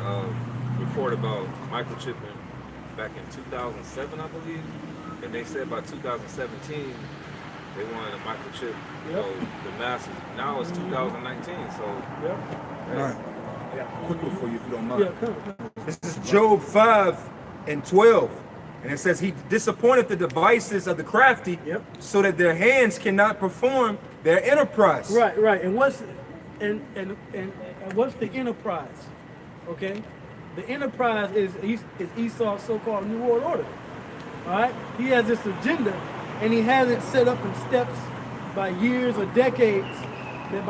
report about microchipping back in 2007, I believe, and they said by 2017 they wanted a microchip, you know, the masses. Now it's 2019, so. Yep. All right. I got a quick one for you if you don't mind. Yeah, come. This is Job 5:12. And it says he disappointed the devices of the crafty so that their hands cannot perform their enterprise. Right. And what's the enterprise? Okay? The enterprise is Esau's so-called New World Order. All right? He has this agenda, and he has it set up in steps by years or decades. That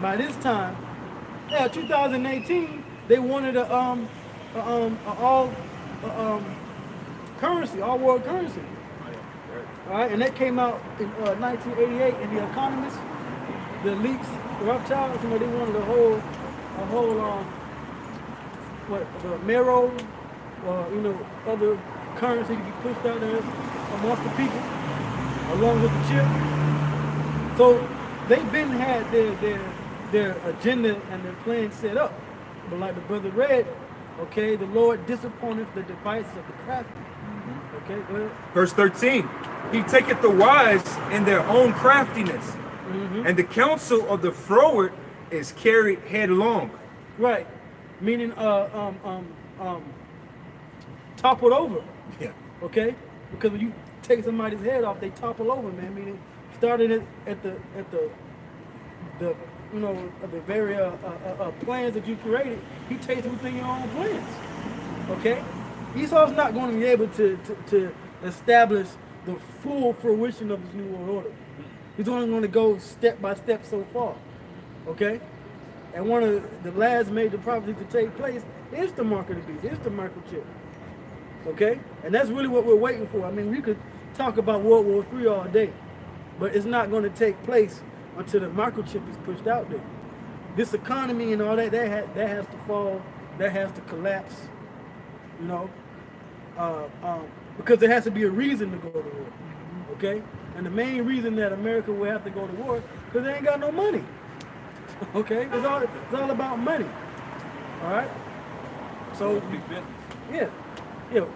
by this time, 2018, they wanted currency, all world currency. All right, and that came out in 1988 in The Economist. The leaks, the Rothschilds, they wanted a whole the Mero, other currency to be pushed out there amongst the people, along with the chip. So they've been had their agenda and their plan set up. But like the brother read, okay, the Lord disappointed the devices of the crafty. Okay, go ahead. Verse 13, he taketh the wise in their own craftiness, and the counsel of the froward is carried headlong. Right, meaning toppled over. Yeah. Okay, because when you take somebody's head off, they topple over, man. Meaning, starting at the very plans that you created, he takes within your own plans. Okay. Esau's not going to be able to establish the full fruition of his New World Order. He's only going to go step by step so far, okay? And one of the last major prophecies to take place is the mark of the beast, is the microchip, okay? And that's really what we're waiting for. I mean, we could talk about World War III all day, but it's not going to take place until the microchip is pushed out there. This economy and all that has to fall, that has to collapse. You know, because there has to be a reason to go to war, okay? And the main reason that America will have to go to war because they ain't got no money, okay? It's all about money, all right? So, Big business. Yep.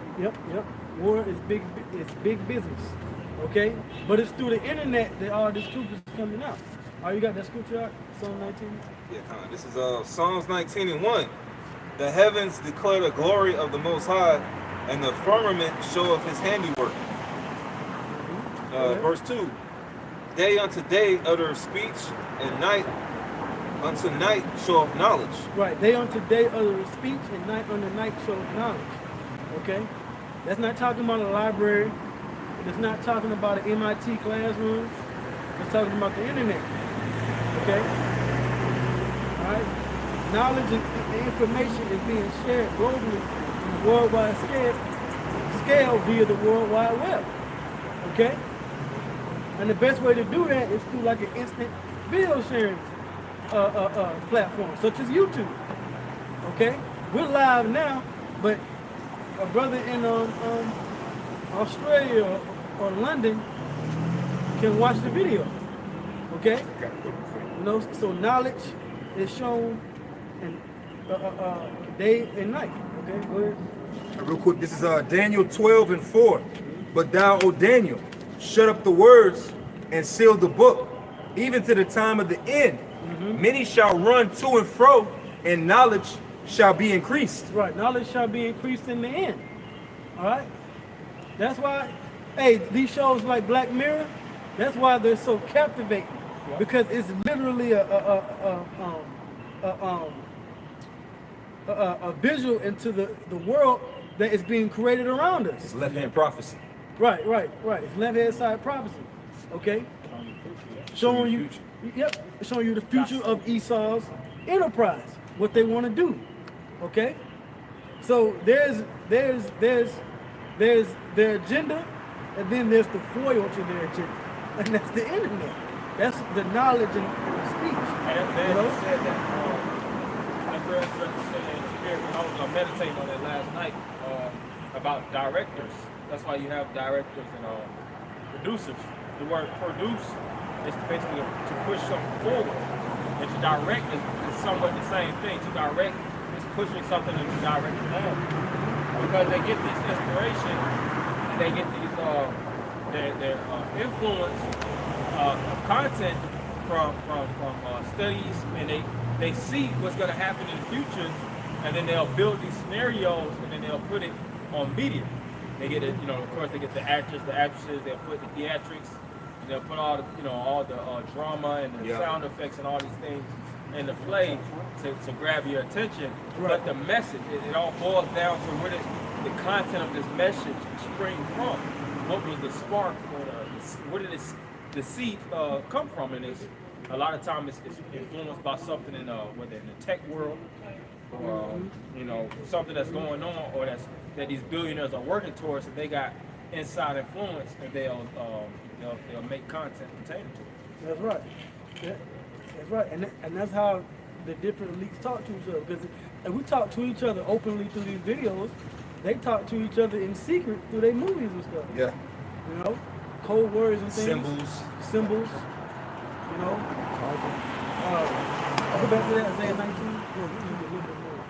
War is big business, okay? But it's through the internet that all this truth is coming out. All right, you got that scripture out, Psalm 19? Yeah, kind of. This is Psalms 19:1. The heavens declare the glory of the Most High, and the firmament showeth his handiwork. Verse 2. Day unto day uttereth speech, and night unto night showeth knowledge. Right. Day unto day uttereth speech, and night unto night showeth knowledge. Okay? That's not talking about a library. It's not talking about an MIT classroom. It's talking about the internet. Okay? All right? Knowledge and information is being shared globally on a worldwide scale via the World Wide Web. Okay? And the best way to do that is through like an instant video sharing platform, such as YouTube. Okay? We're live now, but a brother in Australia or London can watch the video. Okay? You know, so knowledge is shown in day and night. Okay, go ahead. Real quick, this is Daniel 12:4. But thou, O Daniel, shut up the words and seal the book, even to the time of the end. Many shall run to and fro, and knowledge shall be increased. Right, knowledge shall be increased in the end. All right? That's why Hey, these shows like Black Mirror, that's why they're so captivating, because it's literally a visual into the world that is being created around us. It's left-hand prophecy. Right. It's left-hand side prophecy. Okay, showing you, showing you the future of Esau's enterprise, what they want to do. Okay, so there's their agenda, and then there's the foil to their agenda, and that's the internet. That's the knowledge and the speech. And then he said that, like Brad said in the spirit, when I was meditating on it last night, about directors. That's why you have directors and producers. The word produce is basically to push something forward. And to direct is somewhat the same thing. To direct is pushing something in the direction on. Because they get this inspiration, and they get these their influence of content from studies, and they see what's going to happen in the future, and then they'll build these scenarios, and then they'll put it on media. They get it, of course, they get the actors, the actresses, they'll put the theatrics, and they'll put all the, all the drama and the sound effects and all these things in the play to grab your attention. Right. But the message, it all boils down to where the content of this message spring from. What was the spark, or where did the seed come from? And it's a lot of times it's influenced by something in whether in the tech world, or something that's going on, or that these billionaires are working towards, and they got inside influence, and they'll make content pertaining to it. That's right. Yeah, that's right, and that's how the different elites talk to each other. Because if we talk to each other openly through these videos, they talk to each other in secret through their movies and stuff. Yeah. Code words and things. Symbols. I'll go back to that, Isaiah 19.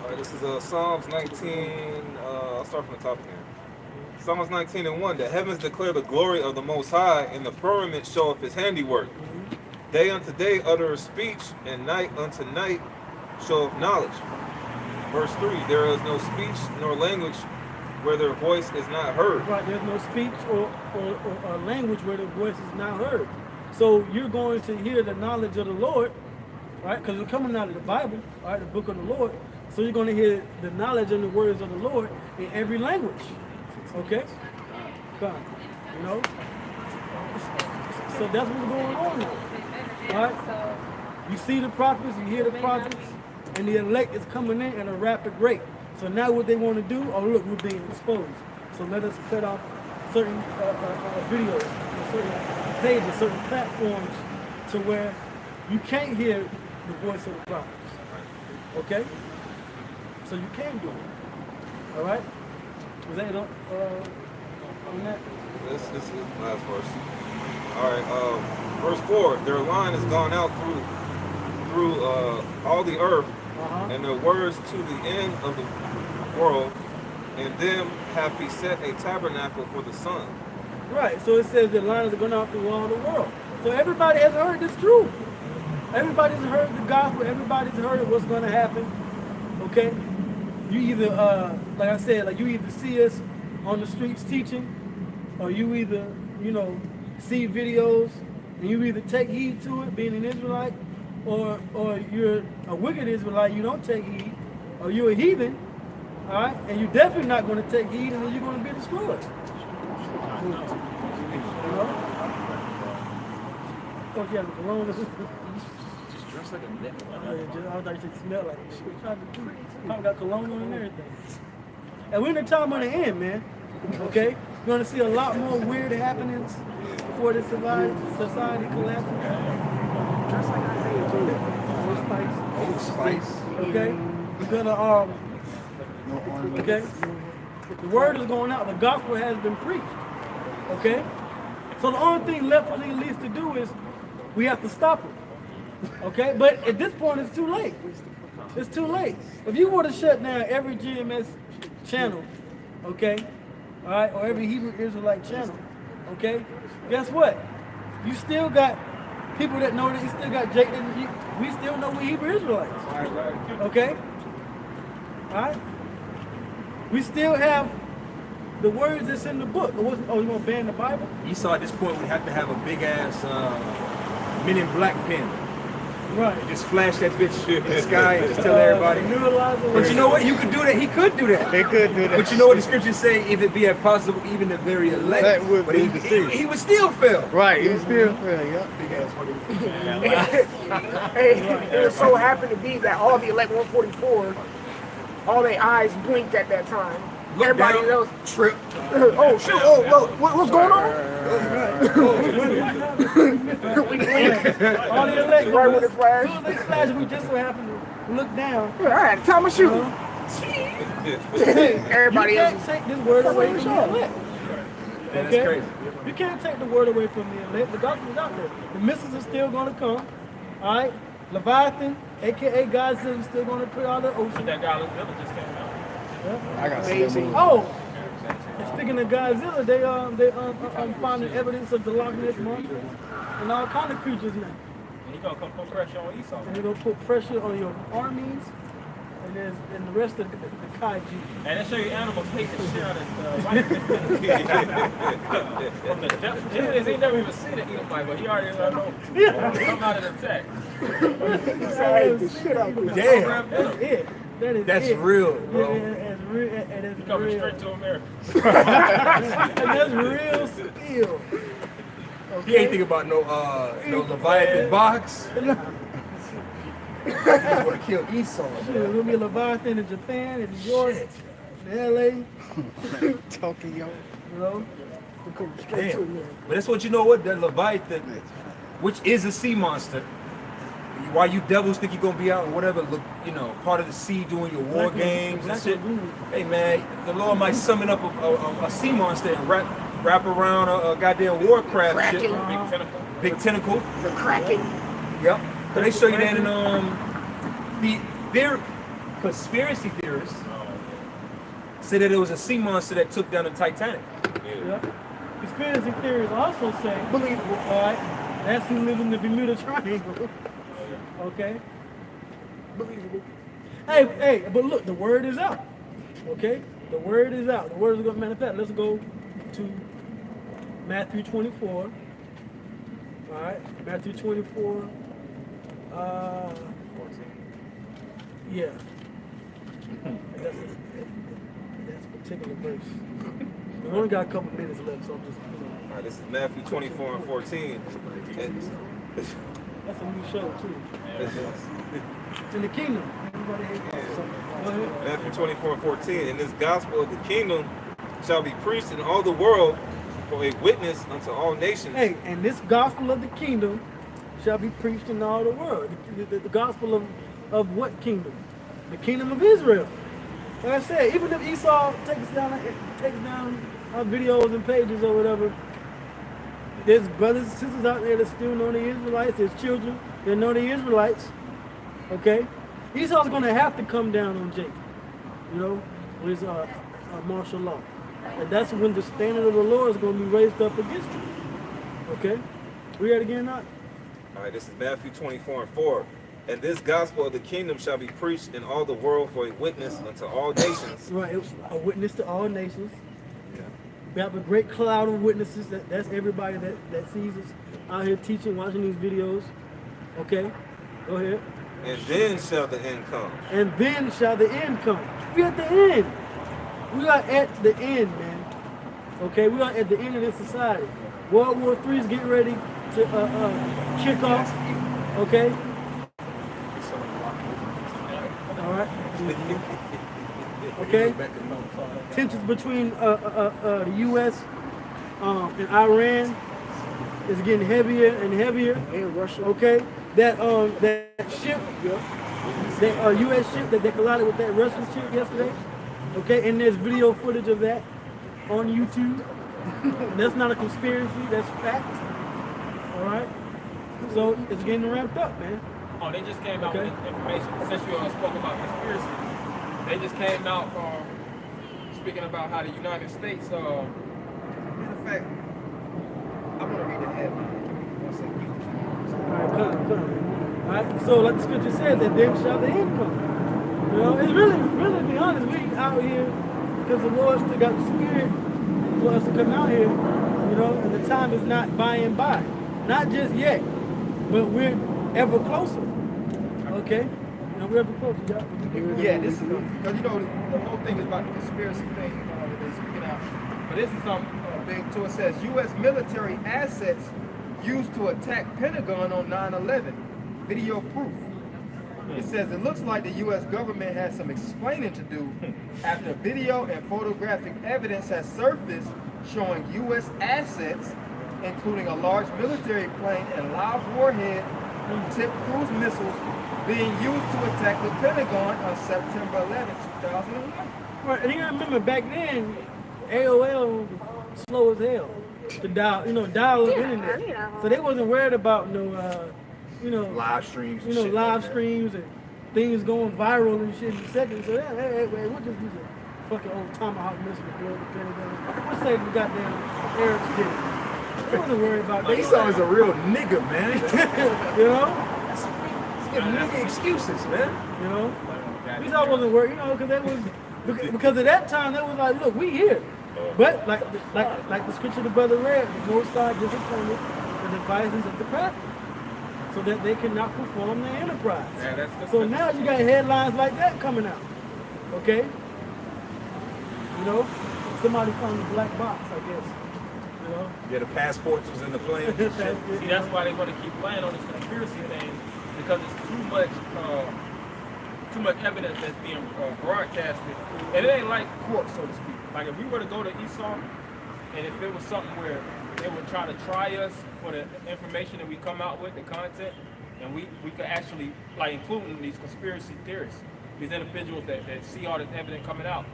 All right, this is Psalms 19. I'll start from the top again. Psalms 19:1. The heavens declare the glory of the Most High, and the firmament showeth his handiwork. Day unto day uttereth speech, and night unto night showeth knowledge. Verse 3. There is no speech nor language where their voice is not heard. Right, there's no speech or language where their voice is not heard. So you're going to hear the knowledge of the Lord, right? Because we're coming out of the Bible, right, the book of the Lord. So you're going to hear the knowledge and the words of the Lord in every language. Okay? Come, So that's what's going on now. Right? You see the prophets, you hear the prophets, and the elect is coming in at a rapid rate. So now what they want to do, oh look, we're being exposed. So let us cut off certain videos, certain pages, certain platforms to where you can't hear the voice of the prophets. Okay? So you can do it. All right? Was that on that? This is the last verse. All right, verse 4. Their line has gone out through all the earth, and their words to the end of the world, and them have he set a tabernacle for the sun. Right, so it says the line is going out through all the world. So everybody has heard this truth. Everybody's heard the gospel. Everybody's heard what's going to happen. Okay? You either, like I said, like you either see us on the streets teaching, or you either, see videos, and you either take heed to it, being an Israelite, or you're a wicked Israelite, you don't take heed, or you're a heathen, all right, and you're definitely not going to take heed, and then you're going to be destroyed. Oh, yeah, the cologne is just dressed like a nigga. I thought you smell like shit. Probably got cologne on and everything. And we're in the time of the end, man. Okay? You're going to see a lot more weird happenings before this society collapses. Dressed like Isaiah. Old Spice. Okay? We're going to, okay? The word is going out. The gospel has been preached. Okay? So the only thing left for the elites to do is we have to stop them. Okay? But at this point, it's too late. It's too late. If you were to shut down every GMS channel, okay, all right, or every Hebrew Israelite channel, okay, guess what? You still got people that know that you still got Jake, we still know we Hebrew Israelites. Okay? All right? We still have the words that's in the book. Oh, you gonna ban the Bible? Esau at this point would have to have a big ass Men in Black pen. Right. Just flash that bitch in the sky and just tell everybody. But you know what? You could do that. He could do that. They could do that. But you know what the scriptures say? If it be possible, even the very elect, That would but be he would still fail. Right, he still fail, yeah. Hey, it so happened to be that all the elect 144, all their eyes blinked at that time. Look Everybody down, else trip. oh shoot! Oh, what's going on? We blinked All the elect, right when it as flashed. soon as they flash, we just so happen to look down. I had to tell my shoe. Everybody You else. can't take this word away from the elect. That's Okay? crazy. You can't take the word away from the elect. The gospel is out there. The missiles are still going to come. All right? Leviathan, a.k.a. Godzilla, is still going to put out the ocean. That guy just came out. I got amazing. Oh, and speaking of Godzilla, they finding evidence of the Loch Ness monster and all kind of creatures now. And he gonna come put pressure on Esau. And they're gonna put pressure on your armies and the rest of the kaiju. And they show you animals hate the shit out of white from the depth. He ain't never even seen an Edomite, but he already know. Come out and attack. Damn. That's it. That's it. real, Yeah, bro. that's real. And it's Coming real. straight to America. And that's real still. He ain't thinking about no Leviathan box. He's gonna kill Esau. There's gonna be a Leviathan in Japan, in New York, in LA. Tokyo. You know, we come straight to Damn. America. But that's what you know what? That Leviathan, which is a sea monster. Why you devils think you're gonna be out or whatever, look, part of the sea doing your war games and shit. Hey man, the Lord might summon up a sea monster and wrap around a goddamn Warcraft shit. Kraken. Big tentacle. Big tentacle. The Kraken. Yep. So they show you that in their conspiracy theorists say that it was a sea monster that took down the Titanic. Yeah. Conspiracy theories also say, believable, all right, that's who lives in the Bermuda Triangle. Okay? Believable. Hey, but look, the word is out. Okay? The word is out. The word is going to manifest. Let's go to Matthew 24. All right? Matthew 24. 14. Yeah. That's a particular verse. We only got a couple minutes left, so I'm just, All right, this is Matthew 24 and 14. that's a new show, too. It's in the kingdom. Everybody hates it. So, go ahead. Matthew 24 and 14. And this gospel of the kingdom shall be preached in all the world for a witness unto all nations. Hey, and this gospel of the kingdom shall be preached in all the world. The gospel of what kingdom? The kingdom of Israel. Like I said, even if Esau takes down our videos and pages or whatever, there's brothers and sisters out there that still know the Israelites. There's children that know the Israelites. Okay? Esau's going to have to come down on Jacob, with his martial law. And that's when the standard of the Lord is going to be raised up against him. Okay? Read that again, not? All right, this is Matthew 24 and 4. And this gospel of the kingdom shall be preached in all the world for a witness unto all nations. Right, a witness to all nations. We have a great cloud of witnesses. That's everybody that sees us out here teaching, watching these videos. Okay, go ahead. And then shall the end come. And then shall the end come. We're at the end. We are at the end, man. Okay, we are at the end of this society. World War III is getting ready to kick off. Okay. All right. Okay. Tensions between the U.S. And Iran is getting heavier and heavier. And Russia. Okay. That ship, that U.S. ship that collided with that Russian ship yesterday. Okay, and there's video footage of that on YouTube. That's not a conspiracy. That's fact. All right. So it's getting ramped up, man. Oh, they just came out with information. Since you spoke about conspiracy, they just came out speaking about how the United States. Matter of fact, I want to read the headline. All right, come. All right. So like the scripture says, that then shall the end come. It's really, to be honest, we out here because the Lord still got the Spirit for us to come out here, you know, and the time is not by and by. Not just yet, but we're ever closer. Okay? And we're ever closer, y'all. Yeah, this is because you know the whole thing is about the conspiracy thing that they're speaking out. But this is something big too. It says U.S. military assets used to attack Pentagon on 9/11. Video proof. It says it looks like the U.S. government has some explaining to do after video and photographic evidence has surfaced showing U.S. assets, including a large military plane and live warhead tipped cruise missiles, being used to attack the Pentagon on September 11, 2001. Right, and you gotta remember back then, AOL was slow as hell to dial the internet. So they wasn't worried about Live streams and you know, shit live like that. streams and things going viral and shit in seconds. So hey, we'll just use a fucking old tomahawk missile to blow the Pentagon. Let's say the goddamn Arabs did it. They wasn't worried about that. Esau is a real nigga, man. You know? Let's give nigga excuses, man. You know? Esau wasn't worried, you know, because at that time they was like, look, we here. But like the scripture the brother read, the Most High disappointed the devices of the crafty, so that they cannot perform their enterprise. Yeah, So now you got headlines like that coming out. Okay? You know? Somebody found the black box, I guess. You know? Yeah, the passports was in the plane. See, that's why they want to keep playing on this conspiracy thing, because it's too much evidence that's being broadcasted, and it ain't like court, so to speak. Like if we were to go to Esau, and if it was something where they would try to try us for the information that we come out with, the content, and we could actually, like including these conspiracy theorists, these individuals that see all this evidence coming out,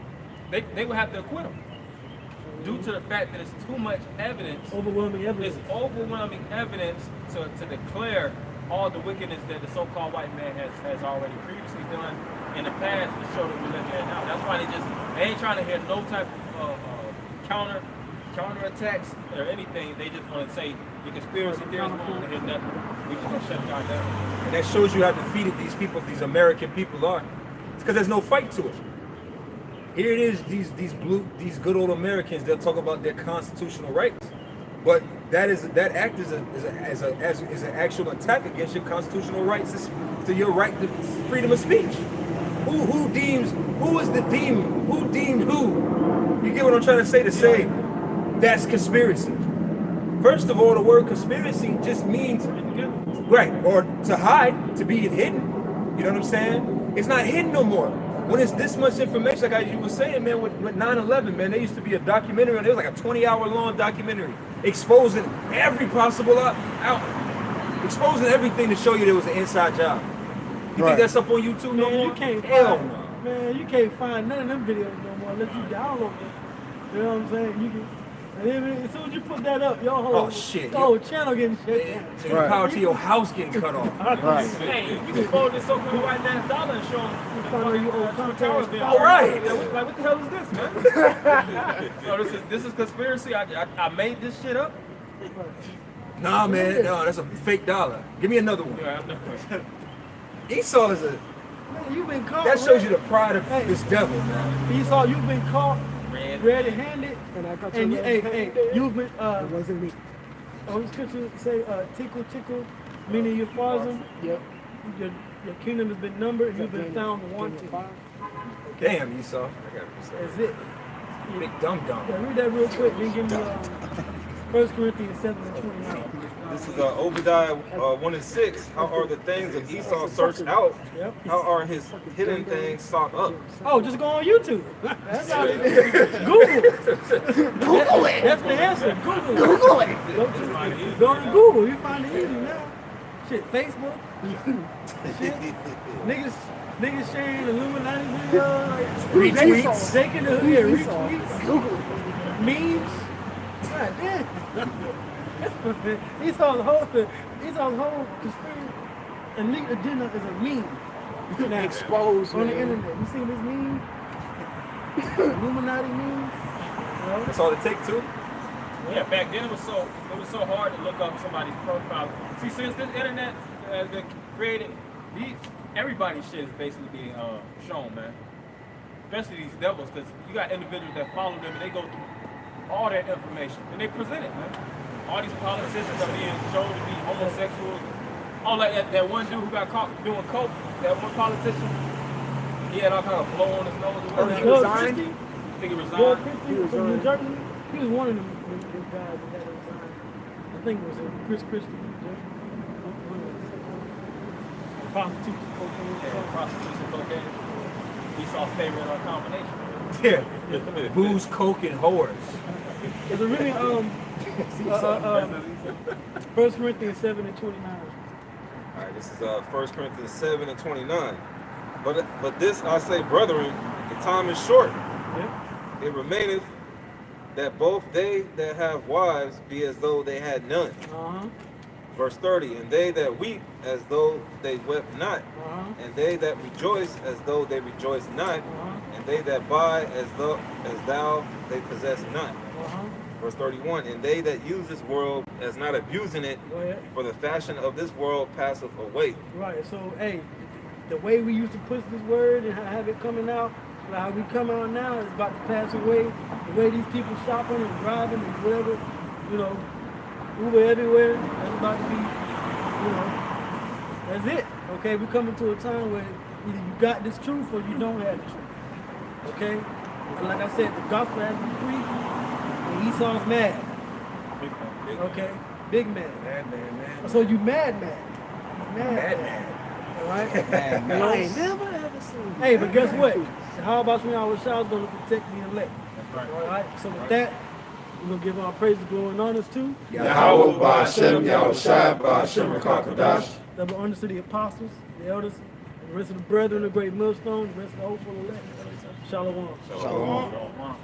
they would have to acquit them. Due to the fact that it's too much evidence. Overwhelming evidence. It's overwhelming evidence to declare all the wickedness that the so-called white man has already previously done in the past to show that we're living in now. That's why they ain't trying to hear no type of counter attacks or anything. They just want to say the conspiracy theorists don't want to hear nothing. We just want to shut y'all down. And that shows you how defeated these people, these American people are. It's because there's no fight to it. Here it is, these good old Americans, they'll talk about their constitutional rights. But that act is an actual attack against your constitutional rights, to your right to freedom of speech. Who deemed who? You get what I'm trying to say? To say that's conspiracy. First of all, the word conspiracy just means right, or to hide, to be hidden. You know what I'm saying? It's not hidden no more. When it's this much information, like you were saying, man, with 9/11, man, there used to be a documentary, and it was like a 20-hour long documentary exposing every possible exposing everything to show you there was an inside job. You think that's up on YouTube no more? You can't Hell find, no. man, you can't find none of them videos no more unless you download them. You know what I'm saying? You can, and then as soon as you put that up, your whole channel getting shut down. So your power to your house getting cut off. Hey, you can fold this so-called white man's dollar and show them. All right. Like, what the hell is this, man? So this is conspiracy. I made this shit up. Nah, man, no, that's a fake dollar. Give me another one. Yeah, I know. Esau is a. Man, you've been caught. That shows you the pride of this devil, man. Esau, you've been caught red-handed, and you've been. It wasn't me. Oh, this scripture say, tickle, meaning your father. Yep. Your kingdom has been numbered, and you've been found wanting. Damn, Esau. That's it. Big dum-dum. Yeah, read that real quick. Then give me 1 Corinthians 7:29. This is Obadiah 1:6. How are the things of Esau searched out? Yep. How are his hidden things sought up? Oh, just go on YouTube. That's how it is. Google. Google it. That's the answer. Google it. Google it. Go to Google. You find it easy now. Shit, Facebook. Shit. Niggas sharing Illuminati videos. Retweets. Taking the retweets. Google it. Memes. God damn. Esau's whole conspiracy elite agenda is a meme. Now, Exposed on the man. internet. You see this meme? Illuminati meme? That's all it takes, too. Yeah, back then it was so hard to look up somebody's profile. See, since this internet has been created, everybody's shit is basically being shown, man. Especially these devils, because you got individuals that follow them and they go through all that information and they present it, man. All these politicians are being shown to be homosexuals. Oh, like that one dude who got caught doing coke, that one politician, he had all kind of blow on his nose. Oh, he resigned? I think he Doug resigned. Christie from New Jersey. He was one of them guys that resigned. I think it was Chris Christie. New Jersey. Prostitution, cocaine. Yeah, prostitution, cocaine. Esau's favorite combination. Yeah. Booze, coke, and whores. Is it really 1 Corinthians 7:29? All right, this is 1 Corinthians 7:29. But this I say, brethren, the time is short. Yeah. It remaineth that both they that have wives be as though they had none. Verse 30, and they that weep as though they wept not, and they that rejoice as though they rejoice not, and they that buy as thou they possess not. Verse 31, and they that use this world as not abusing it, Go ahead. for the fashion of this world passeth away. Right. So, hey, the way we used to push this word and have it coming out, like how we come out now, is about to pass away. The way these people shopping and driving and whatever, you know, Uber everywhere, that's about to be, you know, that's it. Okay, we coming to a time where either you got this truth or you don't have the truth. Okay? And like I said, the gospel has to be preached, and Esau's mad. Okay? Big mad. Mad. So you mad. Mad. All right? I ain't never ever seen. Hey, but guess what? How about when our show's gonna protect the elect? All right. So with that, we're gonna give our praise, glory, and honors to Yahweh Ba'Shem, Yahushua Ba'Shem Rakakadash. double honors to the apostles, the elders, and the rest of the brethren, the great millstone, the rest of the hopeful elect. Shalom. Shalom.